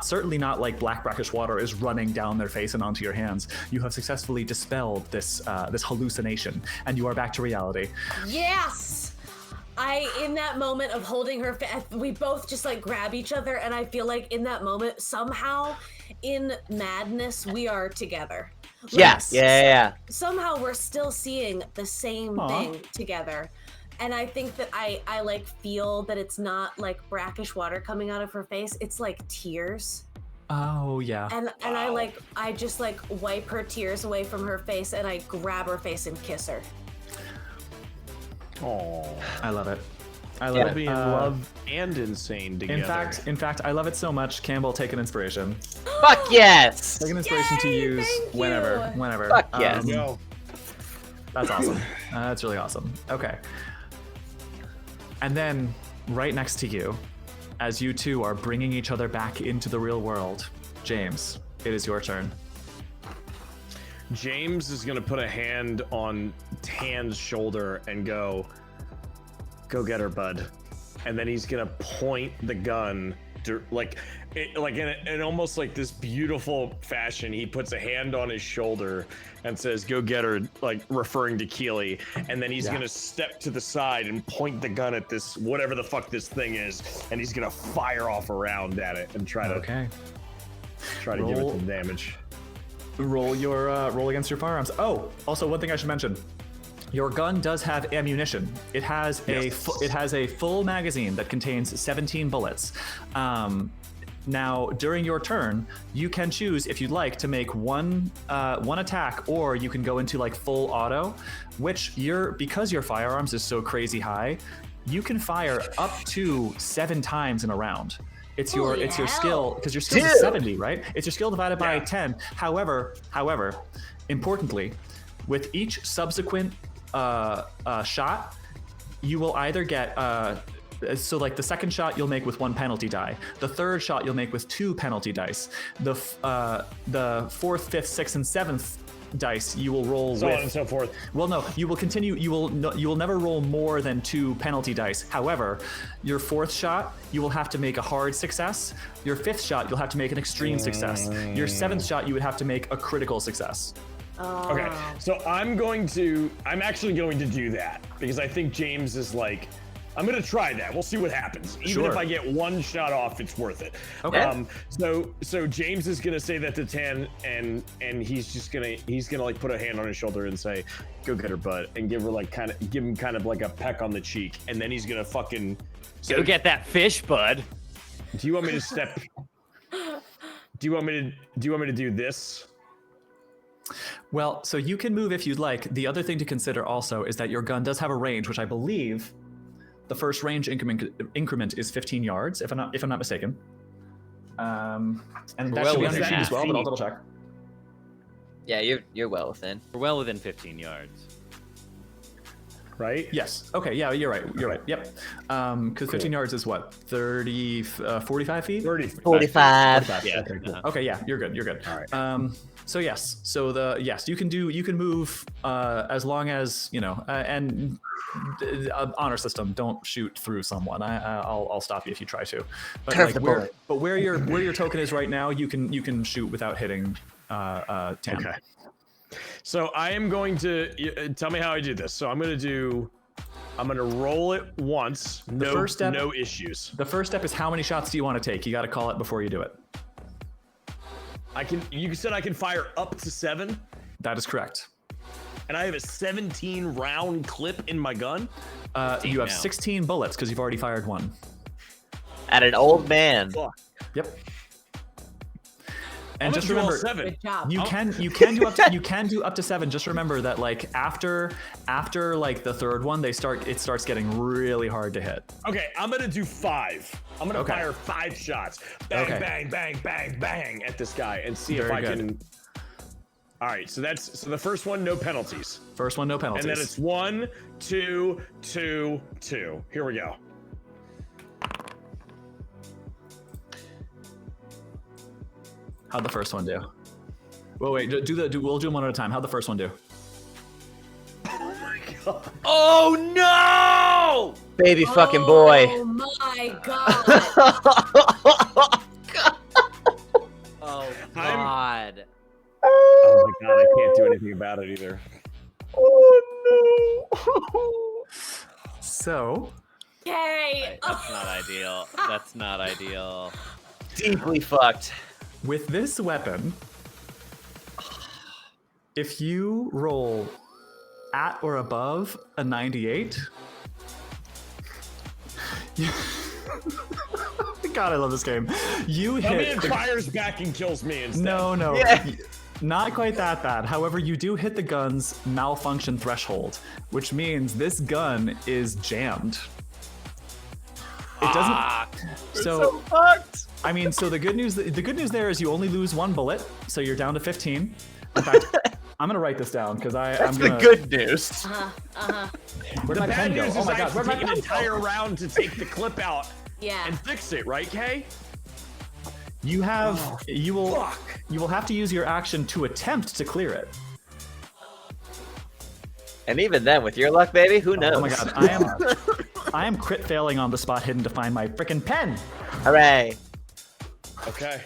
certainly not like black brackish water is running down their face and onto your hands. You have successfully dispelled this hallucination, and you are back to reality. Yes! In that moment of holding her, we both just grab each other, and I feel like in that moment, somehow, in madness, we are together. Yes. Yeah. Somehow we're still seeing the same thing together. And I think that I feel that it's not like brackish water coming out of her face. It's like tears. Oh yeah. And I just wipe her tears away from her face, and I grab her face and kiss her. Oh, I love it. I love being in love and insane together. In fact, I love it so much. Campbell, take an inspiration. Fuck yes. Take an inspiration to use whenever. Fuck yes. That's awesome. That's really awesome. Okay. And then, right next to you, as you two are bringing each other back into the real world, James, it is your turn. James is gonna put a hand on Tan's shoulder and go get her, bud. And then he's gonna point the gun to, in almost like this beautiful fashion. He puts a hand on his shoulder and says, "Go get her," referring to Keely. And then he's gonna step to the side and point the gun at this whatever the fuck this thing is, and he's gonna fire off a round at it and try to give it some damage. Roll against your firearms. Oh, also one thing I should mention. Your gun does have ammunition. It has a full magazine that contains 17 bullets. Now, during your turn, you can choose if you'd like to make one attack, or you can go into full auto, which because your firearms is so crazy high, you can fire up to 7 times in a round. It's your skill, because your skill is 70, right? It's your skill divided by 10. However, importantly, with each subsequent shot, you will either get the second shot you'll make with 1 penalty die. The third shot you'll make with 2 penalty dice. The 4th, 5th, 6th, and 7th dice you will roll so on and so forth. Well, no, you will continue. You will never roll more than 2 penalty dice. However, your 4th shot you will have to make a hard success. Your 5th shot you'll have to make an extreme success. Your 7th shot you would have to make a critical success. Okay, so I'm actually going to do that because I think James is I'm gonna try that. We'll see what happens. Even if I get 1 shot off, it's worth it. Okay. So James is gonna say that to Tan, and he's gonna put a hand on his shoulder and say, "Go get her, bud," and give him a peck on the cheek, and then he's gonna fucking go get that fish, bud. Do you want me to step? Do you want me to do this? Well, so you can move if you'd like. The other thing to consider also is that your gun does have a range, which I believe the first range increment is 15 yards, if I'm not mistaken. And that should be on your sheet as well, but I'll double check. Yeah, you're well within. We're well within 15 yards. Right? Yes. Okay. Yeah, you're right. You're right. Yep. Because 15 yards is what? 30, 45 feet? 45. Yeah. Okay, cool. Okay. Yeah, you're good. You're good. All right. So yes. So you can move as long as and honor system. Don't shoot through someone. I'll stop you if you try to. But Curve the bullet. where your token is right now, you can shoot without hitting Tam. Okay. So I am going to tell me how I do this. So I'm going to roll it once. No issues. The first step is how many shots do you want to take? You got to call it before you do it. You said I can fire up to 7? That is correct. And I have a 17 round clip in my gun? You have 16 bullets because you've already fired one. At an old man. Fuck. Yep. And just do all remember, 7. Good job. you can do up to 7. Just remember that like after like the third one, it starts getting really hard to hit. Okay, I'm gonna do 5. I'm gonna Okay. fire 5 shots. Bang, Okay. bang, bang, bang, bang at this guy and see if Very I good. can. All right, so the first one, no penalties. First one, no penalties. And then it's 1, 2, 2, 2. Here we go. How'd the first one do? Well, wait. We'll do them one at a time. How'd the first one do? Oh no! Baby fucking boy. Oh my god. Oh I'm- god. Oh my god, I can't do anything about it either. So, Carrie. That's not ideal. That's not ideal. Deeply fucked. with this weapon, if you roll at or above a 98, God, I love this game. You Tell me hit. it fires back and kills me instead. No. Yeah. Not quite that bad. However, you do hit the gun's malfunction threshold, which means this gun is jammed. It doesn't. So fucked. I mean, so the good news there is you only lose 1 bullet, so you're down to 15. In fact, I'm gonna write this down because I'm That's gonna. the good news. Where'd The my bad pen go? news Oh is my I god, have to where'd my take an pen entire go? round to take the clip out Yeah. and fix it, right, Kay? You have you will Fuck. you will have to use your action to attempt to clear it. And even then, with your luck, baby, who knows? Oh my god, I am crit failing on the spot hidden to find my frickin' pen. Hooray. Okay.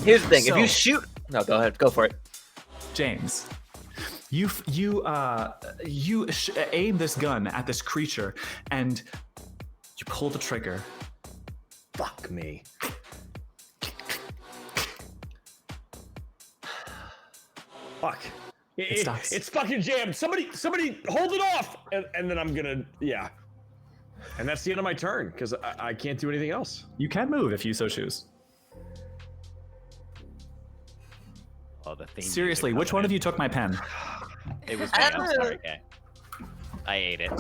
Here's the thing. If So- you shoot... No, go ahead. Go for it. James, you aim this gun at this creature and you pull the trigger. Fuck me. Fuck. It stops. It's fucking jammed. Somebody hold it off. And then I'm gonna, yeah. And that's the end of my turn, because I can't do anything else. You can move if you so choose. Oh, the theme Seriously, music which one coming of you took my pen? in. It was me. I'm sorry, okay. I ate it.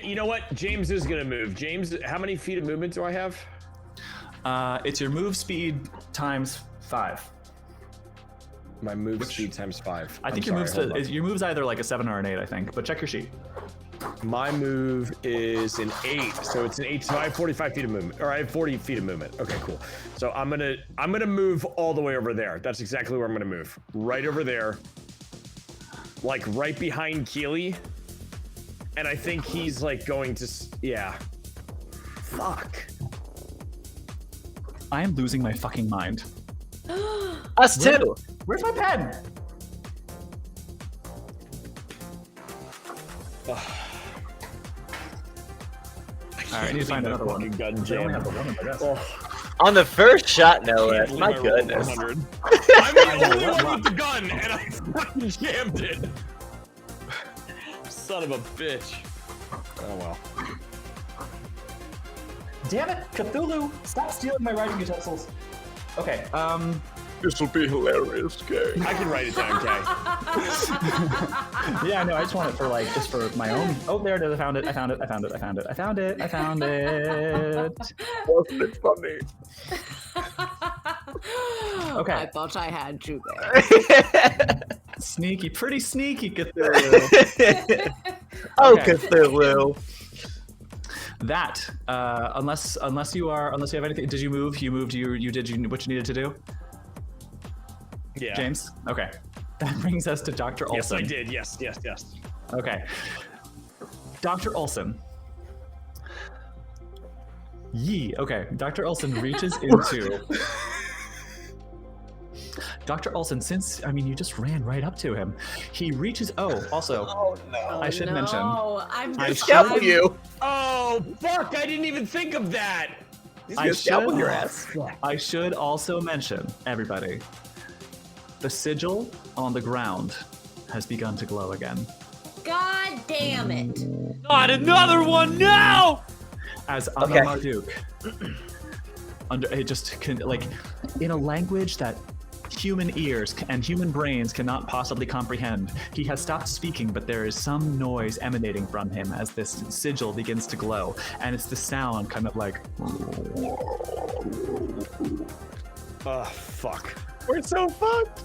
You know what? James is gonna move. James, how many feet of movement do I have? It's your move speed times 5. My move speed times 5. I think your move's either like a 7 or an 8, I think. But check your sheet. My move is an 8, so it's an 8. So I have 45 feet of movement, or I have 40 feet of movement. Okay, cool. So I'm gonna move all the way over there. That's exactly where I'm gonna move. Right over there, like right behind Keely. And I think he's like going to, yeah. Fuck. I am losing my fucking mind. Us too. Where's my pen? All right, I need to find another one. Fucking gun I only jam. have the one, I guess. On the first shot, no less. Can't My believe I rolled goodness. 100. I'm the only one with the gun, and I fucking jammed it. Son of a bitch. Oh well. Damn it, Cthulhu! Stop stealing my writing utensils. Okay, This will be hilarious, Kay. I can write it down, Kay. Yeah, no, I just want it for like just for my own. Oh, there it is. I found it. Wasn't it funny? Okay. I thought I had you there. Sneaky, pretty sneaky, Cthulhu. Oh, Okay. Cthulhu. That, unless you have anything. Did you move? You moved. You did what you needed to do. Yeah. James. Okay. That brings us to Dr. Yes, Olson. I did. Yes. Okay. Dr. Olson. Okay. Dr. Olson reaches into. Dr. Olson, you just ran right up to him. He reaches. Also. Oh no. I should mention. I'm Scalpel you. Oh, fuck! I didn't even think of that. He's gonna scalpel your ass. I should also mention, everybody, the sigil on the ground has begun to glow again. God damn it. Not another one, no! As Okay. Marduk, in a language that human ears and human brains cannot possibly comprehend, he has stopped speaking, but there is some noise emanating from him as this sigil begins to glow, and it's the sound kind of like. Oh, fuck. We're so fucked.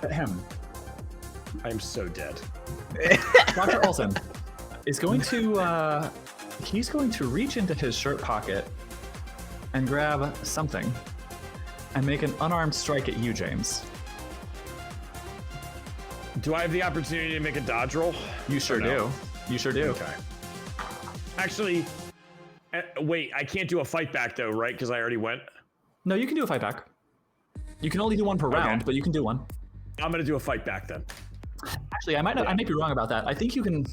Ahem. I'm so dead. Dr. Olson is going to he's going to reach into his shirt pocket and grab something and make an unarmed strike at you, James. Do I have the opportunity to make a dodge roll? You sure no? do. You sure do. Okay. Actually, wait, I can't do a fight back though, right? Because I already went. No, you can do a fight back. You can only do one per round, but you can do one. I'm gonna do a fight back then. Actually, I might be wrong about that. I think you can.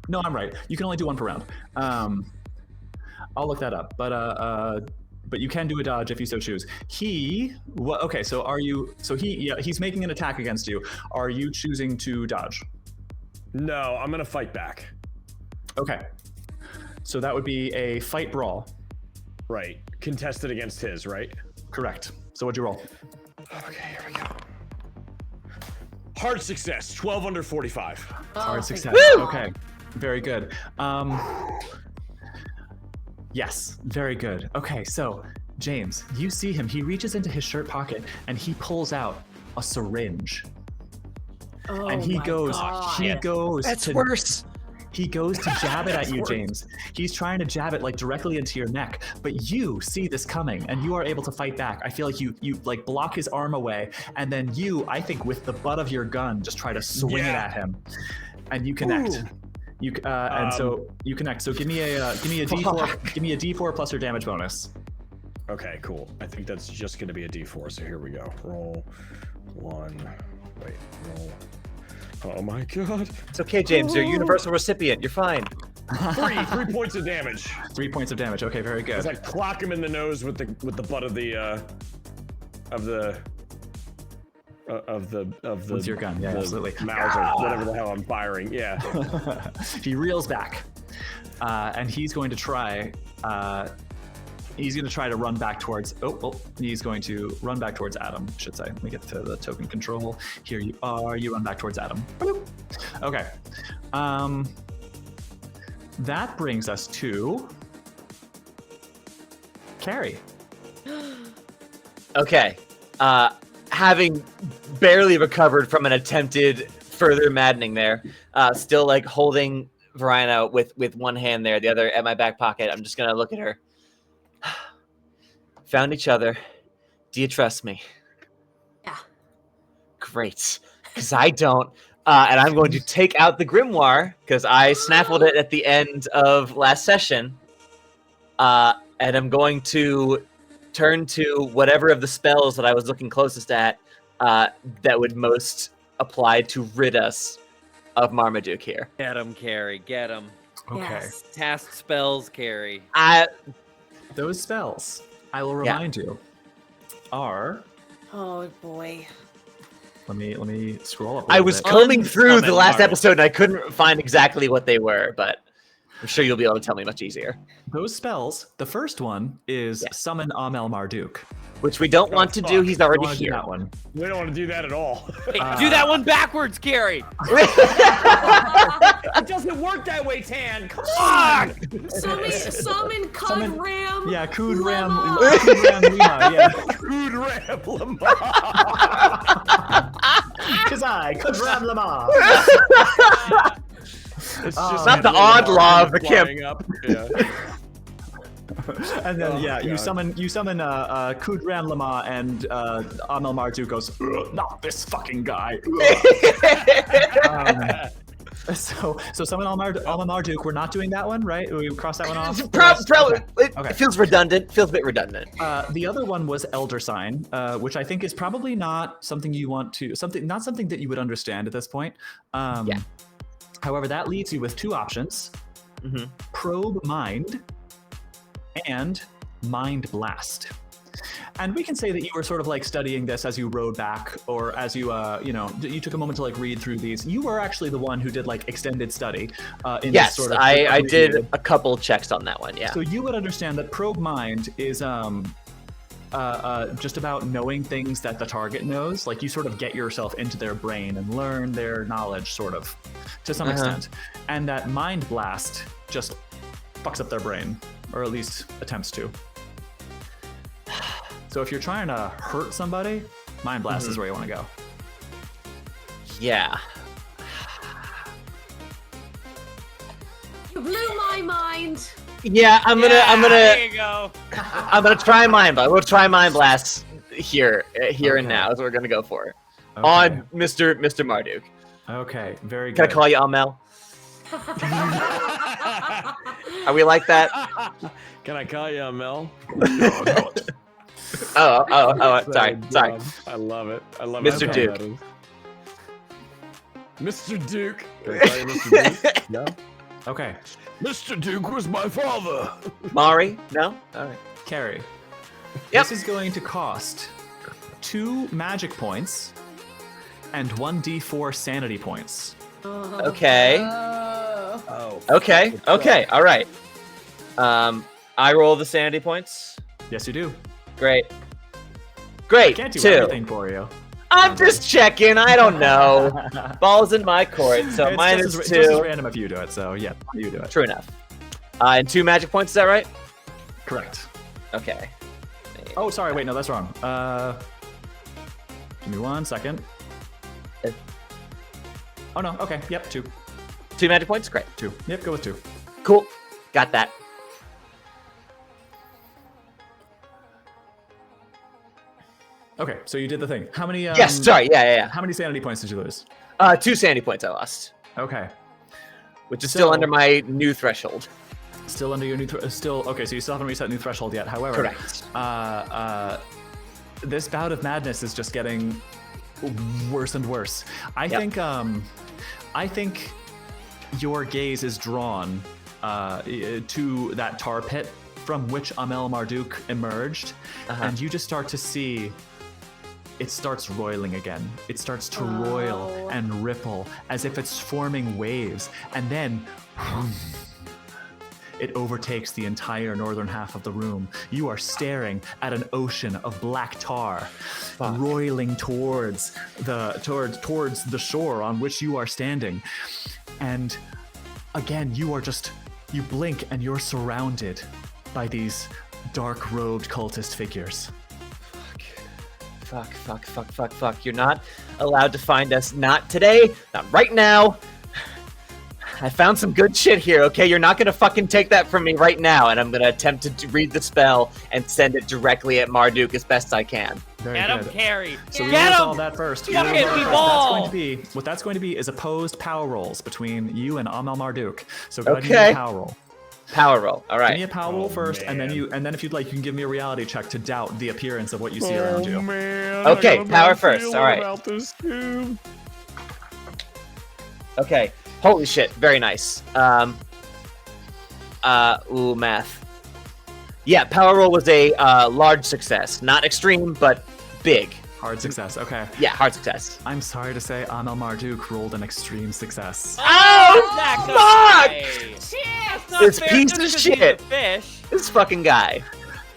No, I'm right. You can only do one per round. I'll look that up. But you can do a dodge if you so choose. Okay. So are you? So he's making an attack against you. Are you choosing to dodge? No, I'm gonna fight back. Okay. So that would be a fight brawl. Right. Contested against his, right? Correct. So what'd you roll? Okay, here we go. Hard success, 12 under 45. Hard success. Okay. Very good. Yes, very good. Okay, so James, you see him. He reaches into his shirt pocket and he pulls out a syringe. Oh, And he my goes. God. That's worse. He goes to jab it at you, James. He's trying to jab it like directly into your neck, but you see this coming and you are able to fight back. I feel like you like block his arm away, and then you, I think, with the butt of your gun, just try to swing it at him, and you connect. Ooh. And so you connect. So give me a D4. Give me a D4 plus your damage bonus. Okay, cool. I think that's just gonna be a D4. So here we go. Roll 1. Wait, roll. Oh my god. It's okay, James. You're a universal recipient. You're fine. 3 points of damage. 3 points of damage. Okay, very good. As I clock him in the nose with the butt of the With your gun, yeah, the absolutely. Mauser, whatever the hell I'm firing. Yeah. He reels back, and he's going to try. He's going to try to run back towards. He's going to run back towards Adam. I should say. Let me get to the token control. Here you are. You run back towards Adam. Okay. That brings us to Carrie. Okay. Having barely recovered from an attempted further maddening there, still like holding Varina with one hand there, the other at my back pocket. I'm just gonna look at her. Found each other. Do you trust me? Yeah. Great, because I don't. And I'm going to take out the grimoire because I snaffled it at the end of last session. And I'm going to turn to whatever of the spells that I was looking closest at that would most apply to rid us of Marmaduke here. Get him, Carrie. Get him. Okay. Yes. Cast spells, Carrie. Those spells, I will remind you, are. Oh boy. Let me scroll up. I was combing through the last episode and I couldn't find exactly what they were, but I'm sure you'll be able to tell me much easier. Those spells, the first one is Summon Amel Marduk. Which we don't want to do. He's already Do here. that one. We don't want to do that at all. Hey, do that one backwards, Carrie. It doesn't work that way, Tan. Come on. Summon Cud Ram. Yeah, Cood Lemma. Ram. Cood Ram Lima. Yeah. Good Ram Lamar. Kazai. Cood Ram Lima. It's just not the odd law of the camp. flying up. Yeah. And then you God. summon Cood Ram Lima, and Amel Marduk goes, not this fucking guy. So summon Amel Marduk. We're not doing that one, right? We cross that one off. Probably. Okay. It feels redundant. Feels a bit redundant. The other one was Elder Sign, which I think is probably not something you want to not something that you would understand at this point. Yeah. However, that leaves you with two options: Mm-hmm. Probe Mind and Mind Blast. And we can say that you were sort of like studying this as you rode back, or as you you took a moment to like read through these. You were actually the one who did like extended study. In Yes, this sort of I did a couple checks on that one. Yeah. So you would understand that Probe Mind is just about knowing things that the target knows. Like you sort of get yourself into their brain and learn their knowledge, sort of, to some extent. And that Mind Blast just fucks up their brain, or at least attempts to. So if you're trying to hurt somebody, Mind Blast is where you want to go. Yeah. You blew my mind. Yeah, I'm There you go. gonna try Mind Blast. We'll try Mind Blast here and now is what we're gonna go for. Okay. On Mr. Marduk. Okay, very Can good. I call you Amel? Are we like that? Can I call you Mel? Oh, sorry. I love it. I love Mr. how Duke. that is. Mr. Duke. Can I call you Mr. Duke? Yeah. Okay, Mr. Duke was my father. Mari? No? Alright. Carrie. Yep. This is going to cost 2 magic points and 1d4 sanity points. Okay. Oh. Okay. Alright. I roll the sanity points. Yes, you do. Great. Can't do 2. everything for you. I'm just checking. I don't know. Ball's in my court, so It's minus just as 2. random if you do it. So yeah, you do it. True enough. And 2 magic points, is that right? Correct. Okay. Oh, sorry. Wait, no, that's wrong. Give me 1 second. Oh no. Okay. Yep. 2. 2 magic points? Great. 2. Yep. Go with 2. Cool. Got that. Okay. So you did the thing. How many? Yes, sorry. Yeah. How many sanity points did you lose? 2 sanity points I lost, Okay. which is still So- under my new threshold. Still under your new still okay. So you still haven't reset new threshold yet. However, Correct. This bout of madness is just getting worse and worse. I think your gaze is drawn to that tar pit from which Amel Marduk emerged, and you just start to see it starts roiling again. It starts to roil and ripple as if it's forming waves, and then it overtakes the entire northern half of the room. You are staring at an ocean of black tar roiling towards the shore on which you are standing. And again, you blink and you're surrounded by these dark-robed cultist figures. Fuck. You're not allowed to find us. Not today. Not right now. I found some good shit here, okay? You're not gonna fucking take that from me right now, and I'm gonna attempt to read the spell and send it directly at Marduk as best I can. Very Get him, good. Carrie. So we Get resolve him. that first. Get him, We resolve that ball. first. What that's going to be is opposed power rolls between you and Amel Marduk. So go ahead and Okay. give me a power roll. Power roll. All Give right. me a power roll first, and then if you'd like, you can give me a reality check to doubt the appearance of what you see around you. Man, Okay, I got a power bad first, feeling all right. About this too. Okay. Holy shit. Very nice. Math. Yeah, power roll was a large success. Not extreme, but big. Hard success. Okay. Yeah, hard success. I'm sorry to say, Amel Marduk rolled an extreme success. Oh, That guy. fuck! That's not This fair, piece just of 'cause he's a shit. Fish. This fucking guy.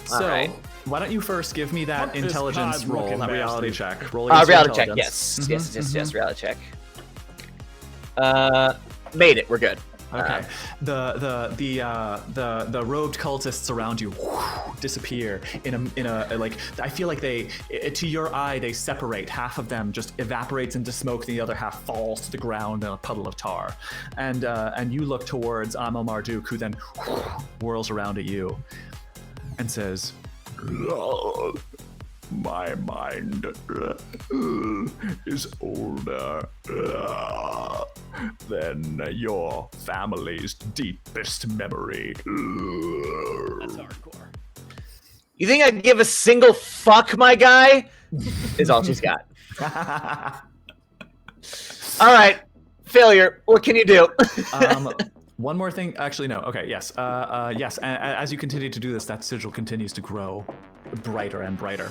So, Alright. why don't you first give me that Fuck this intelligence cod roll, looking that reality bastard. check. Roll against your Reality check. intelligence. Yes, reality check. Made it. We're good. Okay. The robed cultists around you disappear in a like. I feel like they, to your eye, they separate. Half of them just evaporates into smoke. The other half falls to the ground in a puddle of tar. And you look towards Amel Marduk, who then whirls around at you and says, "My mind is older than your family's deepest memory." That's hardcore. You think I'd give a single fuck, my guy? Is all she's got. All right, failure. What can you do? One more thing. Actually, no. Okay, yes. Yes. As you continue to do this, that sigil continues to grow brighter and brighter.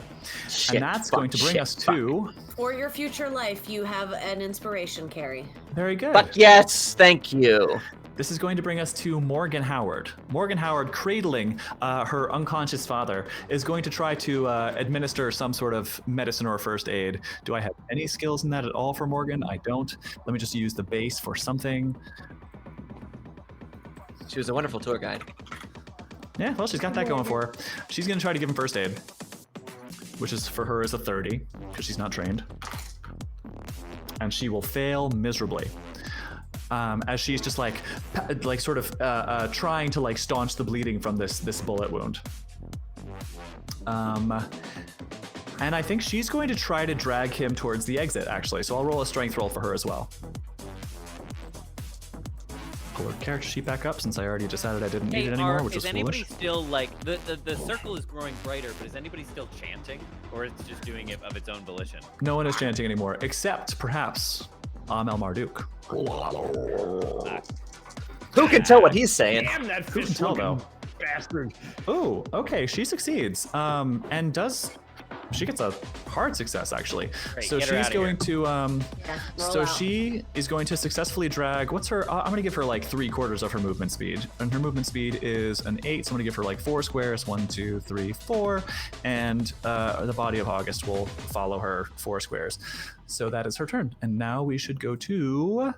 Shit, And that's fuck, going to bring shit, us fuck. to... For your future life, you have an inspiration, Carrie. Very good. Fuck yes, thank you. This is going to bring us to Morgan Howard. Morgan Howard, cradling her unconscious father, is going to try to administer some sort of medicine or first aid. Do I have any skills in that at all for Morgan? I don't. Let me just use the base for something. She was a wonderful tour guide. Yeah, well, she's got that going for her. She's going to try to give him first aid, which is for her is a 30, because she's not trained. And she will fail miserably. As she's just like sort of trying to like staunch the bleeding from this bullet wound. And I think she's going to try to drag him towards the exit, actually. So I'll roll a strength roll for her as well. Pull her character sheet back up since I already decided I didn't need it anymore, which is was anybody foolish. still like the circle is growing brighter, but is anybody still chanting, or it's just doing it of its own volition? No one is chanting anymore, except perhaps Amel Marduk. Who can tell what he's saying? Damn that Who can fish tell, looking though? bastard. Oh, okay, she succeeds. And does she gets a hard success actually. Great, So get her she's outta here. going to Roll so out. she is going to successfully drag what's her I'm going to give her like 3/4 of her movement speed. And her movement speed is an 8, so I'm going to give her like 4 squares, 1 2 3 4, and the body of August will follow her 4 squares. So that is her turn. And now we should go to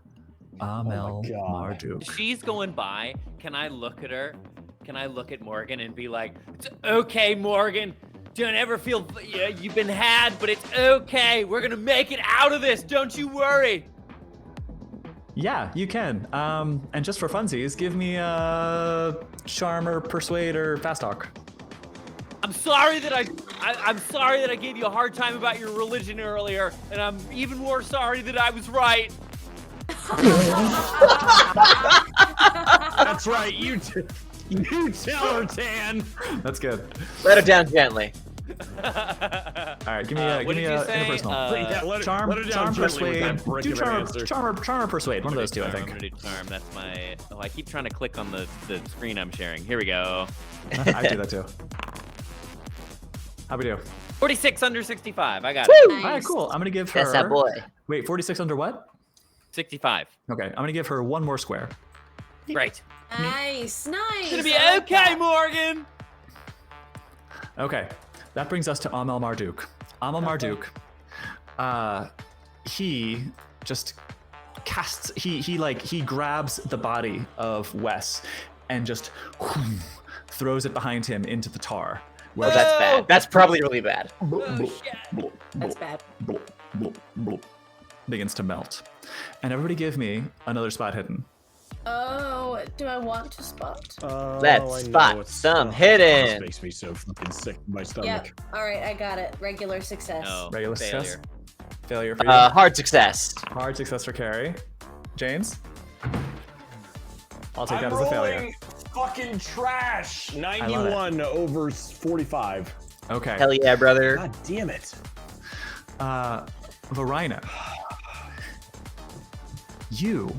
Amel God. Marduk. She's going by. Can I look at her? Can I look at Morgan and be like, "It's okay, Morgan. Don't ever feel you've been had, but it's okay. We're gonna make it out of this. Don't you worry." Yeah, you can. And just for funsies, give me a charm or persuade or fast talk. I'm sorry that I'm sorry that I gave you a hard time about your religion earlier, and I'm even more sorry that I was right. That's right. You tell her, Tan. That's good. Let her down gently. All right, give me a What did you say? interpersonal. Yeah, let her Charm, down charm, gently with that persuade. brick Do of an charm, answer. charm or persuade. One of those two, I I'm think. gonna do charm. That's my. Oh, I keep trying to click on the screen I'm sharing. Here we go. I do that too. How we do? 46 under 65. I got Woo! it. Nice. All right, cool. I'm gonna give her. That's that boy. Wait, 46 under what? 65. Okay, I'm gonna give her 1 more square. Great. Nice. It's gonna be I like okay, that. Morgan. Okay, that brings us to Amel Marduk. Amel Marduk, he just casts. He grabs the body of Wes and just throws it behind him into the tar. Well, that's bad. That's probably really bad. Oh, shit. That's bad. Begins to melt. And everybody give me another spot hidden. Oh, do I want to spot? Let's spot some hidden. This makes me so fucking sick to my Yep. stomach. All right, I got it. Regular success. No. Regular failure. success? Failure for you. Hard success. Hard success for Carrie. James? I'll take that I'm as a failure. rolling fucking trash. love 91 over 45. Okay. Hell yeah, brother. God damn it. Varina. You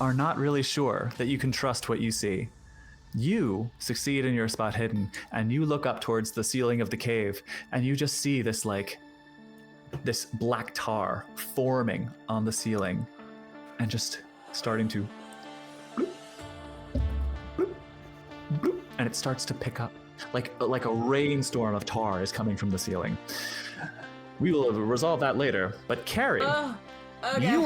are not really sure that you can trust what you see. You succeed in your spot hidden, and you look up towards the ceiling of the cave, and you just see this, like, this black tar forming on the ceiling and just starting to bloop, bloop, bloop, and it starts to pick up like a rainstorm of tar is coming from the ceiling. We will resolve that later, but Carrie, Okay. you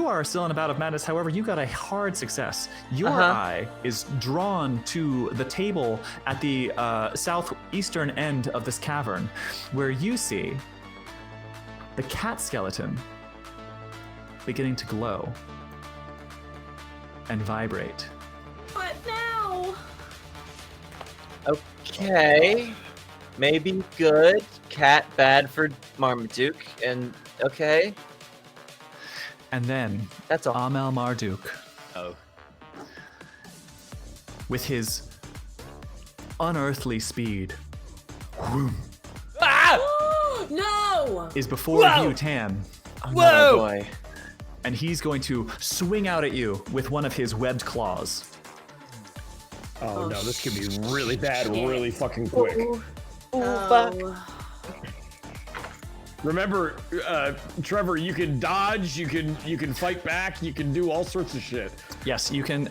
are still in a bout of madness. However, you got a hard success. Your eye is drawn to the table at the southeastern end of this cavern, where you see the cat skeleton beginning to glow and vibrate. What now? Okay. Maybe good. Cat bad for Marmaduke. And okay. And then That's all. Amel Marduk, Oh. with his unearthly speed, whoom, Ah! No! is before Whoa! you, Tan. Oh boy. And he's going to swing out at you with one of his webbed claws. Oh, no, this could be really bad, shit. really fucking quick. Oh. Remember, Trevor, you can dodge, you can fight back, you can do all sorts of shit. Yes, you can.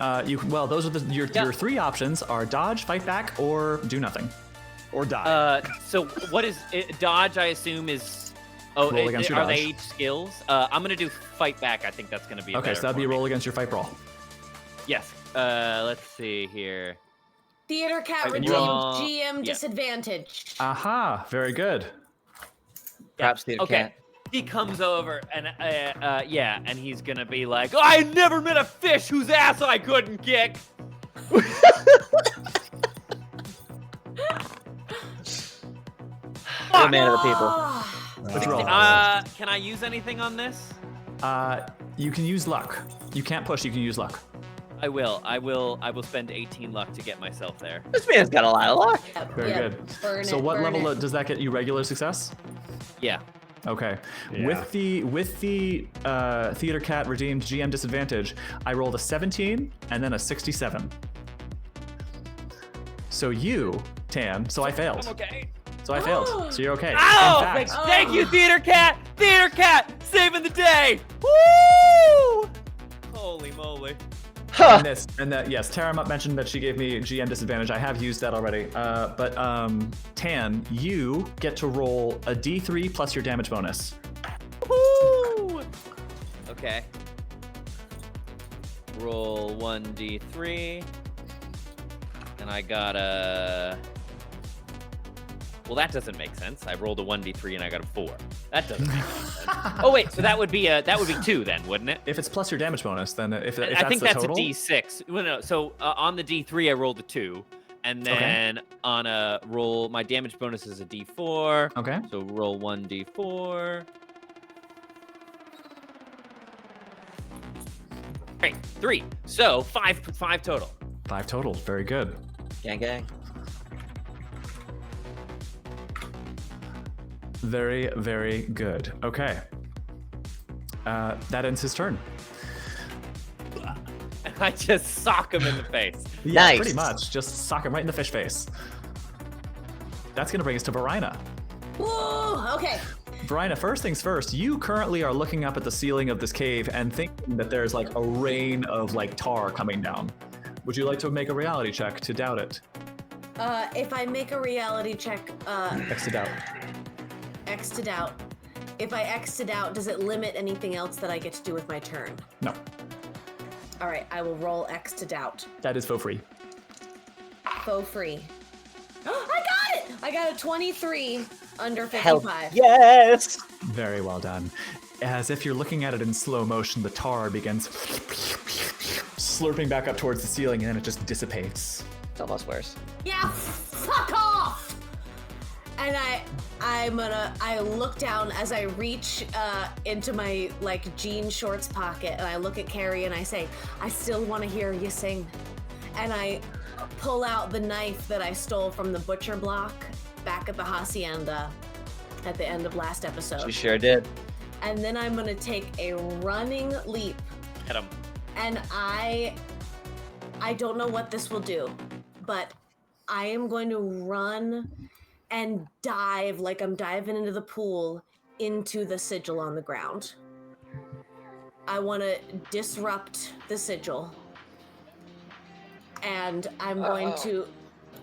Well, those are your three options: are dodge, fight back, or do nothing. Or die. So what is it, dodge? I assume is. Oh, Roll against your are they dodge. each skills? I'm gonna do fight back. I think that's gonna be. Okay, better so that'd be a for me. roll against your fight brawl. Yes. Let's see here. Theater cat I redeemed draw- GM yeah. disadvantage. Aha! Very good. Perhaps the Okay. cat. He comes over and and he's gonna be like, oh, I never met a fish whose ass I couldn't kick. You're a man of the people. Ah. Let's roll. Can I use anything on this? You can use luck. You can't push. You can use luck. I will spend 18 luck to get myself there. This man's got a lot of luck. Very Yep, good. burn So it, what burn level it. does that get you? Regular success? Yeah. Okay. Yeah. With the Theater Cat redeemed GM disadvantage, I rolled a 17 and then a 67. So I failed. I'm okay. So I failed. So you're okay. Oh, In fact, thank you, Theater Cat! Theater Cat! Saving the day! Woo! Holy moly. yes, Tara mentioned that she gave me GM disadvantage. I have used that already. But Tan, you get to roll a D3 plus your damage bonus. Woo! Okay. Roll 1d3. And I got a... Well, that doesn't make sense. I rolled a 1d3 and I got a 4. That doesn't make sense. Oh wait, so that would be 2 then, wouldn't it? If it's plus your damage bonus, then if I that's think the that's total, a d6. Well, no, so on the d3 I rolled a 2, and then on a roll my damage bonus is a d4. Okay. So roll 1d4. Great, 3. So 5 total. 5 total. Very good. Gang, gang. Very, very good. Okay. That ends his turn. I just sock him in the face. Yeah, Nice. pretty much. Just sock him right in the fish face. That's going to bring us to Varina. Woo! Okay. Varina, first things first, you currently are looking up at the ceiling of this cave and thinking that there's like a rain of like tar coming down. Would you like to make a reality check to doubt it? If I make a reality check, X to doubt. X to doubt. If I X to doubt, does it limit anything else that I get to do with my turn? No, All right, I will roll X to doubt. that is faux free. Faux free. I got it! I got a 23 under Hell 55. yes! Very well done. As if you're looking at it in slow motion, the tar begins slurping back up towards the ceiling and then it just dissipates. It's almost worse. Yeah, fuck off! And I look down as I reach into my like jean shorts pocket and I look at Carrie and I say, I still want to hear you sing. And I pull out the knife that I stole from the butcher block back at the hacienda at the end of last episode. She sure did. And then I'm gonna take a running leap. Hit him. And I don't know what this will do, but I am going to run and dive like I'm diving into the pool into the sigil on the ground. I want to disrupt the sigil. And I'm going to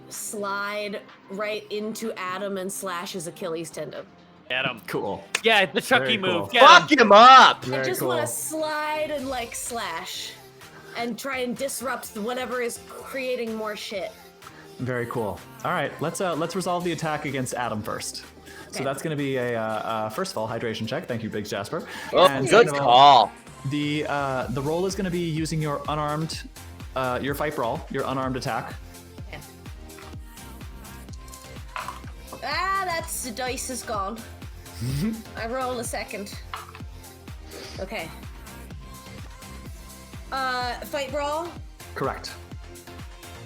slide right into Adam and slash his Achilles tendon. Get him. Cool. Yeah, the Chucky Very move. cool. Get Fuck him up! I Very just cool. want to slide and like slash and try and disrupt whatever is creating more shit. Very cool. All right, let's resolve the attack against Adam first. So Okay. that's going to be a first of all hydration check. Thank you, Big Jasper. Oh, And good second of all, call. the roll is going to be using your unarmed, your fight brawl, your unarmed attack. That's the dice is gone. I roll a second. Okay. Fight brawl. Correct.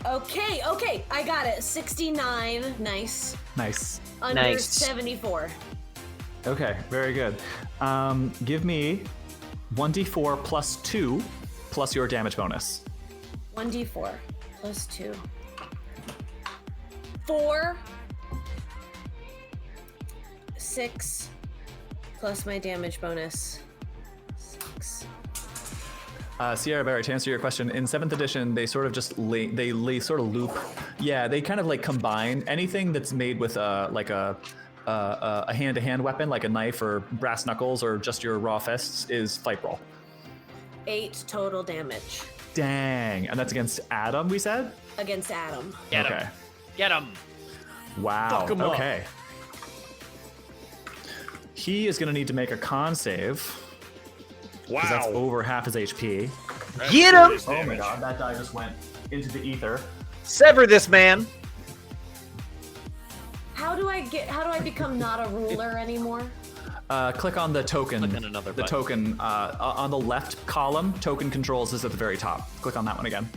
Okay, I got it. 69. Nice. Nice. Under Nice. 74. Okay, very good. Give me 1d4 plus 2 plus your damage bonus. 1d4 plus 2. 4. 6 plus my damage bonus. 6. Sierra Barry, to answer your question, in 7th edition, they sort of just lay sort of loop. Yeah, they kind of like combine anything that's made with like a hand-to-hand weapon, like a knife or brass knuckles or just your raw fists, is fight brawl. 8 total damage Dang, and that's against Adam, we said? against Adam. Get Okay. him. Get him. Wow. Fuck 'em up. Okay. He is going to need to make a con save because that's Wow. over half his HP. Get him! Oh my god, that die just went into the ether. Sever this man. How do I become not a ruler anymore? Click on the token. Click on another the button. token on the left column. Token controls is at the very top. Click on that one again.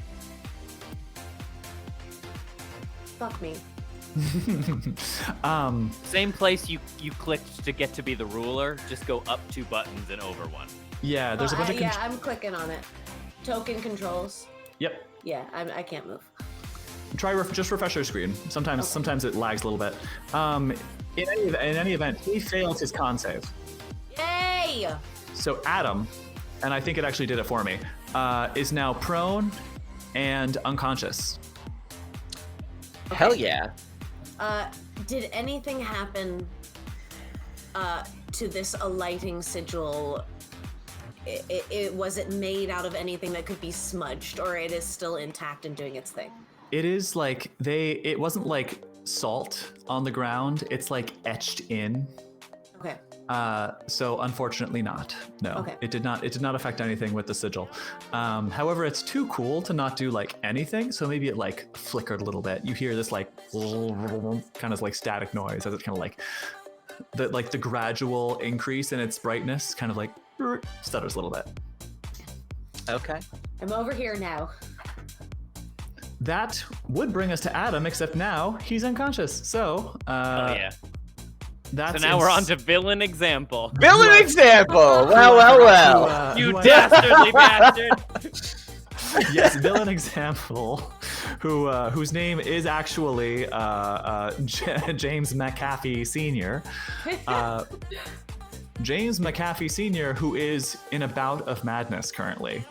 Fuck me. Same place you clicked to get to be the ruler. Just go up 2 buttons and over 1. Yeah, there's a bunch of. yeah, I'm clicking on it. Token controls. Yep. Yeah, I can't move. Try just refresh your screen. Sometimes it lags a little bit. In any event, he failed his con save. Yay! So Adam, and I think it actually did it for me, is now prone and unconscious. Hell yeah. Did anything happen to this alighting sigil? Was it made out of anything that could be smudged, or it is still intact and doing its thing? It is like it wasn't like salt on the ground. It's like etched in. Okay. So unfortunately not. No. Okay. It did not affect anything with the sigil. However, it's too cool to not do like anything. So maybe it like flickered a little bit. You hear this like kind of like static noise as it kind of like the gradual increase in its brightness kind of like stutters a little bit. Okay. I'm over here now. That would bring us to Adam, except now he's unconscious. So, Oh yeah. that's So now we're on to villain example. Villain example! Well. You dastardly bastard. Yes, villain example, whose name is actually James Macaffey Sr. James Macaffey Sr., who is in a bout of madness currently.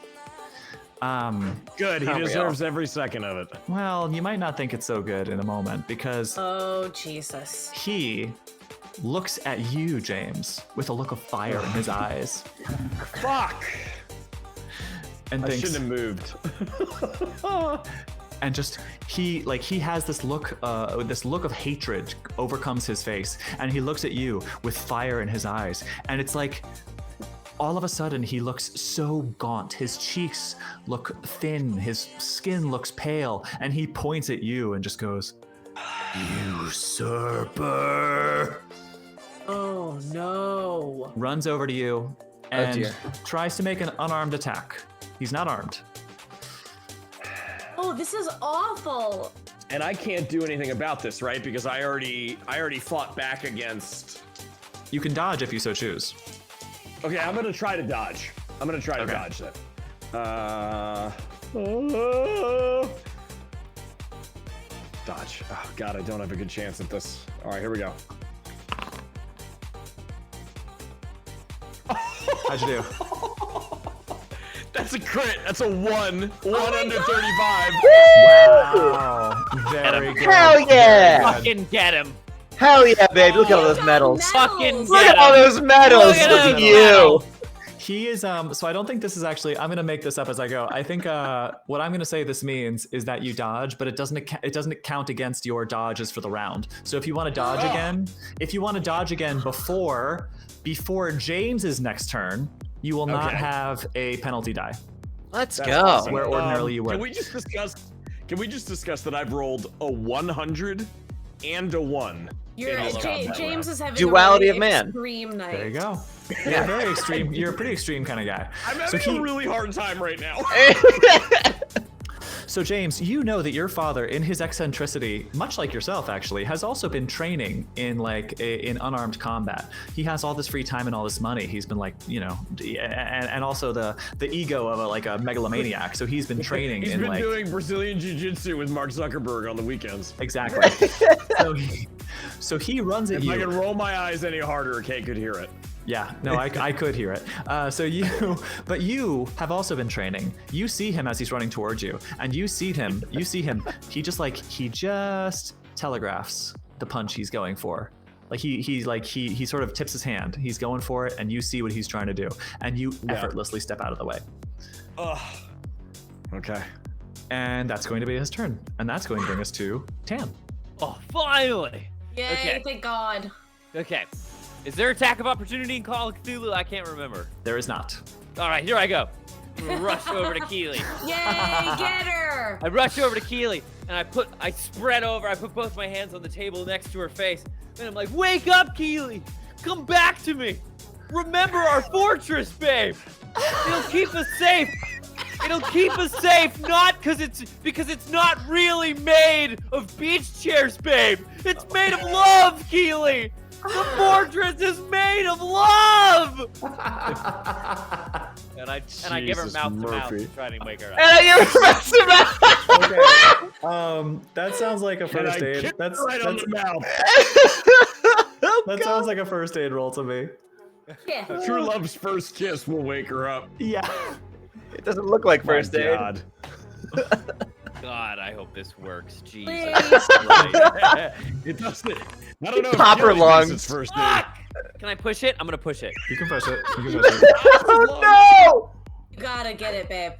Good. He Not deserves every second of it. Well, you might not think it's so good in a moment because Oh, Jesus. he looks at you, James, with a look of fire in his eyes, Fuck. and I thinks, shouldn't have moved. and just he has this look of hatred overcomes his face, and he looks at you with fire in his eyes, and it's like all of a sudden he looks so gaunt, his cheeks look thin, his skin looks pale, and he points at you and just goes, "Usurper!" Oh, no. Runs over to you and dear. tries to make an unarmed attack. He's not armed. Oh, this is awful. And I can't do anything about this, right? Because I already fought back against. You can dodge if you so choose. Okay, I'm gonna try to dodge. Okay. Dodge then. Dodge. Oh god, I don't have a good chance at this. All right, here we go. How'd you do? That's a crit. That's a 1. 1 under 35. Wow. Very good. Hell yeah! Fucking get him. Hell yeah, baby! Look at all You those got medals. Fucking Look at all those medals. Look at Look those at you. He is so I don't think this is actually, I'm gonna make this up as I go. I think what I'm gonna say this means is that you dodge, but it doesn't count against your dodges for the round. So if you want to dodge again, before James's next turn, you will not have a penalty die. Let's That's go. awesome. Where ordinarily you would. Can we just discuss that I've rolled a 100 and a 1? James is having Duality a of really man. extreme night. There you go. You're very extreme. You're a pretty extreme kind of guy. I'm having a really hard time right now. So James, you know that your father, in his eccentricity, much like yourself actually, has also been training in in unarmed combat. He has all this free time and all this money. He's been and also the ego of a megalomaniac. So he's been training He's been doing Brazilian Jiu-Jitsu with Mark Zuckerberg on the weekends. Exactly. so he runs at If you. I can roll my eyes any harder, Kate could hear it. Yeah, no, I could hear it. But you have also been training. You see him as he's running towards you, and you see him. He just telegraphs the punch he's going for. Like he sort of tips his hand. He's going for it, and you see what he's trying to do, and you effortlessly step out of the way. Ugh. Okay. And that's going to be his turn, and that's going to bring us to Tan. Oh, finally. Yay, Okay. thank God. Okay. Is there attack of opportunity in Call of Cthulhu? I can't remember. There is not. All right, here I go. I'm gonna rush over to Keely. Yay, get her! I rush over to Keely and I spread over. I put both my hands on the table next to her face, and I'm like, "Wake up, Keely! Come back to me! Remember our fortress, babe! It'll keep us safe. It'll keep us safe, not because it's not really made of beach chairs, babe. It's made of love, Keely. The fortress is made of love." and I give her Jesus, mouth to mouth Murphy. to try to wake her up. And I give her mouth to mouth. Okay. That sounds like a And first I aid. kicked That's right on the mouth. that sounds like a first aid roll to me. Yeah. True love's first kiss will wake her up. Yeah. It doesn't look like first My aid. God. God, I hope this works. Jesus Please. Christ. It doesn't. I don't know. if Pop her Kelly thinks lungs. It's first aid. Can I push it? I'm gonna push it. You can push it. You can push it. Oh You gotta get it, babe.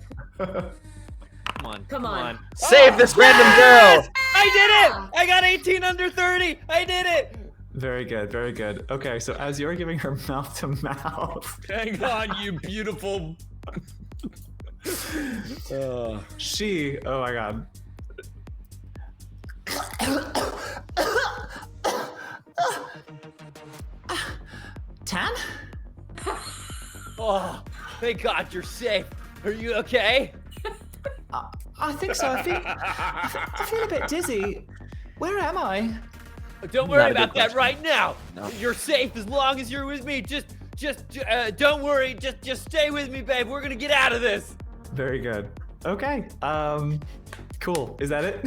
Come on. no! Save this random girl. I did it! I got 18 under 30. I did it. Very good. Very good. Okay, so as you're giving her mouth to mouth, Hang on, you beautiful. she. Oh my God. Tan? Oh, thank God you're safe. Are you okay? I think so. I feel a bit dizzy. Where am I? Don't worry Not a good about that question. right now. No. You're safe as long as you're with me. Just don't worry. Just stay with me, babe. We're gonna get out of this. Very good. Okay. Cool. Is that it?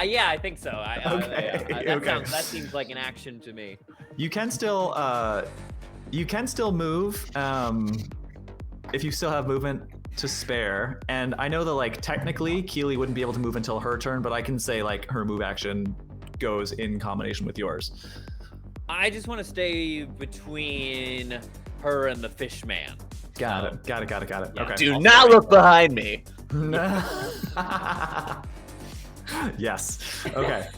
Yeah, I think so. Okay, That seems like an action to me. You can still move if you still have movement to spare. And I know that technically Keely wouldn't be able to move until her turn, but I can say her move action goes in combination with yours. I just want to stay between her and the fish man. Got it. Yeah. Okay. Do not look behind me. Yes. Okay.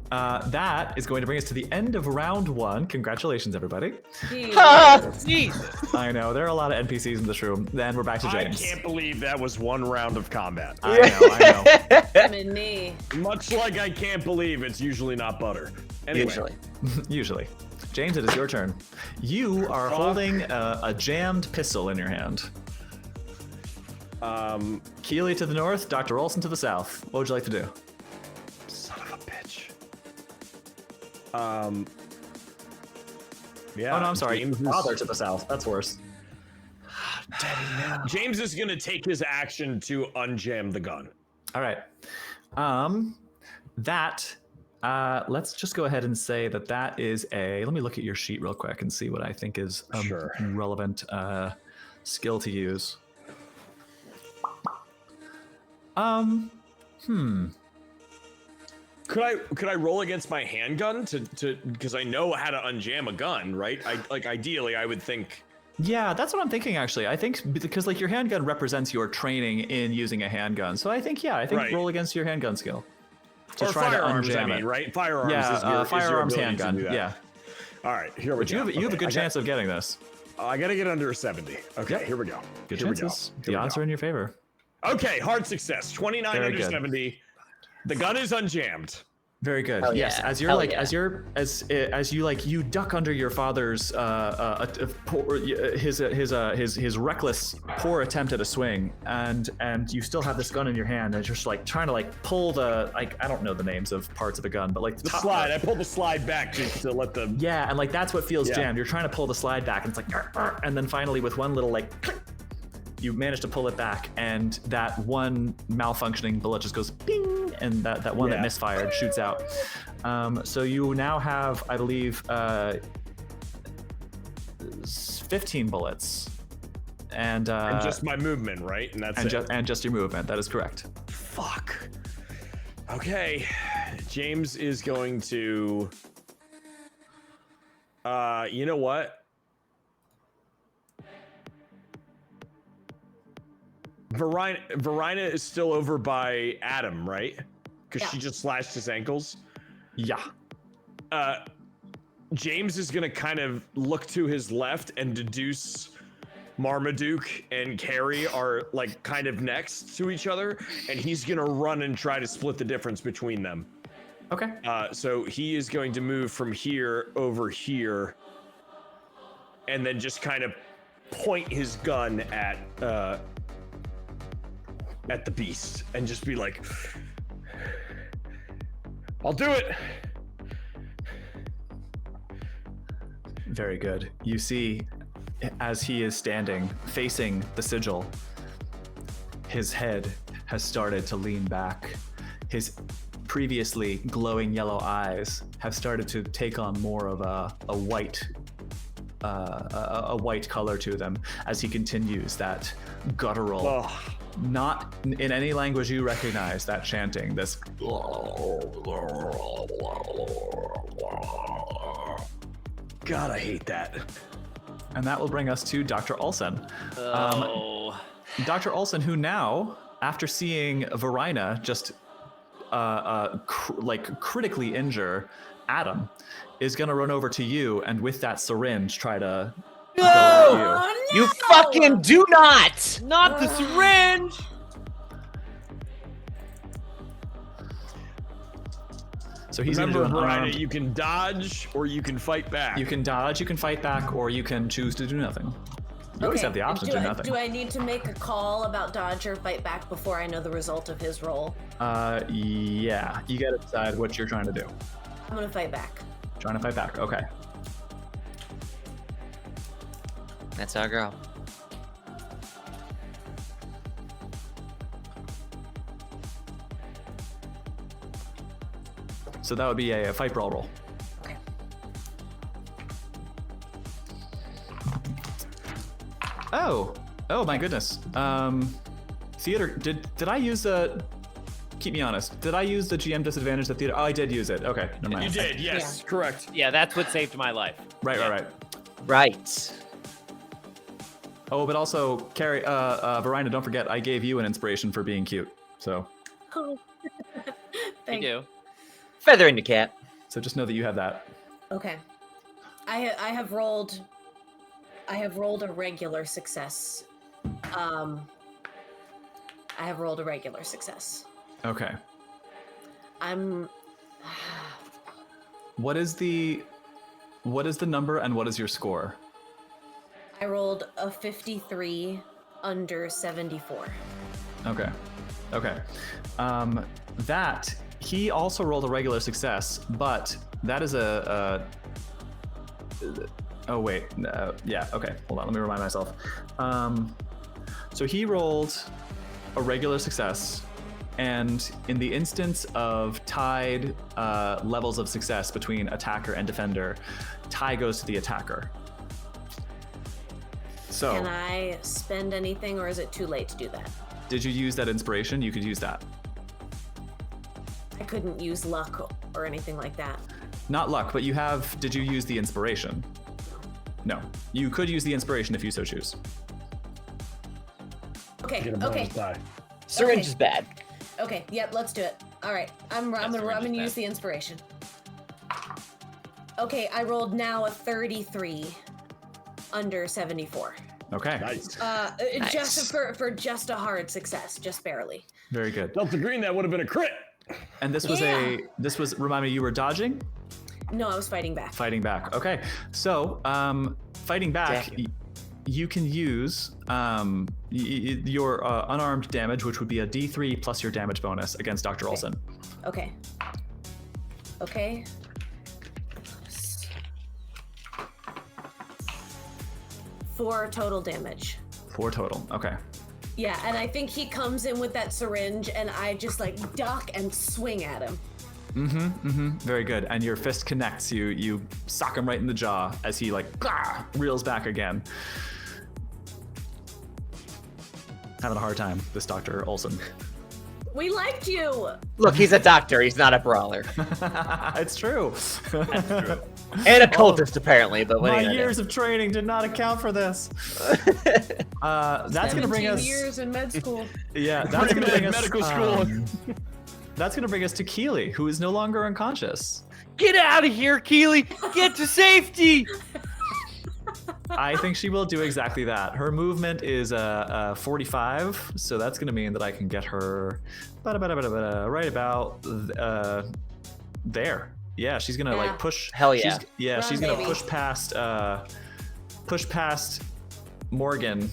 That is going to bring us to the end of round 1. Congratulations, everybody. Jesus. I know there are a lot of NPCs in this room. Then we're back to I James. can't believe that was one round of combat. I know. Him and me. Much like I can't believe it's usually not butter. Anyway, Usually. Usually. James, it is your turn. You are holding a jammed pistol in your hand. Keely to the north, Dr. Olson to the south. What would you like to do? son of a bitch. Yeah. Oh no, I'm sorry. James is, Father to the south. That's worse. James is gonna take his action to unjam the gun. All right. That Let's just go ahead and say that is a. Let me look at your sheet real quick and see what I think is a Sure. relevant skill to use. Could I roll against my handgun to because I know how to unjam a gun, right? Ideally I would think. Yeah, that's what I'm thinking actually. I think because like your handgun represents your training in using a handgun, so I think Right. roll against your handgun skill. To Or try to firearms, I unjam mean, it. right? Firearms Yeah, is your firearms ability to handgun. do that. Yeah, All right, here we but go. you have a Okay, good chance of getting this. I gotta get under a 70. Okay, Yep. here we go. Good Here we chances. go. The Here we odds go. are in your favor. Okay, hard success. 29 Very under good. 70. The gun is unjammed. Very good. Hell Yes, yeah. as you're Hell like yeah. as you like you duck under your father's his reckless poor attempt at a swing, and you still have this gun in your hand, and you're just like trying to like pull the like I don't know the names of parts of a gun, but like The slide. I pulled the slide back to let the. Yeah, and like that's what feels Yeah. jammed. You're trying to pull the slide back, and it's like, and then finally with one little like, you manage to pull it back, and that one malfunctioning bullet just goes ping, and that one that Yeah. misfired shoots out. So you now have, I believe, 15 bullets, and just my movement, right? And that's it. and just your movement. That is correct. Fuck. Okay. James is going to. You know what? Varina is still over by Adam, right? Because she just slashed his ankles. Yeah. James is gonna kind of look to his left and deduce Marmaduke and Carrie are like kind of next to each other, and he's gonna run and try to split the difference between them. Okay. So he is going to move from here over here, and then just kind of point his gun at the beast, and just be like, "I'll do it." Very good. You see, as he is standing facing the sigil, his head has started to lean back. His previously glowing yellow eyes have started to take on more of a white color to them as he continues that guttural, Oh, not in any language you recognize, that chanting, this. God, I hate that. And that will bring us to Dr. Olsen. Oh. Dr. Olsen, who now, after seeing Varina just critically injure Adam, is gonna run over to you and with that syringe try to go at you. Oh, no! You fucking do not! Not the syringe! So he's Remember, gonna do an Varina, unarmed. you can dodge or you can fight back. You can dodge, you can fight back, or you can choose to do nothing. You always have the option to do nothing. Do I need to make a call about dodge or fight back before I know the result of his roll? Yeah. You gotta decide what you're trying to do. I'm gonna fight back. Trying to fight back. Okay. That's our girl. So that would be a fight brawl roll. Okay. Oh my goodness. Theater, did I use the, keep me honest, did I use the GM disadvantage at theater? Oh, I did use it. Okay, never mind. You did, yes, correct. Yeah, that's what saved my life. Right. Right. Oh, but also, Carrie, Varina, don't forget, I gave you an inspiration for being cute. So Oh. You Thank do. Feather in your cap. just know that you have that. Okay. I have rolled a regular success. I have rolled a regular success. Okay. I'm What is the number and what is your score? I rolled a 53 under 74. Okay. That he also rolled a regular success, but that is a oh wait, yeah, okay. Hold on, let me remind myself. So he rolled a regular success, And in the instance of tied levels of success between attacker and defender, tie goes to the attacker. So, Can I spend anything, or is it too late to do that? Did you use that inspiration? You could use that. I couldn't use luck or anything like that. Not luck, but you have. Did you use the inspiration? No. You could use the inspiration if you so choose. Okay. Get a Okay. bonus die. Syringe Okay. is bad. Okay. Yep. Let's do it. All right. I'm gonna use the inspiration. Okay. I rolled now a 33 under 74. Okay. Nice. Just for just a hard success, just barely. Very good. Delta Green, that would have been a crit. And this was remind me, you were dodging? No, I was fighting back. Fighting back. Okay. So, fighting back, you can use your unarmed damage, which would be a D3 plus your damage bonus against Dr. Olson. Okay. Okay. 4 total damage. 4 total. Okay. Yeah, and I think he comes in with that syringe, and I just like duck and swing at him. Very good. And your fist connects. You sock him right in the jaw as he like reels back again. Having a hard time, this Dr. Olson. We liked you. Look, he's a doctor. He's not a brawler. It's true. That's true. And a cultist, apparently, but what My are you gonna years of training did not account for this. That's gonna bring 17 us. years in med school. Yeah, that's gonna bring us. Medical school. That's gonna bring us to Keely, who is no longer unconscious. Get out of here, Keely! Get to safety! I think she will do exactly that. Her movement is 45, so that's gonna mean that I can get her right about there. Yeah, she's gonna like push. Hell yeah. Run, She's gonna baby. push past Morgan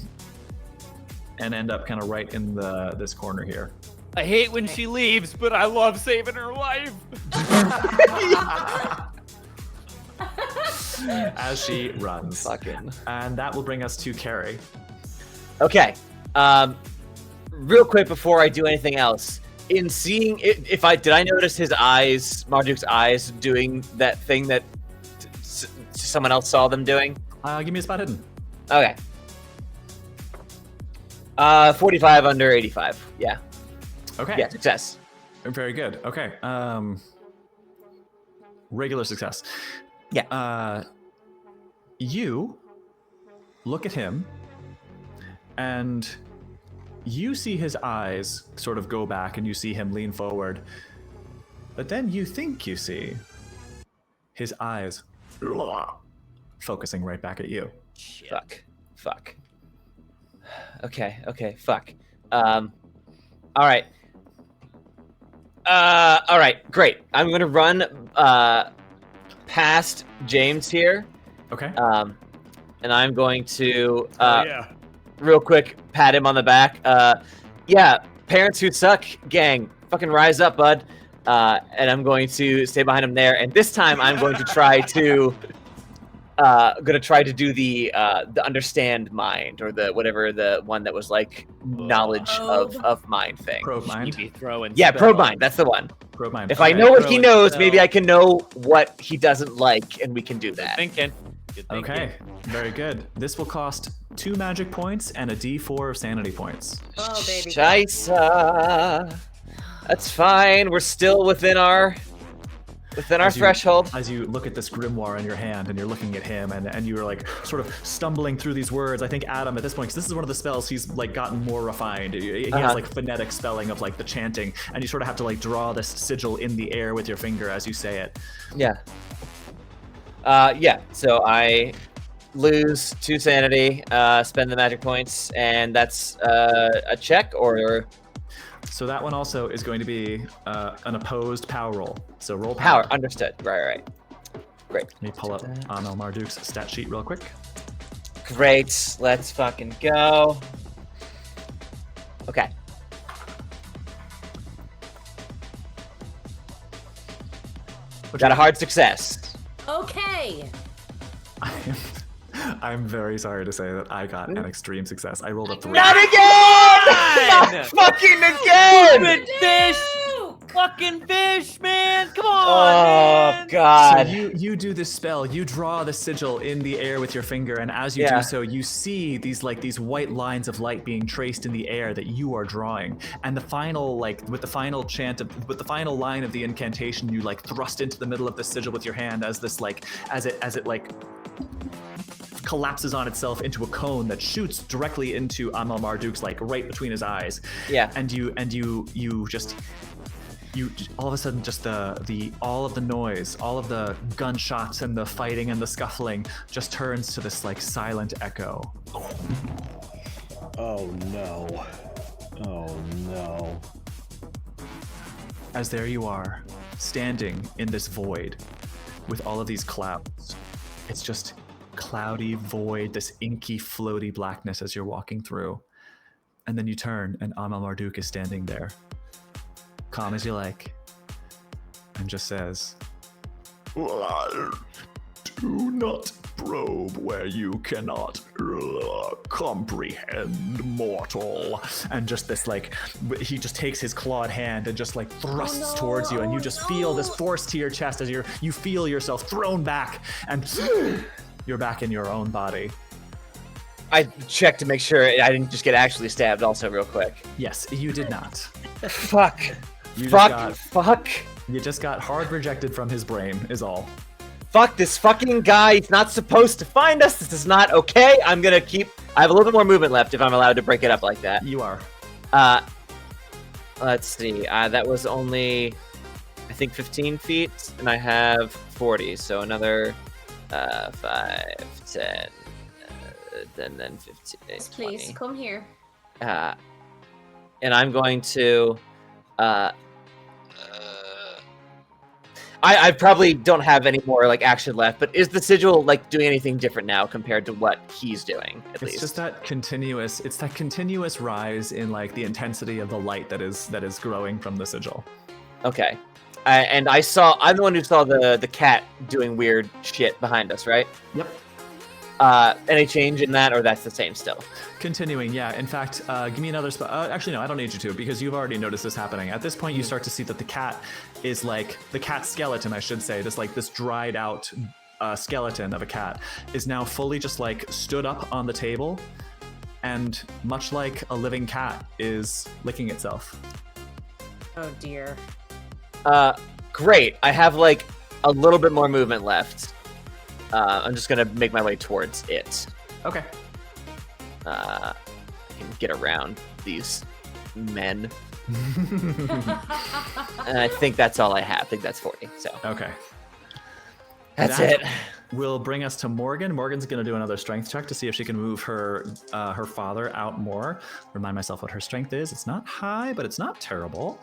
and end up kind of right in this corner here. I hate when she leaves, but I love saving her life. As she runs. Fucking. And that will bring us to Carrie. Okay. Real quick before I do anything else, in seeing it, did I notice his eyes, Marduke's eyes, doing that thing that someone else saw them doing? Give me a spot hidden. Okay. 45 under 85. Yeah. Okay. Yeah, success. Very good. Okay. Regular success. Yeah. You look at him, and you see his eyes sort of go back, and you see him lean forward. But then you think you see his eyes focusing right back at you. Shit. Fuck. Okay, fuck. All right. All right, great. I'm gonna run past James here, Okay. and I'm going to Yeah. real quick pat him on the back. Yeah, parents who suck, gang, fucking rise up, bud. And I'm going to stay behind him there. And this time, I'm going to try to do the understand mind, or the whatever, the one that was like knowledge of mind thing. Probe You mind. be throwing Yeah, spells. probe mind. That's the one. Probe mind. If I Okay. know what he Throw it, knows, so- maybe I can know what he doesn't like, and we can do Good that. thinking. Good thinking. Okay. Very good. This will cost 2 magic points and a D4 of sanity points. Oh, baby. Scheisse. That's fine. We're still within our As you- threshold. As you look at this grimoire in your hand and you're looking at him and you're like sort of stumbling through these words. I think Adam at this point, because this is one of the spells he's like gotten more refined. He has like phonetic spelling of like the chanting, and you sort of have to like draw this sigil in the air with your finger as you say it. Yeah. Yeah. So I lose 2 sanity, spend the magic points, and that's a check, or So that one also is going to be an opposed power roll. So roll power. Understood. Right. Great. Let me pull up Amel Marduke's stat sheet real quick. Great. Let's fucking go. Okay. Got a hard success. Okay. I'm very sorry to say that I got an extreme success. I rolled a 3. Not again! on! Fucking again! Stupid fish! Fucking fish, man! Come on, Oh man! God! So you do this spell. You draw the sigil in the air with your finger, and as you Yeah. do so, you see these white lines of light being traced in the air that you are drawing. And the final with the final line of the incantation, you thrust into the middle of the sigil with your hand as this as it collapses on itself into a cone that shoots directly into Amal Marduk's right between his eyes. Yeah. And you just all of a sudden just all of the noise, all of the gunshots and the fighting and the scuffling just turns to this silent echo. Oh no. Oh no. As there you are, standing in this void with all of these clouds. It's just cloudy void, this inky, floaty blackness as you're walking through. And then you turn and Amal Marduk is standing there, calm as you like, and just says, "Do not probe where you cannot comprehend, mortal." And just this he just takes his clawed hand and just thrusts towards you, and you just feel this force to your chest as you feel yourself thrown back, and you're back in your own body. I checked to make sure I didn't just get actually stabbed also real quick. Yes, you did not. Fuck. You Fuck. You just got hard rejected from his brain, is all. Fuck this fucking guy. He's not supposed to find us. This is not okay. I have a little bit more movement left if I'm allowed to break it up like that. You are. Let's see. That was only, I think, 15 feet, and I have 40, so another 5, 10, then 15, Please 20. come here. And I'm going to. I probably don't have any more action left, but is the sigil doing anything different now compared to what he's doing? At least It's just that continuous rise in the intensity of the light that is growing from the sigil. Okay. I'm the one who saw the cat doing weird shit behind us, right? Yep. Any change in that, or that's the same still? Continuing, yeah. In fact, give me another spell. Actually, no, I don't need you to, because you've already noticed this happening. At this point, you start to see that the cat is the cat skeleton, I should say, this dried out skeleton of a cat is now fully just stood up on the table, and much like a living cat is licking itself. Oh dear. Great. I have a little bit more movement left. I'm just gonna make my way towards it. Okay. I can get around these men. And I think that's all I have. I think that's 40. So Okay. that's That it. will bring us to Morgan. Morgan's going to do another strength check to see if she can move her father out more. Remind myself what her strength is. It's not high, but it's not terrible.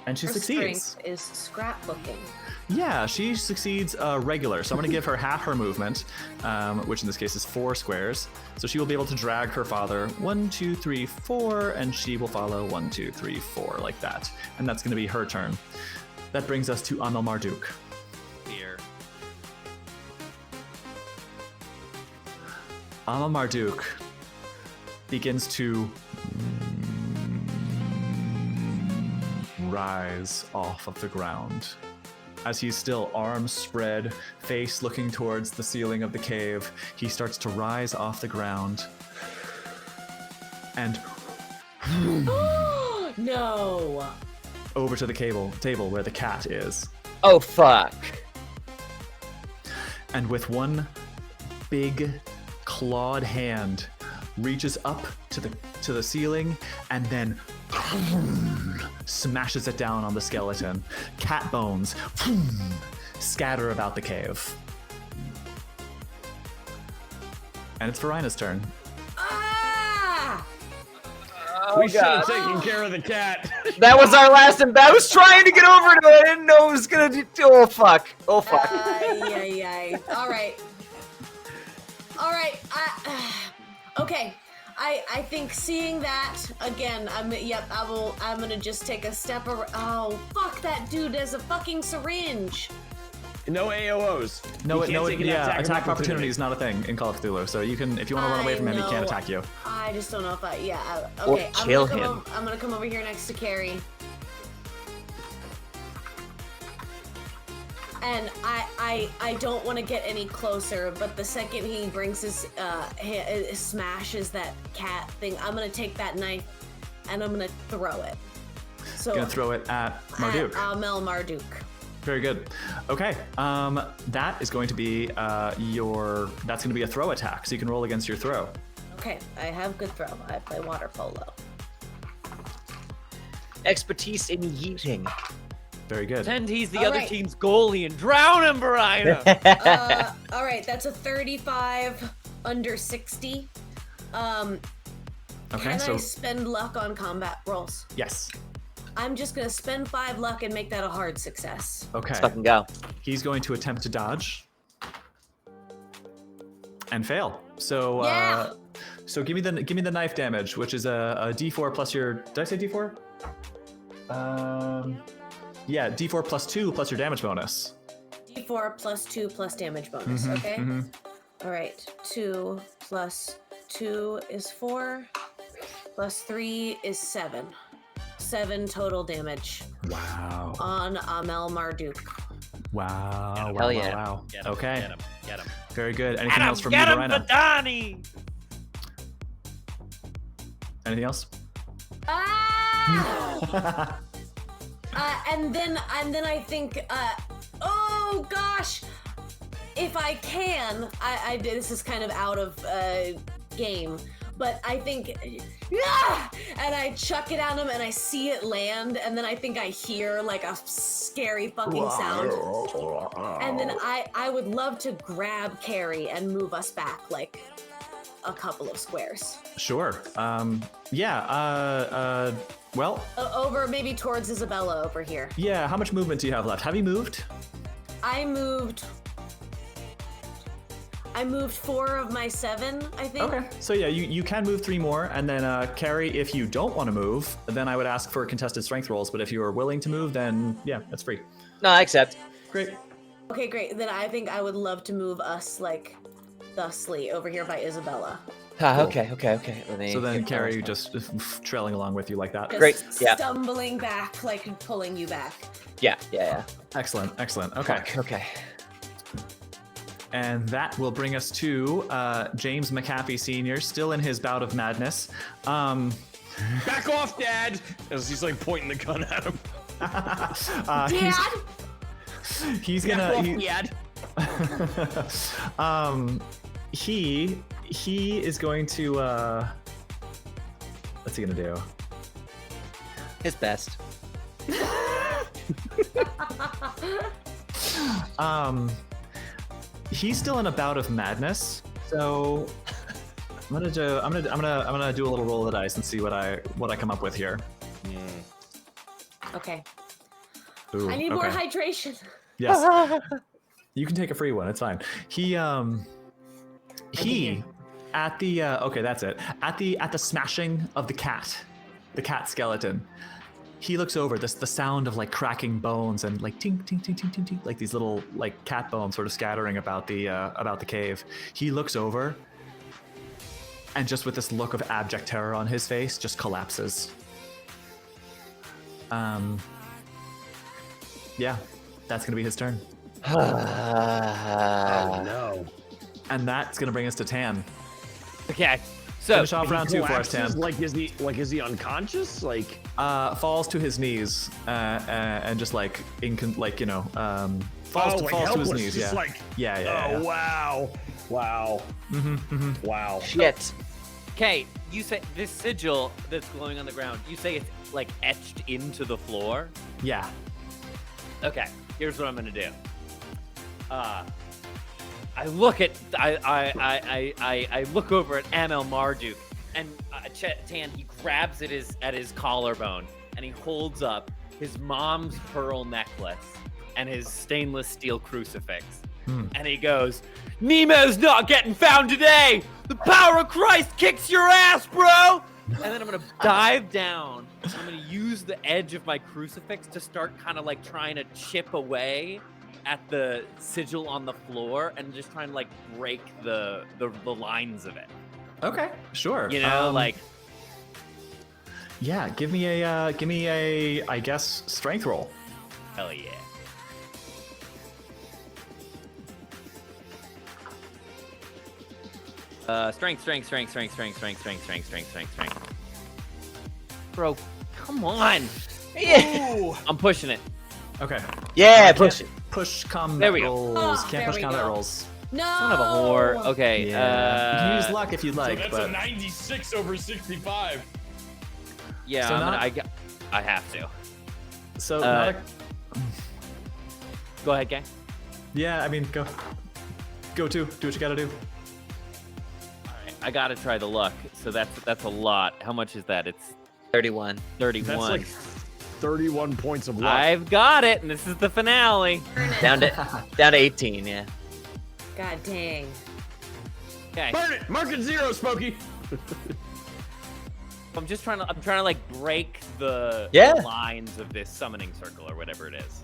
And she Her succeeds. strength is scrapbooking. Yeah, she succeeds regular. So I'm going to give her half her movement, which in this case is 4 squares. So she will be able to drag her father 1, 2, 3, 4, and she will follow 1, 2, 3, 4 like that. And that's going to be her turn. That brings us to Amal Marduk. Here. Amal Marduk begins to rise off of the ground. As he's still arms spread, face looking towards the ceiling of the cave, he starts to rise off the ground. And No. over to the table where the cat is. Oh fuck. And with one big clawed hand, reaches up to the ceiling and then smashes it down on the skeleton. Cat bones scatter about the cave. And it's Varina's turn. Ah! We should have taken care of the cat. That was our last I was trying to get over to it. I didn't know it was gonna do. Oh fuck. Oh fuck. Ay. All right. Okay. I think seeing that again, I'm gonna just take a step around. Oh, fuck, that dude has a fucking syringe. No AOs. No, He can't take an attack of opportunity is not a thing in Call of Cthulhu. So you can, if you want to run away from him, he can't attack you. I just don't know if I. Yeah. Or Okay. kill him. I'm gonna come over here next to Carrie. And I don't want to get any closer, but the second he brings his smashes that cat thing, I'm gonna take that knife and I'm gonna throw it. So Gonna throw it at Marduk. Amel Marduk. Very good. Okay. That is going to be that's going to be a throw attack. So you can roll against your throw. Okay, I have good throw. I play water polo. Expertise in yeeting. Very good. Pretend he's the All other right. team's goalie and drown him, Varina. All right, that's a 35 under 60. Okay, Can so I spend luck on combat rolls? yes. I'm just gonna spend 5 luck and make that a hard success. Okay. Let's fucking go. He's going to attempt to dodge and fail. So Yeah. so give me the knife damage, which is a D4 plus your. Did I say D4? Yeah, D4 plus 2 plus your damage bonus. D4 plus 2 plus damage bonus. Okay. All right. 2 plus 2 is 4. Plus 3 is 7. 7 total damage Wow. on Amel Marduk. Wow. Hell yeah. Wow. Get him, Okay. Get him. Very good. Anything Get him, else from you, get him, Varina? Badani! Anything else? Ah! And then I think, oh gosh, if I can, I this is kind of out of game, but I think, and I chuck it at him and I see it land, and then I think I hear like a scary fucking sound, and then I would love to grab Carrie and move us back like a couple of squares. Sure. Well, Over maybe towards Isabella over here. yeah. How much movement do you have left? Have you moved? I moved 4 of my 7, I think. Okay. So yeah, you can move 3 more, and then Carrie, if you don't want to move, then I would ask for contested strength rolls. But if you are willing to move, then yeah, that's free. No, I accept. Great. Okay, great. Then I think I would love to move us like thusly over here by Isabella. Ah, okay. Let me So then get Carrie my- just trailing along with you like that. Just Great, yeah. stumbling back, like pulling you back. Yeah. Excellent. Okay. Okay. And that will bring us to James Macaffey Sr., still in his bout of madness. Back off, Dad! As he's like pointing the gun at him. Dad! He's gonna. He is going to. What's he gonna do? His best. He's still in a bout of madness, so I'm gonna do a little roll of the dice and see what I come up with here. Okay. Ooh, I need more okay. hydration. Yes. You can take a free one. It's fine. He at the okay, that's it. At the smashing of the cat skeleton. He looks over, the sound of like cracking bones and like tink tink tink tink tink tink, like these little like cat bones sort of scattering about the cave. He looks over and just with this look of abject terror on his face just collapses. Yeah, that's gonna be his turn. Oh no. And that's gonna bring us to Tan. Okay, so Finish off round 2 for us, Tan. Like is he unconscious? Like Falls to his knees and just like falls like to his helpless, knees. just Yeah. like Yeah. wow. Wow. Wow. Shit. okay, you say this sigil that's glowing on the ground. You say it's like etched into the floor. Yeah. Okay, here's what I'm gonna do. I look over at Amel Marduk, and Tan, he grabs at his collarbone, and he holds up his mom's pearl necklace and his stainless steel crucifix, and he goes, "Nemo's not getting found today. The power of Christ kicks your ass, bro!" And then I'm gonna dive down. I'm gonna use the edge of my crucifix to start kind of like trying to chip away at the sigil on the floor and just trying to like break the lines of it. Okay, sure. You know, like. Yeah, give me a I guess strength roll. Hell yeah. Strength. Bro, come on. Yeah. I'm pushing it. Okay. Yeah, push it. Push combat There we go. rolls. Oh, Can't there push we combat go. rolls. No. Son of a whore. Okay. Yeah. You can use luck if you'd like, so that's but a 96 over 65. Yeah, So I have to. so not Go ahead, gang. yeah. I mean, go to do what you gotta do. I gotta try the luck. So that's a lot. How much is that? It's 31. 31. That's like 31 points of luck. I've got it, and this is the finale. Down to 18, yeah. God dang. Okay. Burn it! Mark it 0, Smokey! I'm trying to like break the Yeah. lines of this summoning circle or whatever it is.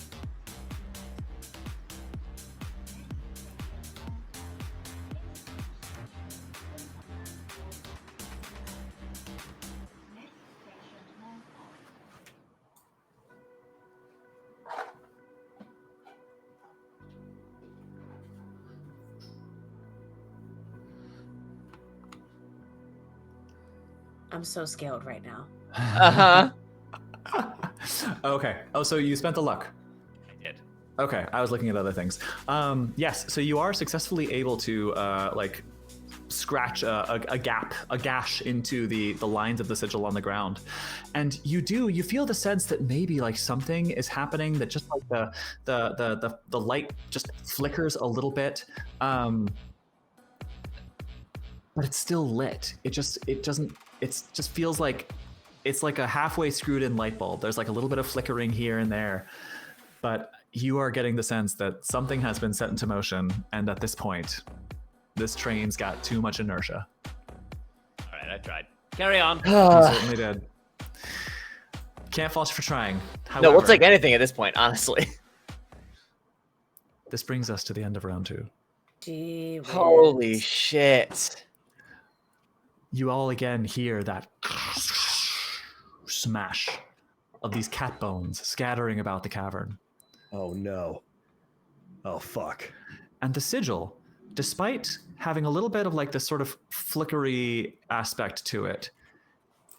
I'm so scaled right now. Okay. Oh, so you spent the luck. I did. Okay, I was looking at other things. Yes, so you are successfully able to like scratch a gash into the lines of the sigil on the ground, and you feel the sense that maybe like something is happening, that just like the light just flickers a little bit, but it's still lit. It just feels like it's like a halfway screwed in light bulb. There's like a little bit of flickering here and there, but you are getting the sense that something has been set into motion, and at this point, this train's got too much inertia. All right, I tried. Carry on. You certainly did. Can't fault you for trying. However, No, we'll take anything at this point, honestly. this brings us to the end of round 2. Gee whiz. Holy shit. You all again hear that smash of these cat bones scattering about the cavern. Oh no. Oh fuck. And the sigil, despite having a little bit of like this sort of flickery aspect to it,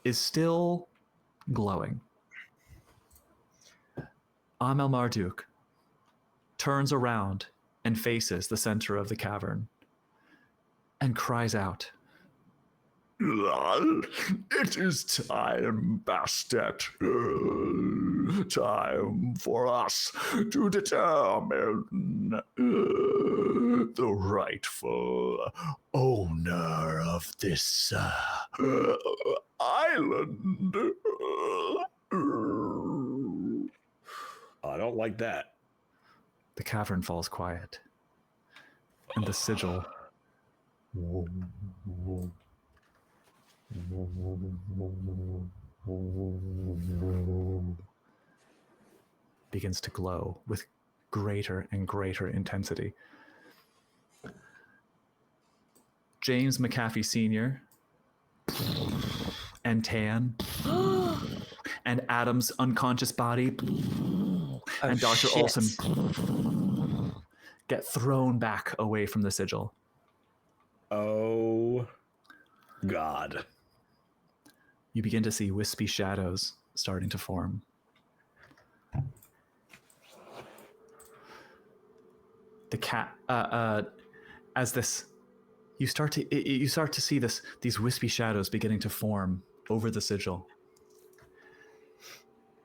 is still glowing. Amel Marduk turns around and faces the center of the cavern and cries out, "It is time, Bastet. Time for us to determine the rightful owner of this island." I don't like that. The cavern falls quiet, and the sigil begins to glow with greater and greater intensity. James Macaffey Sr. and Tan and Adam's unconscious body and Dr. shit. Olson get thrown back away from the sigil. Oh God. You begin to see wispy shadows starting to form. The cat, as this, you start to see these wispy shadows beginning to form over the sigil,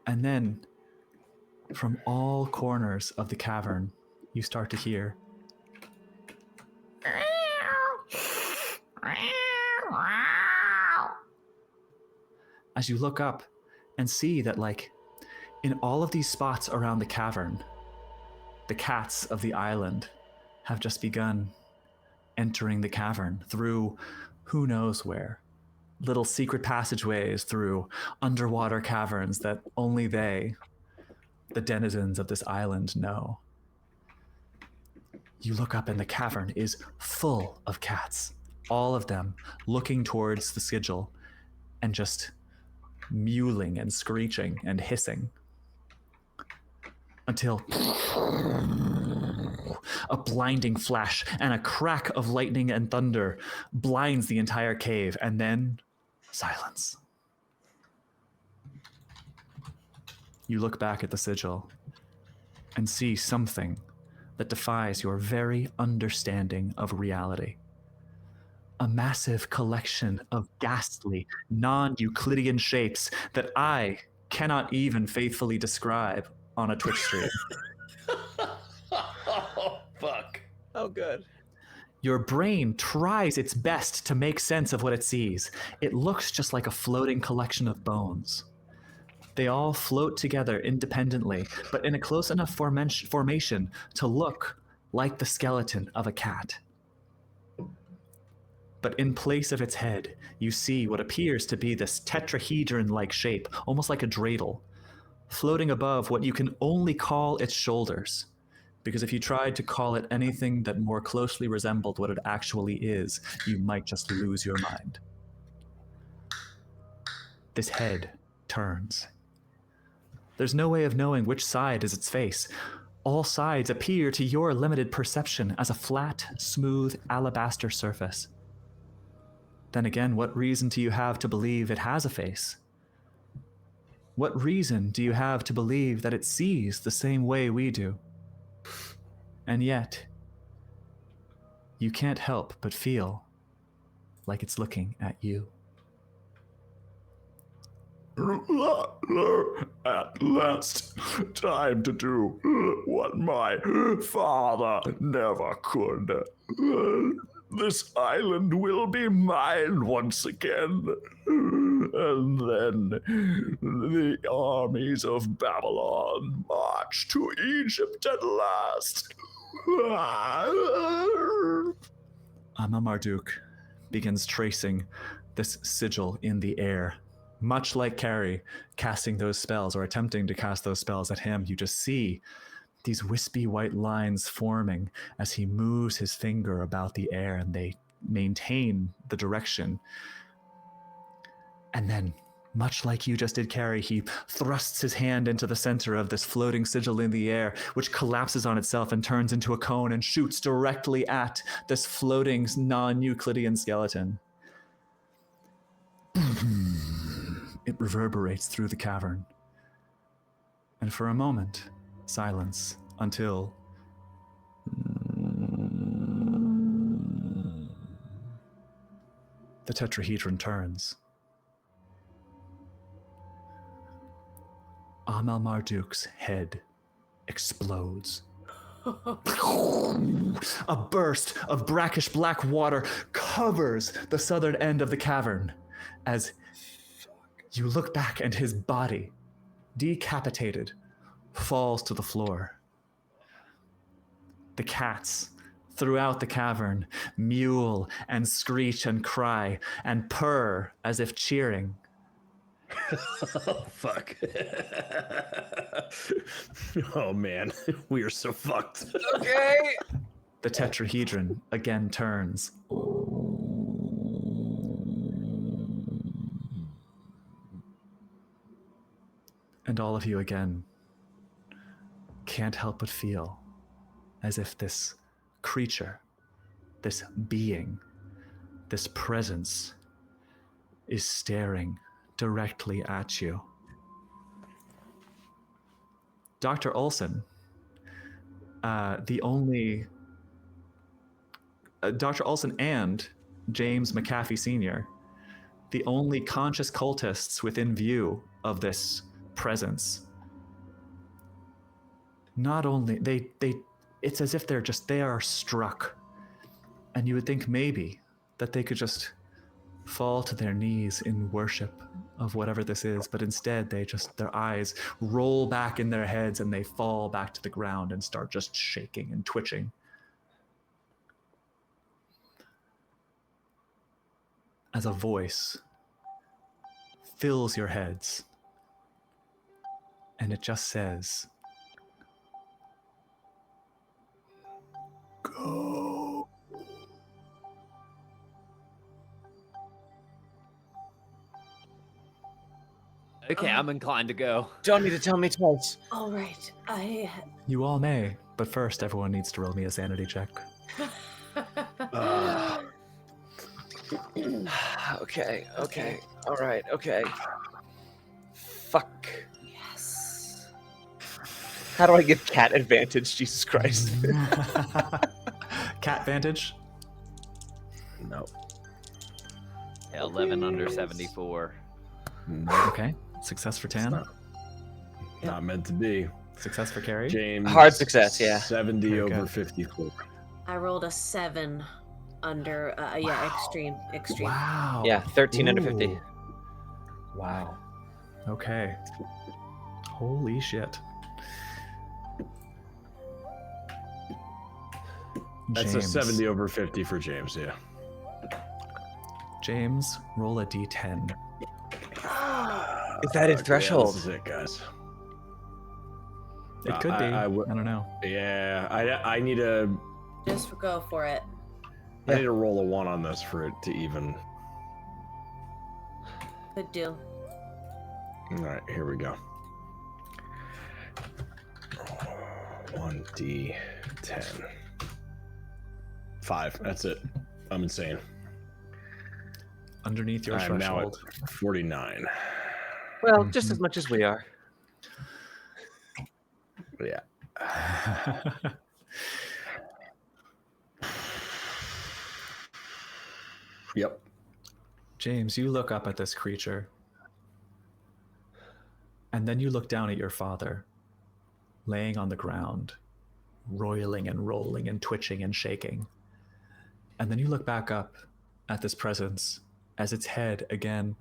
and then from all corners of the cavern, you start to hear as you look up and see that, like, in all of these spots around the cavern, the cats of the island have just begun entering the cavern through who knows where. Little secret passageways through underwater caverns that only they, the denizens of this island, know. You look up and the cavern is full of cats, all of them looking towards the sigil and just mewling and screeching and hissing until a blinding flash and a crack of lightning and thunder blinds the entire cave, and then silence. You look back at the sigil and see something that defies your very understanding of reality. A massive collection of ghastly, non-Euclidean shapes that I cannot even faithfully describe on a Twitch stream. Oh, fuck. Oh, good. Your brain tries its best to make sense of what it sees. It looks just like a floating collection of bones. They all float together independently, but in a close enough formation to look like the skeleton of a cat. But in place of its head, you see what appears to be this tetrahedron-like shape, almost like a dreidel, floating above what you can only call its shoulders. Because if you tried to call it anything that more closely resembled what it actually is, you might just lose your mind. This head turns. There's no way of knowing which side is its face. All sides appear to your limited perception as a flat, smooth alabaster surface. Then again, what reason do you have to believe it has a face? What reason do you have to believe that it sees the same way we do? And yet, you can't help but feel like it's looking at you. At last, time to do what my father never could. This island will be mine once again. And then the armies of Babylon march to Egypt at last. Amel Marduk begins tracing this sigil in the air. Much like Carrie casting those spells or attempting to cast those spells at him, you just see these wispy white lines forming as he moves his finger about the air, and they maintain the direction. And then, much like you just did, Carrie, he thrusts his hand into the center of this floating sigil in the air, which collapses on itself and turns into a cone and shoots directly at this floating non-Euclidean skeleton. It reverberates through the cavern. And for a moment, silence until the tetrahedron turns. Amel Marduk's head explodes. A burst of brackish black water covers the southern end of the cavern as you look back and his body, decapitated, falls to the floor. The cats throughout the cavern mewl and screech and cry and purr as if cheering. Oh, fuck. Oh, man. We are so fucked. Okay. The tetrahedron again turns. And all of you again can't help but feel as if this creature, this being, this presence is staring directly at you. Dr. Olson, Dr. Olson and James Macaffey Sr., the only conscious cultists within view of this presence. Not only it's as if they are struck, and you would think maybe that they could just fall to their knees in worship of whatever this is, but instead their eyes roll back in their heads and they fall back to the ground and start just shaking and twitching. As a voice fills your heads, and it just says, Go Okay, I'm inclined to go. Don't need to tell me twice. All right. You all may, but first, everyone needs to roll me a sanity check. Okay. All right, okay. Fuck. Yes. How do I give cat advantage? Jesus Christ. Cat vantage. No. 11 under 74. Okay. Success for Tan. Not meant to be. Success for Carrie. James. Hard success, yeah. 70 Very over good. 54. I rolled a 7 under, extreme. Wow. Yeah, 13 under 50. Ooh. Wow. Okay. Holy shit. That's a 70 over 50 for James, yeah. James, roll a d10. Is that his threshold? Yeah, this is it, guys. It could be. I I don't know. Yeah, I need a Just go for it. I need to roll a 1 on this for it to even. Good deal. All right, here we go. 1d10. 5. That's it. I'm insane. Underneath your I'm now threshold. at 49. Well, just as much as we are. Yeah. Yep. James, you look up at this creature. And then you look down at your father, laying on the ground, roiling and rolling and twitching and shaking. And then you look back up at this presence as its head again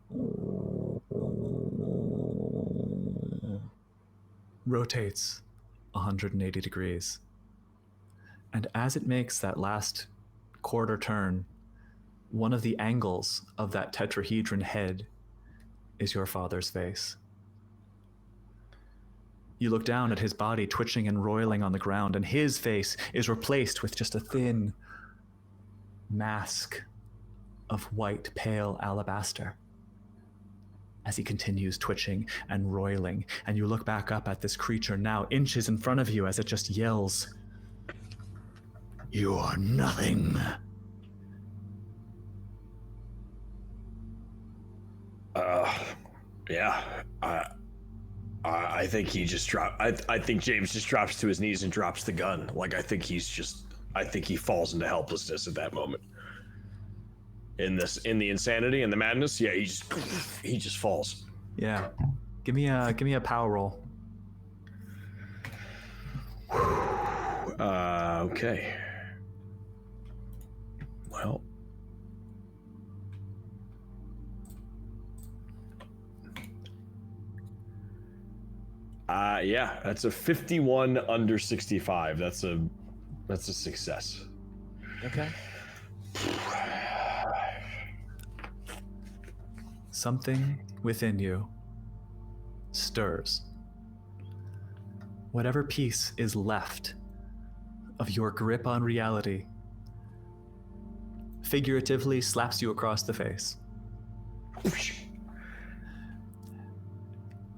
rotates 180 degrees. And as it makes that last quarter turn, one of the angles of that tetrahedron head is your father's face. You look down at his body twitching and roiling on the ground, and his face is replaced with just a thin mask of white, pale alabaster as he continues twitching and roiling. And you look back up at this creature now inches in front of you as it just yells, "You are nothing." Yeah. I think he just dropped. I think James just drops to his knees and drops the gun. Like I think he falls into helplessness at that moment. In the insanity and the madness, yeah, he just falls. Yeah. Give me a power roll. Okay. Well. Yeah, that's a 51 under 65. That's a success. Okay. Something within you stirs. Whatever piece is left of your grip on reality figuratively slaps you across the face.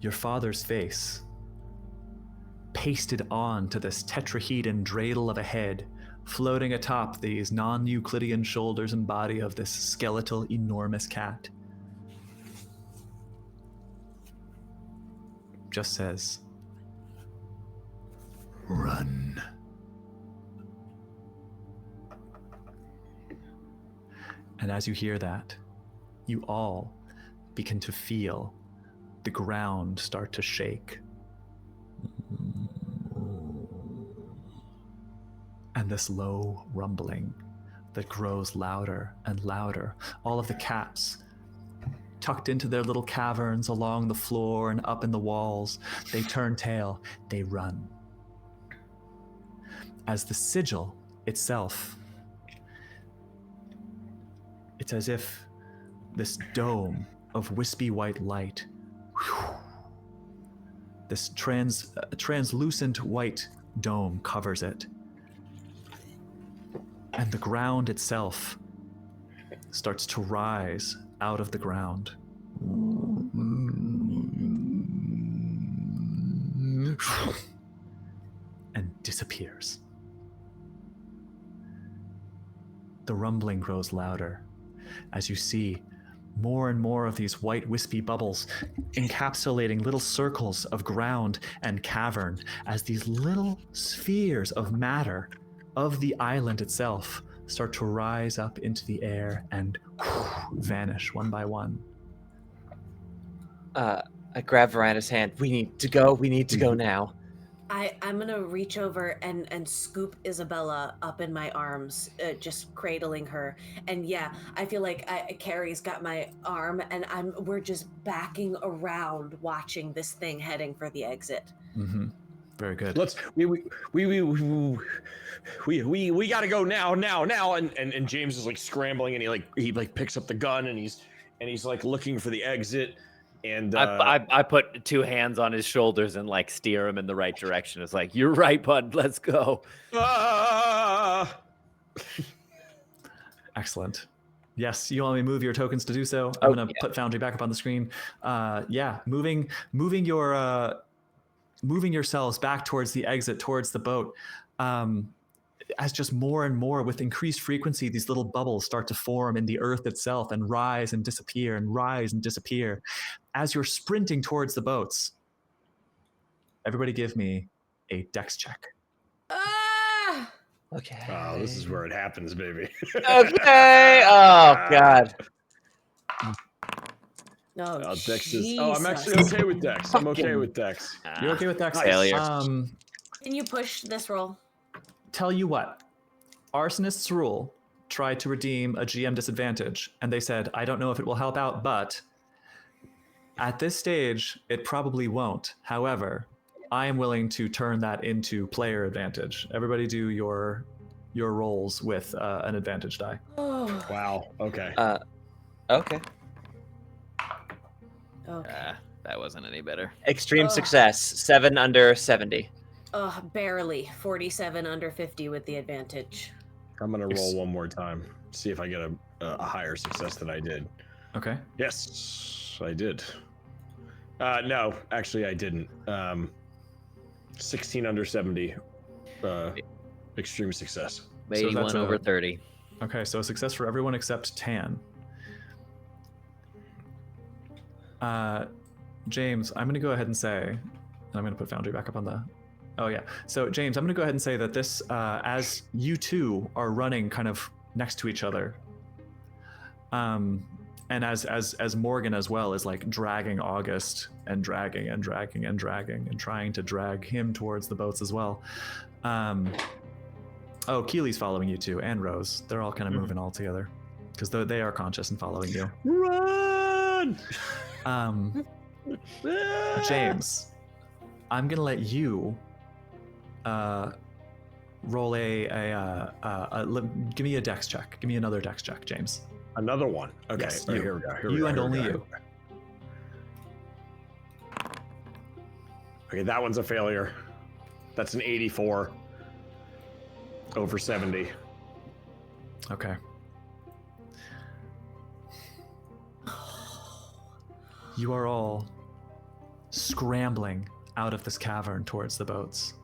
Your father's face, pasted on to this tetrahedron dreidel of a head, floating atop these non-Euclidean shoulders and body of this skeletal, enormous cat, just says, "Run." And as you hear that, you all begin to feel the ground start to shake. And this low rumbling that grows louder and louder. All of the cats, tucked into their little caverns along the floor and up in the walls, they turn tail, they run. As the sigil itself, it's as if this dome of wispy white light, this translucent white dome covers it. And the ground itself starts to rise out of the ground. disappears. The rumbling grows louder as you see more and more of these white wispy bubbles encapsulating little circles of ground and cavern as these little spheres of matter of the island itself start to rise up into the air and vanish one by one. I grab Varina's hand. We need to go. We need to go now. I'm gonna reach over and scoop Isabella up in my arms, just cradling her. And yeah, I feel like Carrie's got my arm, and we're just backing around, watching this thing heading for the exit. Mm-hmm. Very good. We gotta go now. And James is like scrambling, and he picks up the gun, and he's like looking for the exit. And I put 2 hands on his shoulders and like steer him in the right direction. It's like, you're right, bud. Let's go. Excellent. Yes, you want me to move your tokens to do so? I'm gonna put Foundry back up on the screen. Moving yourselves back towards the exit, towards the boat. As just more and more, with increased frequency, these little bubbles start to form in the earth itself and rise and disappear and rise and disappear. As you're sprinting towards the boats, everybody give me a dex check. Ah! Okay. Oh, this is where it happens, baby. Okay. Oh, God. No, Dex is. Oh, I'm actually okay with Dex. I'm okay with Dex. You're okay with dex? Failure. Can you push this roll? Tell you what, Arsonists Rule tried to redeem a GM disadvantage, and they said, I don't know if it will help out, but at this stage, it probably won't. However, I am willing to turn that into player advantage. Everybody do your rolls with an advantage die. Oh. Wow. Okay. Okay. Okay. That wasn't any better. Extreme success. 7 under 70. Barely. 47 under 50 with the advantage. I'm gonna roll one more time. See if I get a higher success than I did. Okay. Yes, I did. No, actually, I didn't. 16 under 70. Extreme success. 81 over 30. Okay, so a success for everyone except Tan. James, I'm going to go ahead and say, I'm going to put Foundry back up on the... Oh, yeah. So, James, I'm going to go ahead and say that this, as you two are running kind of next to each other, and as Morgan as well is like dragging August and dragging and dragging and dragging and trying to drag him towards the boats as well. Keely's following you too, and Rose. They're all kind of moving all together because they are conscious and following you. Run! James, I'm gonna let you roll give me a dex check. Give me another dex check, James. Another one. Okay. Yes, All right, you. here we go. You and only you. Okay, that one's a failure. That's an 84 over 70. Okay. You are all scrambling out of this cavern towards the boats.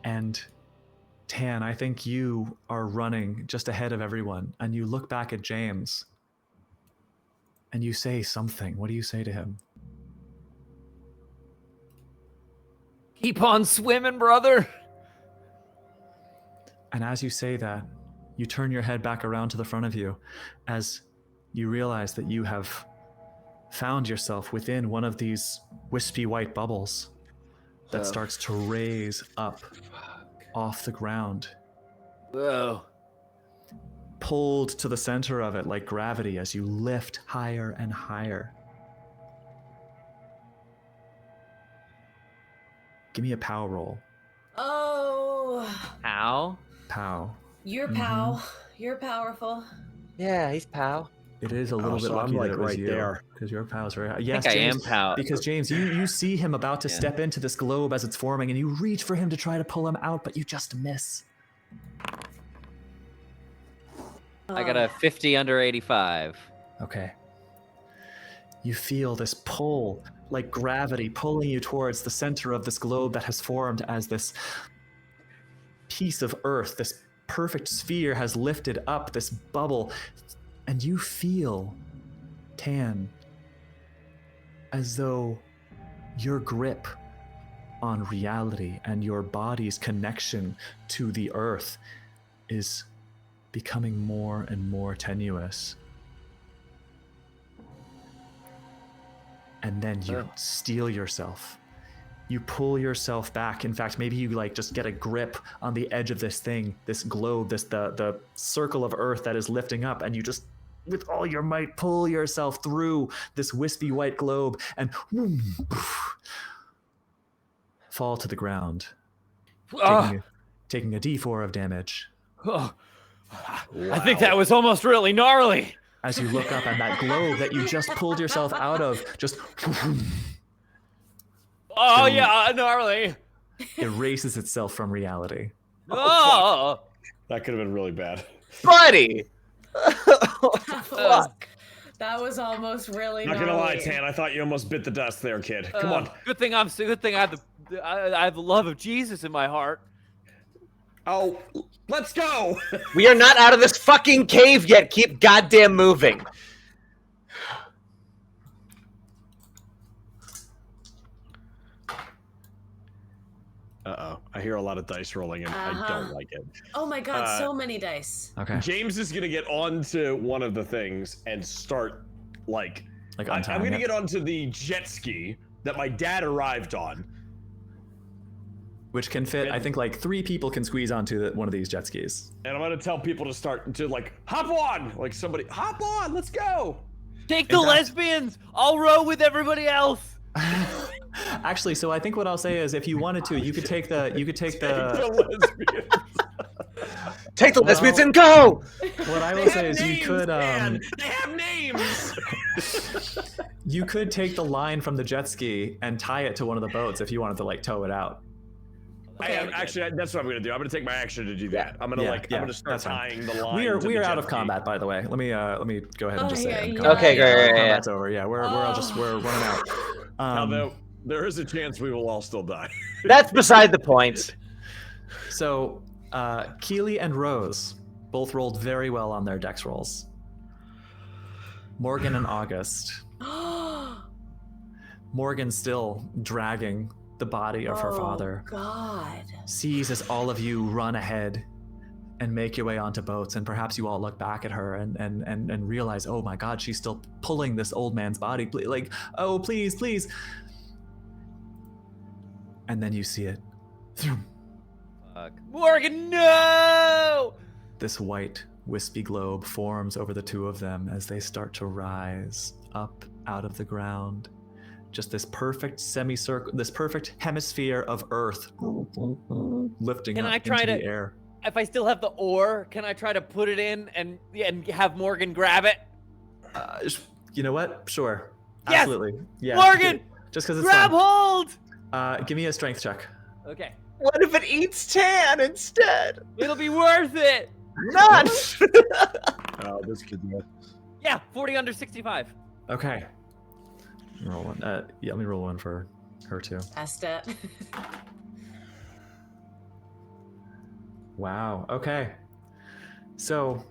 And Tan, I think you are running just ahead of everyone, and you look back at James and you say something. What do you say to him? Keep on swimming, brother. And as you say that, you turn your head back around to the front of you as you realize that you have found yourself within one of these wispy white bubbles that starts to raise up off the ground. Whoa. Pulled to the center of it like gravity as you lift higher and higher. Give me a POW roll. Oh. How? POW. You're pow. You're powerful. Yeah, he's pal. It is a little bit so lucky I'm like that it was right you, there. because your POW's very high. Yes, I James, am POW. Because James, you see him about to step into this globe as it's forming, and you reach for him to try to pull him out, but you just miss. I got a 50 under 85. Okay. you feel this pull, like gravity pulling you towards the center of this globe that has formed as this piece of earth, this perfect sphere has lifted up, this bubble, and you feel, Tan, as though your grip on reality and your body's connection to the earth is becoming more and more tenuous. And then you steel yourself. You pull yourself back. In fact, maybe you like just get a grip on the edge of this thing, this globe, the circle of earth that is lifting up, and you just, with all your might, pull yourself through this wispy white globe and fall to the ground, taking a D4 of damage. Oh. Wow. I think that was almost really gnarly. As you look up and that globe that you just pulled yourself out of just gnarly. erases itself from reality. Oh, that could have been really bad. Buddy! That was almost really Not gonna lie, Tan, I thought you almost bit the dust there, kid. Come on. Good thing I have the love of Jesus in my heart. Oh, let's go! We are not out of this fucking cave yet. Keep goddamn moving. Uh-oh. I hear a lot of dice rolling and I don't like it. Oh my god, so many dice. Okay. James is gonna get onto one of the things and start I'm gonna get onto the jet ski that my dad arrived on. Which can fit, I think, like 3 people can squeeze onto one of these jet skis. And I'm gonna tell people to start to hop on! Like somebody, hop on, let's go! Take the lesbians! I'll row with everybody else! Actually, so I think what I'll say is if you wanted to, you could take the lesbians. Take the lesbians and go! What I will say is you could they have names! you could take the line from the jet ski and tie it to one of the boats if you wanted to like tow it out. Actually, that's what I'm gonna do. I'm gonna take my action to do that. I'm gonna I'm gonna start tying the line. We are out of combat, by the way. Let me go ahead and just say. Okay, great. Combat's over. Yeah, we're running out. Although there is a chance we will all still die. That's beside the point. So, Keely and Rose both rolled very well on their dex rolls. Morgan and August. Morgan still dragging the body of her father. God. Sees as all of you run ahead and make your way onto boats, and perhaps you all look back at her and realize, oh my God, she's still pulling this old man's body. Like, oh, please, please. And then you see it. Fuck. Morgan, no! This white, wispy globe forms over the two of them as they start to rise up out of the ground. Just this perfect semicircle, this perfect hemisphere of Earth lifting up into the air. If I still have the oar, can I try to put it in and have Morgan grab it? You know what? Sure. Yes! Absolutely. Yeah. Morgan! Just because it's grab fun. hold! Give me a strength check. Okay. What if it eats Tan instead? It'll be worth it! Not! Oh, this could be it. Yeah, 40 under 65. Okay. Roll one. Yeah, let me roll one for her too. Test it. Wow. Okay. So,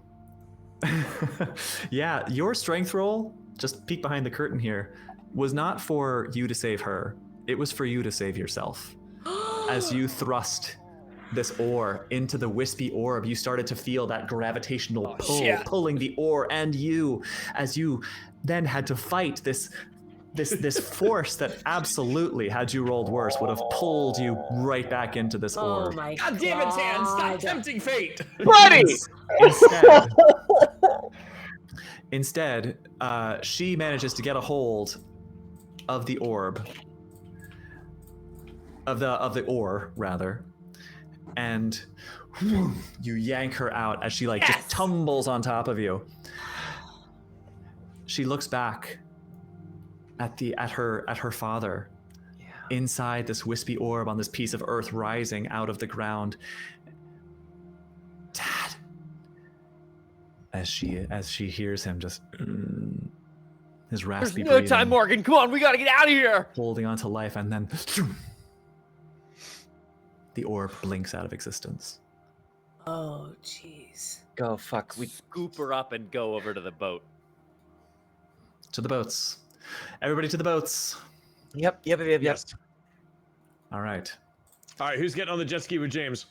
yeah, your strength roll, just peek behind the curtain here, was not for you to save her. It was for you to save yourself. As you thrust this oar into the wispy orb, you started to feel that gravitational pull, pulling the oar and you, as you then had to fight this force that absolutely, had you rolled worse, would have pulled you right back into this orb. Oh my God damn it, Tan! Stop tempting fate! Buddy! Instead, she manages to get a hold of the orb, of the oar rather, and you yank her out as she just tumbles on top of you. She looks back at her father, inside this wispy orb on this piece of earth rising out of the ground. Dad, as she hears him just his There's raspy no breathing, time, Morgan. Come on, we gotta get out of here. holding on to life, and then the orb blinks out of existence. Oh, jeez. Go fuck. We Scoop her up and go over to the boat. To the boats. Everybody to the boats. Yep. Yes. All right. All right, who's getting on the jet ski with James?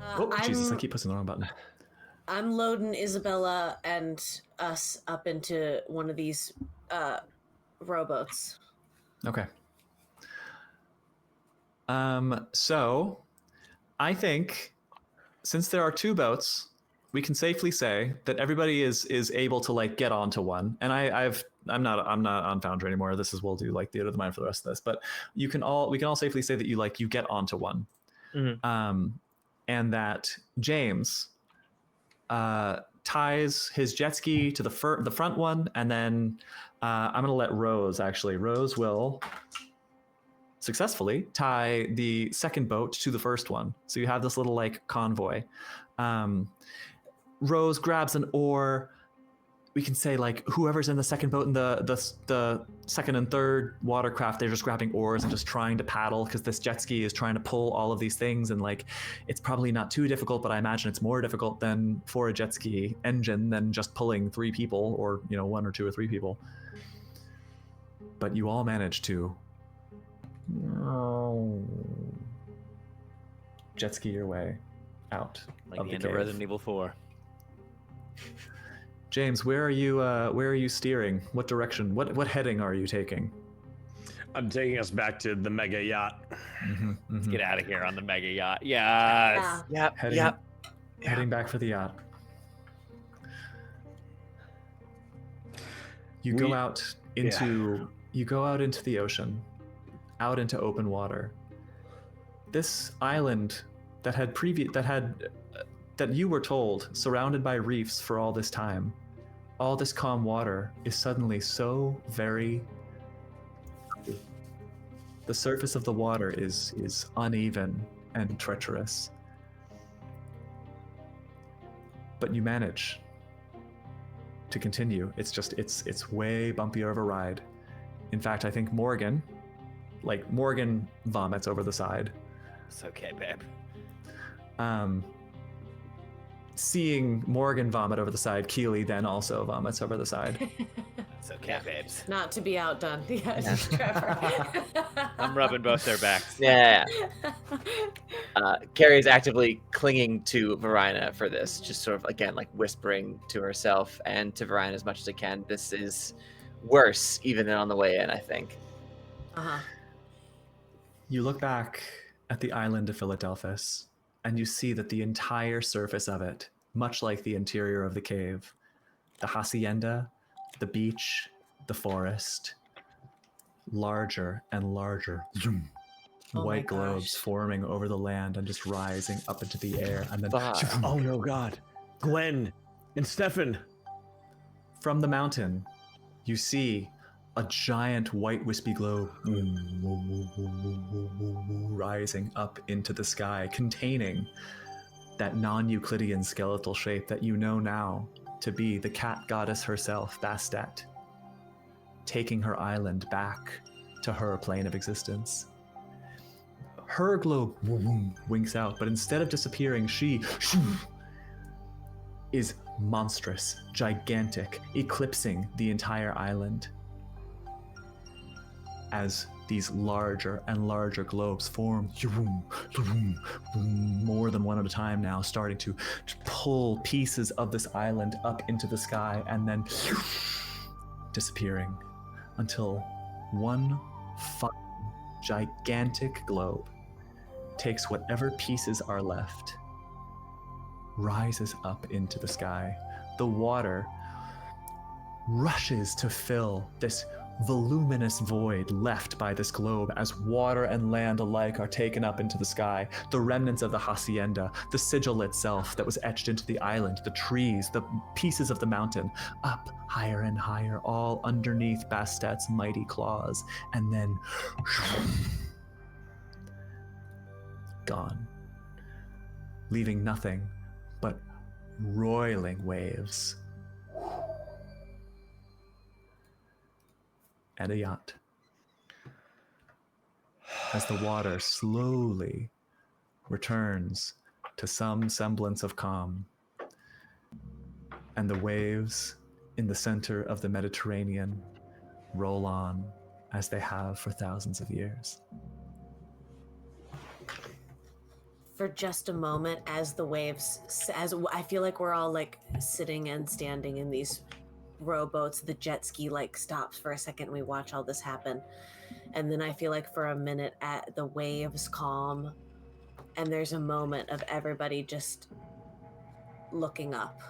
Oh, Jesus, I keep pressing the wrong button. I'm loading Isabella and us up into one of these rowboats. Okay. So I think since there are 2 boats, we can safely say that everybody is able to like get onto one. And I'm not on Foundry anymore. We'll do like Theater of the Mind for the rest of this. But we can all safely say that you get onto one. Mhm. And that James ties his jet ski to the front one, and then I'm gonna let Rose will successfully tie the second boat to the first one. So you have this little like convoy. Rose grabs an oar. We can say like whoever's in the second boat and the second and third watercraft, they're just grabbing oars and just trying to paddle because this jet ski is trying to pull all of these things, and like it's probably not too difficult, but I imagine it's more difficult than for a jet ski engine than just pulling 3 people or 1 or 2 or 3 people. But you all manage to jet ski your way out Like of the the end of cave. Resident Evil 4. James, where are you steering? What direction? What heading are you taking? I'm taking us back to the mega yacht. Let's get out of here on the mega yacht. Yes. Yeah. Heading back for the yacht. You go out into the ocean, out into open water. This island that you were told surrounded by reefs for all this time, all this calm water is suddenly so very. The surface of the water is uneven and treacherous. But you manage to continue. It's way bumpier of a ride. In fact, I think Morgan vomits over the side. It's okay, babe. Seeing Morgan vomit over the side, Keely then also vomits over the side. It's okay, babes. Not to be outdone. Yes, Trevor. I'm rubbing both their backs. Yeah. Carrie's actively clinging to Varina for this, just sort of again like whispering to herself and to Varina as much as I can. This is worse even than on the way in, I think. Uh-huh. You look back at the island of Philadelphus, and you see that the entire surface of it, much like the interior of the cave, the hacienda, the beach, the forest, larger and larger. Zoom. Oh my White globes gosh. forming over the land and just rising up into the air, and then Oh no, God. Glenn and Stefan. from the mountain, you see a giant white wispy globe rising up into the sky, containing that non-Euclidean skeletal shape that you know now to be the cat goddess herself, Bastet, taking her island back to her plane of existence. Her globe winks out, but instead of disappearing, she is monstrous, gigantic, eclipsing the entire island. As these larger and larger globes form, more than one at a time now, starting to pull pieces of this island up into the sky and then disappearing until one gigantic globe takes whatever pieces are left, rises up into the sky. The water rushes to fill this voluminous void left by this globe as water and land alike are taken up into the sky. The remnants of the hacienda, the sigil itself that was etched into the island, the trees, the pieces of the mountain, up higher and higher, all underneath Bastet's mighty claws, and then gone, leaving nothing but roiling waves and a yacht. As the water slowly returns to some semblance of calm, and the waves in the center of the Mediterranean roll on as they have for thousands of years. For just a moment, as the waves, as I feel like we're all like sitting and standing in these rowboats, the jet ski like stops for a second and we watch all this happen. And then I feel like for a minute at the waves calm and there's a moment of everybody just looking up.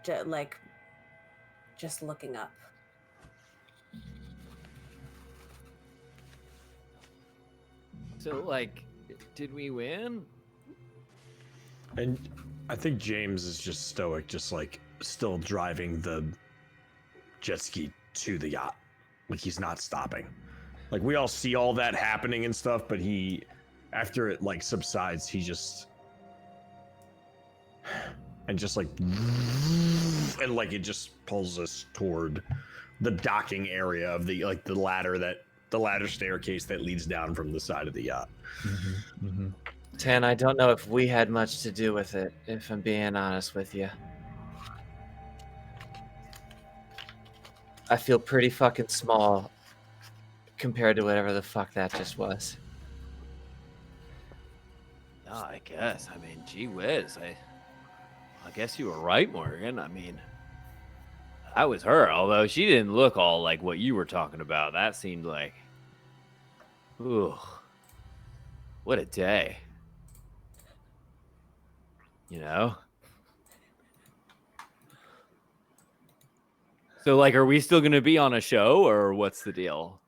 Just looking up. So, like, did we win? And I think James is just stoic, just like still driving the jet ski to the yacht. Like he's not stopping. Like we all see all that happening and stuff, but he, after it like subsides, he just, and just like, and like it just pulls us toward the docking area of the ladder staircase that leads down from the side of the yacht. Mm-hmm, mm-hmm. Tan, I don't know if we had much to do with it, if I'm being honest with you. I feel pretty fucking small compared to whatever the fuck that just was. No, I guess. I mean, gee whiz. I guess you were right, Morgan. I mean, that was her, although she didn't look all like what you were talking about. That seemed like, ooh, what a day. You know? So, like, are we still going to be on a show, or what's the deal?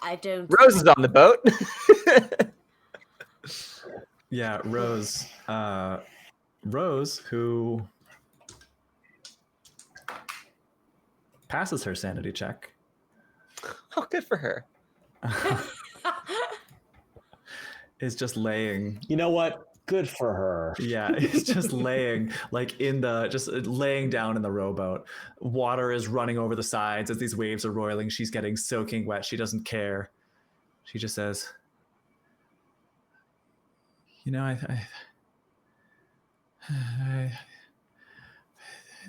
I don't. Rose is on the boat. Yeah, Rose. Rose, who passes her sanity check. Oh, good for her. Is just laying. You know what? Good for her. Yeah, it's just laying like just laying down in the rowboat. Water is running over the sides as these waves are roiling. She's getting soaking wet. She doesn't care. She just says, "You know, I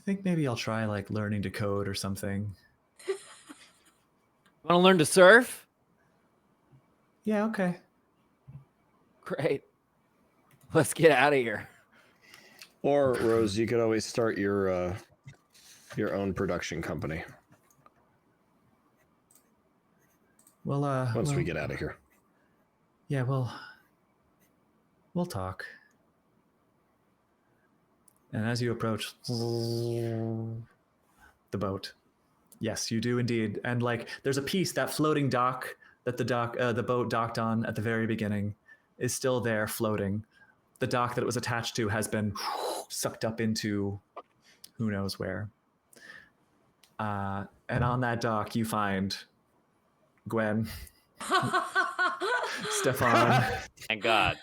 think maybe I'll try like learning to code or something." Want to learn to surf? Yeah, okay. Great. Let's get out of here. Or Rose, you could always start your own production company. Well, Once we get out of here. Yeah, well, we'll talk. And as you approach the boat, yes, you do indeed. And like, there's a piece, that floating dock that the boat docked on at the very beginning is still there floating. The dock that it was attached to has been sucked up into who knows where. And on that dock, you find Gwen, Stefan, Thank God.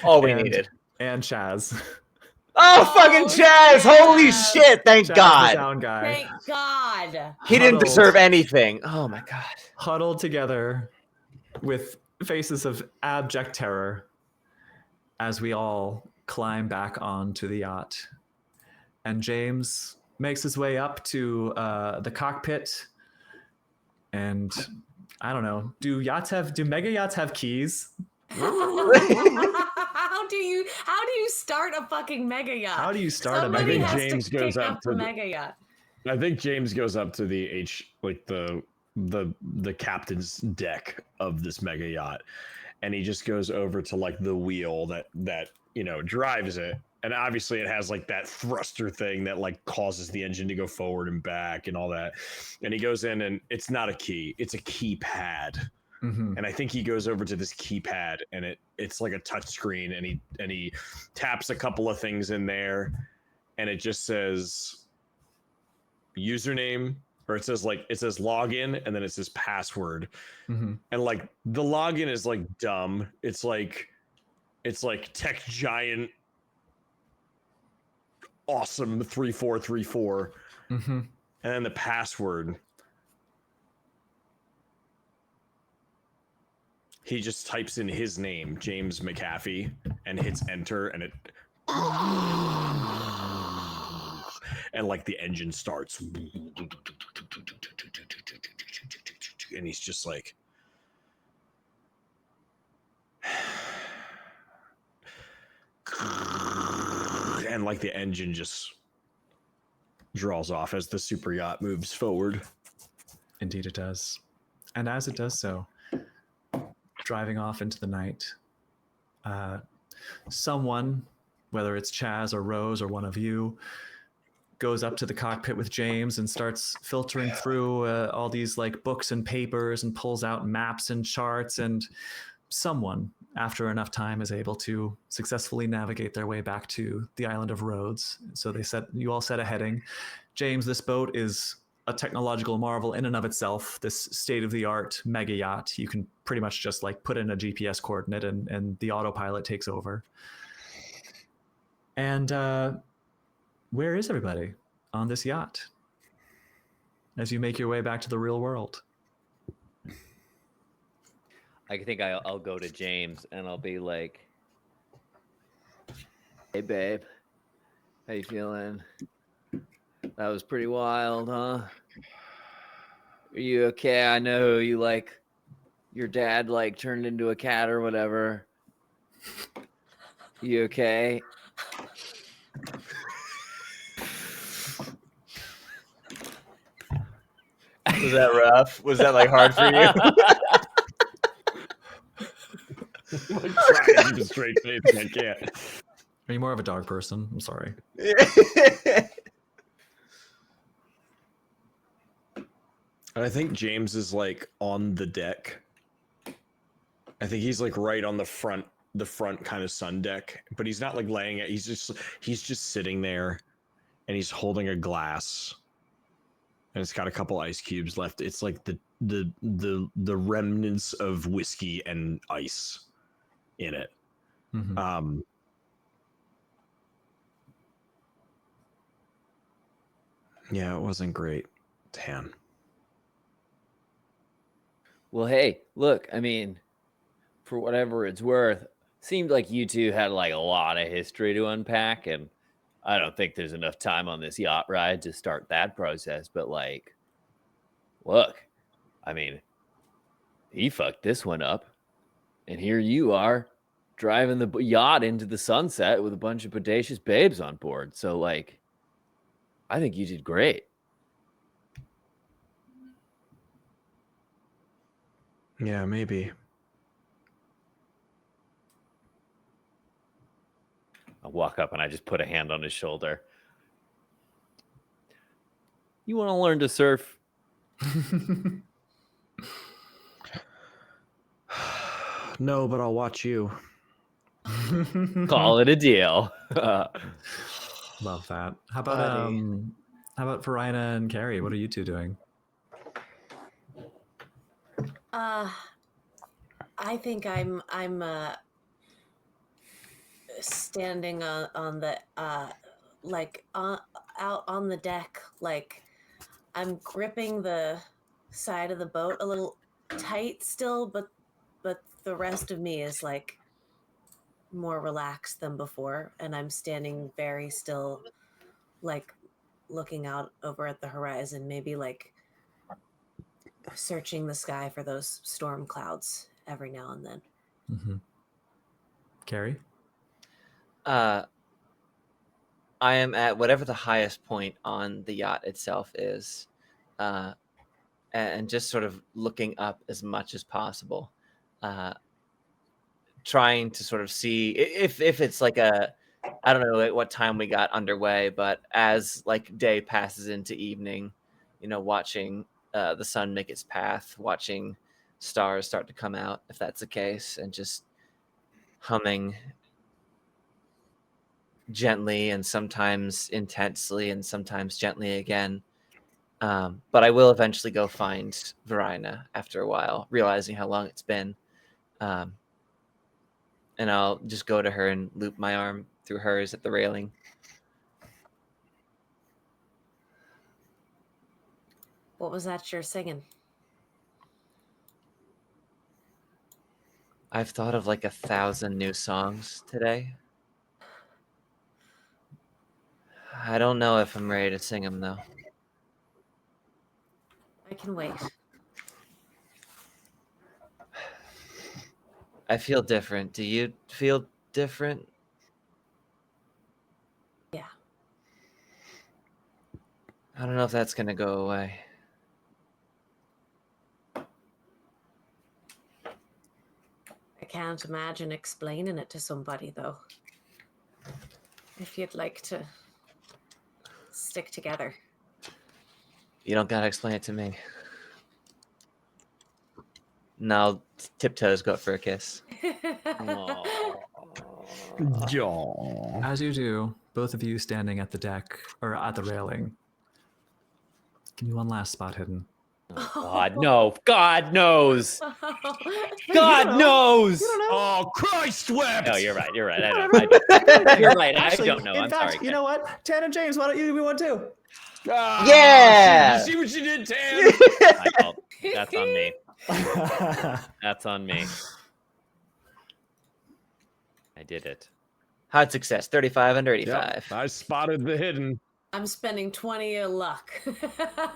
All we needed. and Chaz. Oh, fucking Chaz! Holy shit! Thank Chaz, the God. sound guy. Thank God. He didn't Huddled. deserve anything. Oh my God. Huddled together with faces of abject terror as we all climb back onto the yacht. And James makes his way up to the cockpit. And I don't know, do mega yachts have keys? How do you start a fucking mega yacht? How do you start Somebody a mega I think has yacht? James to goes kick up up to the the- mega yacht. I think James goes up to the captain's deck of this mega yacht, and he just goes over to like the wheel that drives it, and obviously it has like that thruster thing that like causes the engine to go forward and back and all that. And he goes in, and it's not a key; it's a keypad. Mm-hmm. And I think he goes over to this keypad, and it's like a touch screen, and he taps a couple of things in there, and it just says username, or it says login, and then it says password. Mm-hmm. And like the login is like dumb. It's like tech giant awesome 3434. Mm-hmm. And then the password. He just types in his name, James Macaffey, and hits enter, and it and like the engine starts, and he's just like, and like the engine just draws off as the super yacht moves forward. Indeed it does. And as it does so, driving off into the night, someone, whether it's Chaz or Rose or one of you, goes up to the cockpit with James and starts filtering through all these like books and papers and pulls out maps and charts, and someone, after enough time, is able to successfully navigate their way back to the island of Rhodes. So you all set a heading. James, this boat is a technological marvel in and of itself, this state-of-the-art mega yacht. You can pretty much just like put in a GPS coordinate and the autopilot takes over. And where is everybody on this yacht as you make your way back to the real world? I think I'll go to James and I'll be like, "Hey, babe, how you feeling? That was pretty wild, huh? Are you okay? I know you like your dad like turned into a cat or whatever. You okay?" Was that rough? Was that like hard for you? Like trying to keep a straight face, and I can't. Are you more of a dog person? I'm sorry. And I think James is like on the deck. I think he's like right on the front kind of sun deck, but he's not like laying it. He's just sitting there, and he's holding a glass, and it's got a couple ice cubes left. It's like the remnants of whiskey and ice in it. Mm-hmm. Yeah, it wasn't great, Tan. Well, hey, look, I mean, for whatever it's worth, seemed like you two had like a lot of history to unpack, and I don't think there's enough time on this yacht ride to start that process, but like, look, I mean, he fucked this one up, and here you are driving the yacht into the sunset with a bunch of bodacious babes on board. So like, I think you did great. Yeah, maybe. I walk up and I just put a hand on his shoulder. You want to learn to surf? No, but I'll watch you. Call it a deal. Love that. How about Varina and Carrie? What are you two doing? I think I'm standing on the like out on the deck, like I'm gripping the side of the boat a little tight still, but the rest of me is like more relaxed than before, and I'm standing very still, like looking out over at the horizon, maybe like searching the sky for those storm clouds every now and then. Mm-hmm. Carrie? I am at whatever the highest point on the yacht itself is, and just sort of looking up as much as possible, trying to sort of see if it's like I don't know at what time we got underway, but as like day passes into evening, watching the sun make its path, watching stars start to come out, if that's the case, and just humming gently and sometimes intensely and sometimes gently again. But I will eventually go find Varina after a while, realizing how long it's been. And I'll just go to her and loop my arm through hers at the railing. What was that you're singing? I've thought of like 1,000 new songs today. I don't know if I'm ready to sing them though. I can wait. I feel different. Do you feel different? Yeah. I don't know if that's gonna go away. I can't imagine explaining it to somebody, though. If you'd like to stick together. You don't gotta explain it to me. Now, Tiptoes go up for a kiss. Yaw. As you do, both of you standing at the deck or at the railing. Give me one last spot hidden. God, no. God knows. God knows. Oh, Christ wept! No, you're right. You're right. I don't. You're right. Actually, I don't know. In I'm fact, sorry. you know what? Tan and James, why don't you give me one too? Ah, Yeah! See what you did, Tan? My fault. That's on me. That's on me. I did it. Hard success, 35 under 85. Yep, I spotted the hidden. I'm spending 20 of luck.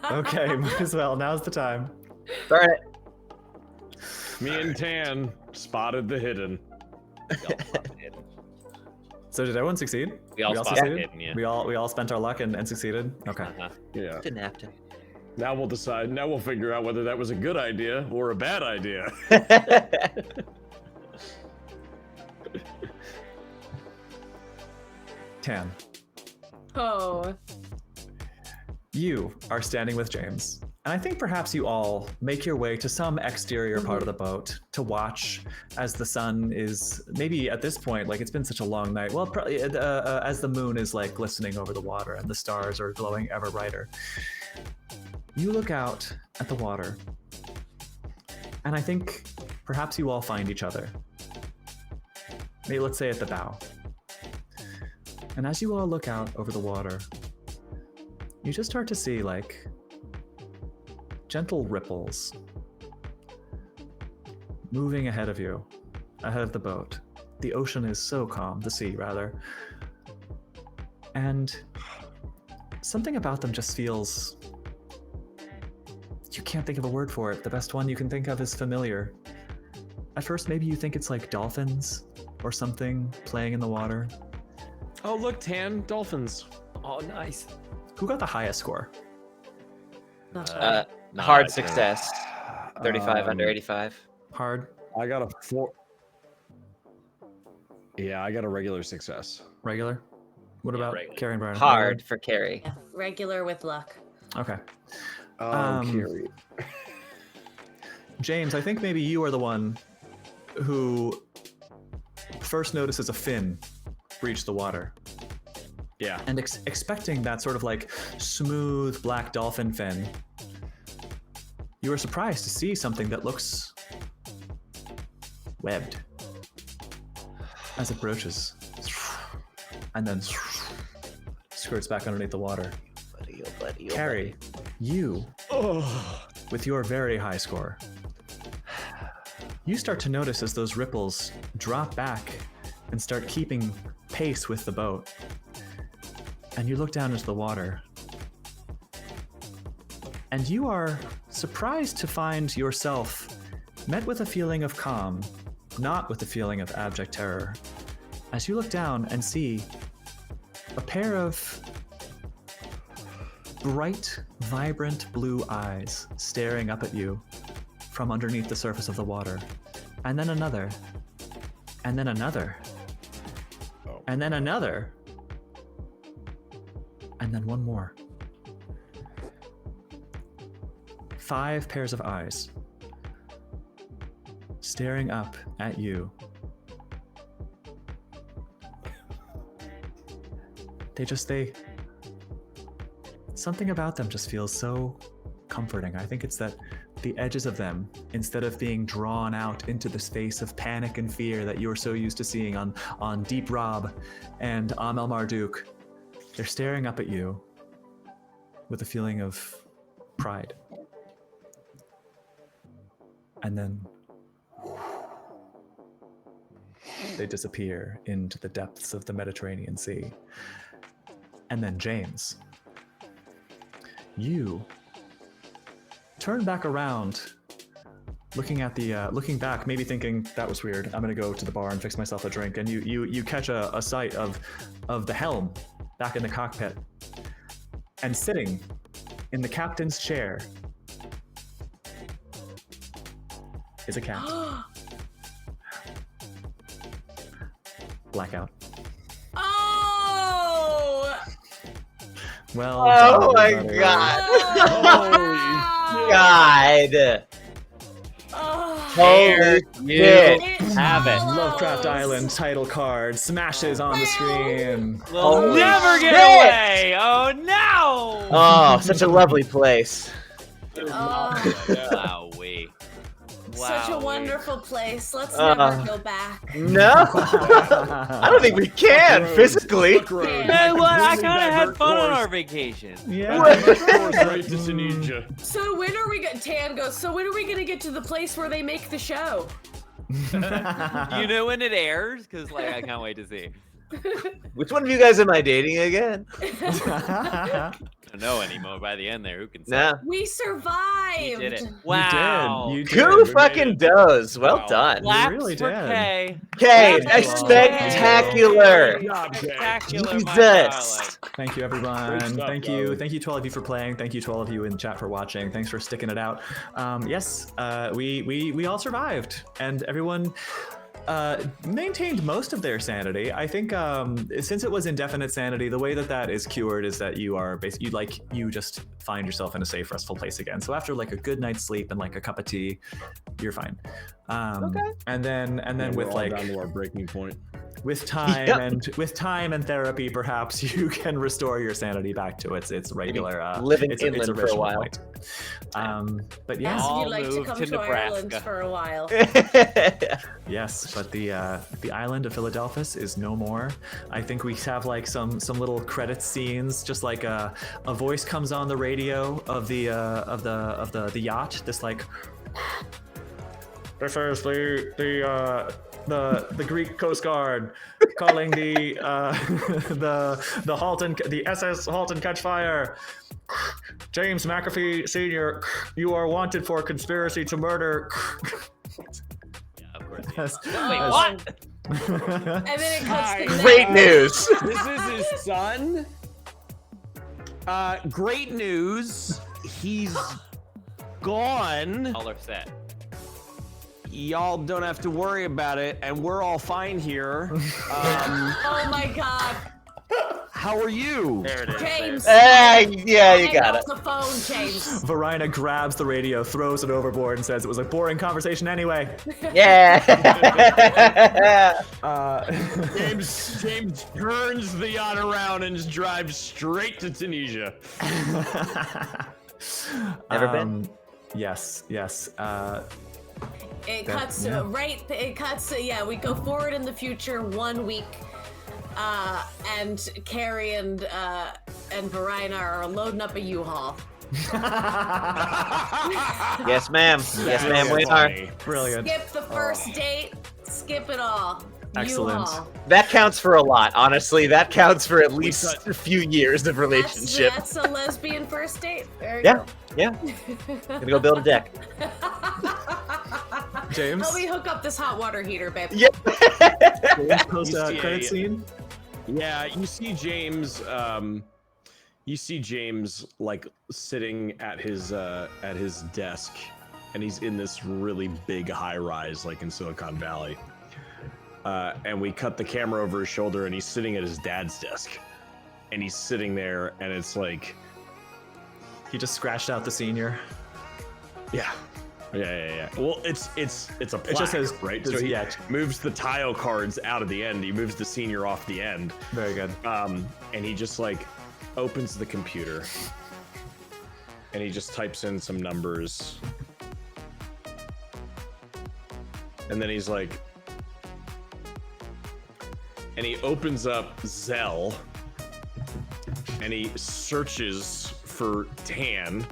Okay, might as well. Now's the time. Burn it. Me and Tan spotted the hidden. So did everyone succeed? We all spotted succeeded? hidden, yeah. We all spent our luck and succeeded. Okay. Uh-huh. Yeah. Didn't have to. Now we'll decide. Now we'll figure out whether that was a good idea or a bad idea. Tan, Oh. you are standing with James. And I think perhaps you all make your way to some exterior part of the boat to watch as the sun is maybe at this point, like it's been such a long night. Well, probably as the moon is like glistening over the water and the stars are glowing ever brighter. You look out at the water, and I think perhaps you all find each other. Maybe let's say at the bow. And as you all look out over the water, you just start to see like gentle ripples moving ahead of you, ahead of the boat. The ocean is so calm, the sea rather. And something about them just feels... You can't think of a word for it. The best one you can think of is familiar. At first, maybe you think it's like dolphins or something playing in the water. Oh, look, Tan, dolphins. Oh, nice. Who got the highest score? Hard success, 35 under 85. Hard? I got a 4. Yeah, I got a regular success. Regular? What about regular. Carrie and Brian? Hard for Carrie. Yeah, regular with luck. Okay. Carrie. James, I think maybe you are the one who first notices a fin breach the water. Yeah. And expecting that sort of like smooth black dolphin fin, you are surprised to see something that looks webbed as it broaches and then skirts back underneath the water. Carrie, you, with your very high score, you start to notice as those ripples drop back and start keeping pace with the boat. And you look down into the water, and you are surprised to find yourself met with a feeling of calm, not with a feeling of abject terror, as you look down and see a pair of bright, vibrant blue eyes staring up at you from underneath the surface of the water. And then another. And then another. And then another. And then one more. 5 pairs of eyes staring up at you. Something about them just feels so comforting. I think it's that the edges of them, instead of being drawn out into the space of panic and fear that you're so used to seeing on Deep Rob and Amel Marduk, they're staring up at you with a feeling of pride and then they disappear into the depths of the Mediterranean Sea. And then James, you turn back around, looking back, maybe thinking that was weird. I'm gonna go to the bar and fix myself a drink. And you catch a sight of the helm back in the cockpit, and sitting in the captain's chair is a cat. Blackout. Oh! Well. Oh done, my everybody. god. Oh! God. Oh. Holy shit. Have it. Lovecraft Island title card smashes on the screen. We'll Holy never get shit. away. Oh no! Oh, such a lovely place. Oh. Wowee. Such a Wowee. wonderful place. Let's never go back. No. I don't think we can physically. Hey, what? I kind of had fun on our vacation. Yeah. Right to Tunisia. So when are we gonna Tan goes, so when are we gonna get to the place where they make the show? You know when it airs? Because like I can't wait to see. Which one of you guys am I dating again? I don't know anymore by the end there. Who can say? Nah. We survived. You did it. You Wow. did. You did. Who fucking does? Well Wow. done. Claps really for did. K. Okay, Claps for spectacular. K. Spectacular. my Jesus. darling. Thank you, everyone. Great stuff, Thank you. guys. Thank you to all of you for playing. Thank you to all of you in the chat for watching. Thanks for sticking it out. Yes, we all survived, and everyone maintained most of their sanity. I think since it was indefinite sanity, the way that is cured is that you are basically you just find yourself in a safe, restful place again. So after like a good night's sleep and like a cup of tea, you're fine. Okay. And then with We're all like down to our breaking point. with time Yep. and therapy, perhaps you can restore your sanity back to its regular living its inland for a original while. point. But yeah, Yes, All you'd like to moved come to to Ireland Nebraska. for a while. yes, but the island of Philadelphus is no more. I think we have like some little credit scenes, just like a voice comes on the radio of the yacht. This like, this is the Greek Coast Guard calling the SS Halt and Catch Fire. James Macaffey Sr., you are wanted for conspiracy to murder. Yeah, of course. Yes. Wait, what? And then it cuts to Great news. This is his son. Great news. He's gone. All are set. Y'all don't have to worry about it, and we're all fine here. Oh my god. How are you? There it is. James. Yeah, you Hang got off it. the phone, James. Varina grabs the radio, throws it overboard, and says it was a boring conversation anyway. Yeah. James turns the yacht around and drives straight to Tunisia. Never been. Yes. It That- cuts yeah. it cuts yeah, we go forward in the future 1 week. And Carrie and Varina are loading up a U-Haul. Yes, ma'am. Yes, ma'am. We are. Brilliant. Skip the first date, skip it all. Excellent. U-Haul. That counts for a lot, honestly. That counts for at least a few years of relationship. That's a lesbian first date. There you Yeah, go. yeah. Gonna go build a deck. James, Help me hook up this hot water heater, babe. Yeah. post credit scene. Yeah, you see James. You see James like sitting at his desk, and he's in this really big high rise, like in Silicon Valley. And we cut the camera over his shoulder, and he's sitting at his dad's desk, and he's sitting there, and it's like, He just scratched out the senior. yeah. Well, it's a plaque, It just says right. so he yeah. moves the tile cards out of the end. He moves the senior off the end. Very good. And he just like opens the computer and he just types in some numbers. And then he's like, and he opens up Zell and he searches for Tan,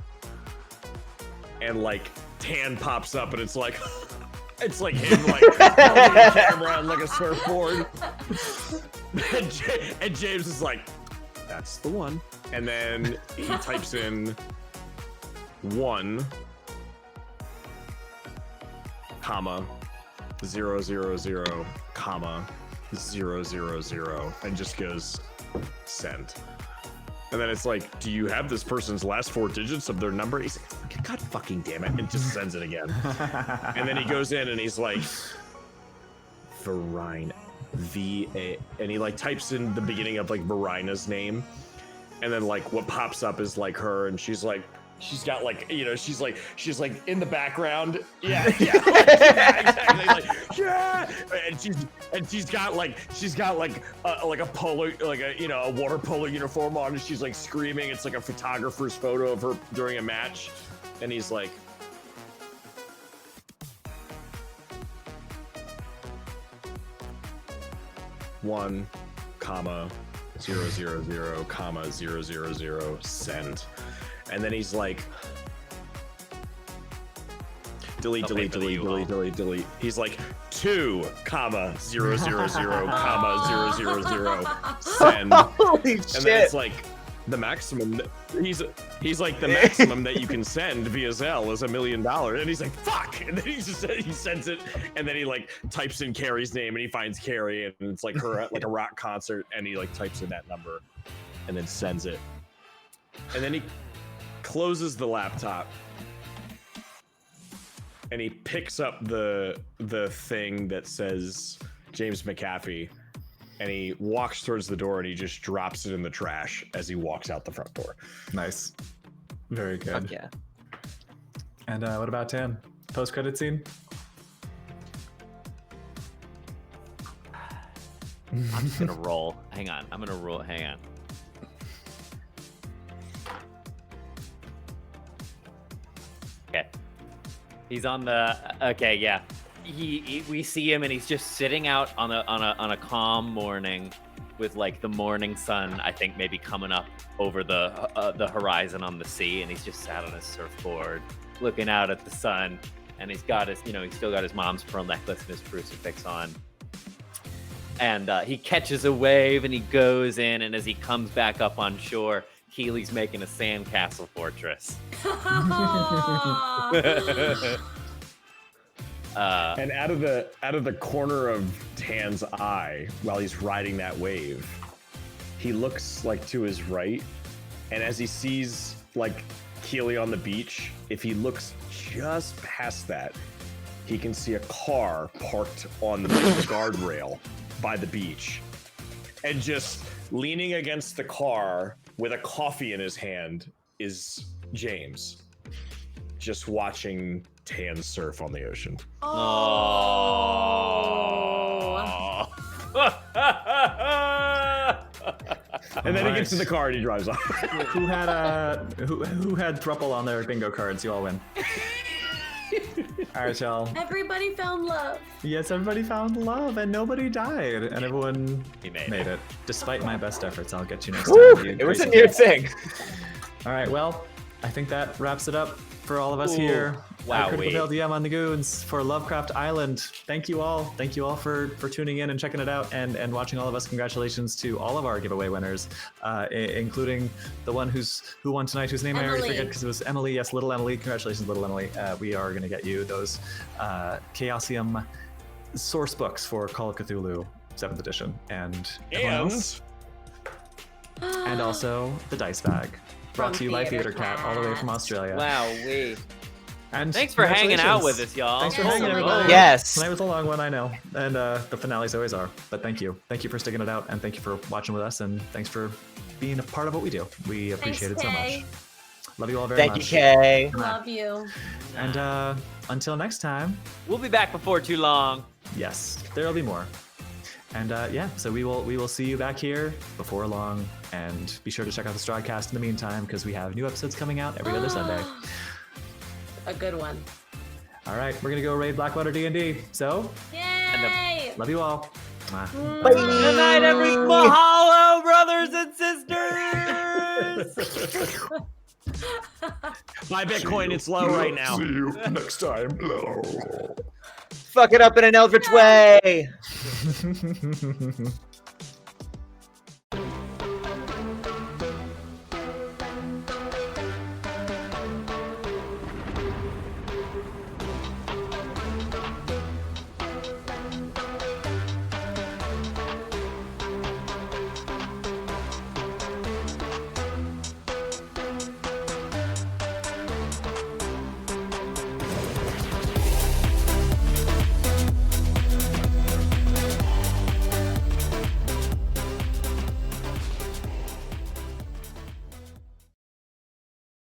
and like Tan pops up, and it's like him like holding a camera and like a surfboard. And James is like, that's the one. And then he types in 1, comma, 000, comma, 000, and just goes send. And then it's like, do you have this person's last 4 digits of their number? He's like, God fucking damn it, and just sends it again. And then he goes in and he's like, Varina, V-A, and he like types in the beginning of like Varina's name. And then like what pops up is like her, and she's like, she's got like, you know, she's like in the background. Yeah, exactly. Like, yeah. And she's got like a polo, like a, you know, a water polo uniform on, and she's like screaming. It's like a photographer's photo of her during a match. And he's like, one, comma, 000, comma, 000, send. And then he's like, delete. He's like, 2, comma, 000, comma, 000, send. Holy And shit. then it's like the maximum. He's like, the maximum that you can send via Zelle is $1 million. And he's like, fuck. And then he sends it. And then he like types in Carrie's name, and he finds Carrie, and it's like her at like a rock concert, and he like types in that number and then sends it. And then he closes the laptop, and he picks up the thing that says James Macaffey, and he walks towards the door, and he just drops it in the trash as he walks out the front door. Nice. Very good. Fuck yeah. And what about Tan? Post-credit scene? I'm just gonna roll. Hang on. I'm gonna roll. Hang on. Okay. He's on the. Okay, yeah. We see him, and he's just sitting out on a calm morning, with like the morning sun, I think maybe coming up over the horizon on the sea, and he's just sat on his surfboard, looking out at the sun, and he's got his, you know, he's still got his mom's pearl necklace and his crucifix on. And he catches a wave, and he goes in, and as he comes back up on shore, Keely's making a sandcastle fortress. And out of the corner of Tan's eye, while he's riding that wave, he looks like to his right, and as he sees like Keely on the beach, if he looks just past that, he can see a car parked on the guardrail by the beach, and just leaning against the car with a coffee in his hand is James, just watching Tan surf on the ocean. Oh. And then he gets in the car and he drives off. Who had thruple on their bingo cards? You all win. All right, y'all. Everybody found love. Yes, everybody found love, and nobody died, and everyone He made made it. Despite my best efforts, I'll get you next Woo! time. you It was a crazy near kids. thing. All right, well, I think that wraps it up for all of us here. Wow, Critical Fail DM on the Goons for Lovecraft Island. Thank you all. Thank you all for tuning in and checking it out and watching all of us. Congratulations to all of our giveaway winners, including the one who won tonight, whose name I already Emily. forget because it was Emily. Yes, little Emily. Congratulations, little Emily. We are going to get you those Chaosium source books for Call of Cthulhu 7th edition and everyone else. And also the dice bag. Brought From to you by Theater Theater Cat, all the way from Australia. Wow, And thanks for hanging out with congratulations. us, y'all. Thanks for Yes, hanging, oh my everybody. God. Yes. Tonight was a long one, I know. And the finales always are. But thank you. Thank you for sticking it out, and thank you for watching with us, and thanks for being a part of what we do. We appreciate it so Kay. much. Love you all very Thank you, much. Kay. Love you. And until next time, We'll be back before too long. yes, there'll be more. And yeah, so we will see you back here before long, and be sure to check out the Strahdcast in the meantime, because we have new episodes coming out every other Sunday. A good one. All right, we're gonna go raid Blackwater D&D. So Yay! love you all. Mwah. Good night, every mahalo, brothers and sisters. Buy Bitcoin, it's low right now. See you next time. Fuck it up in an eldritch way.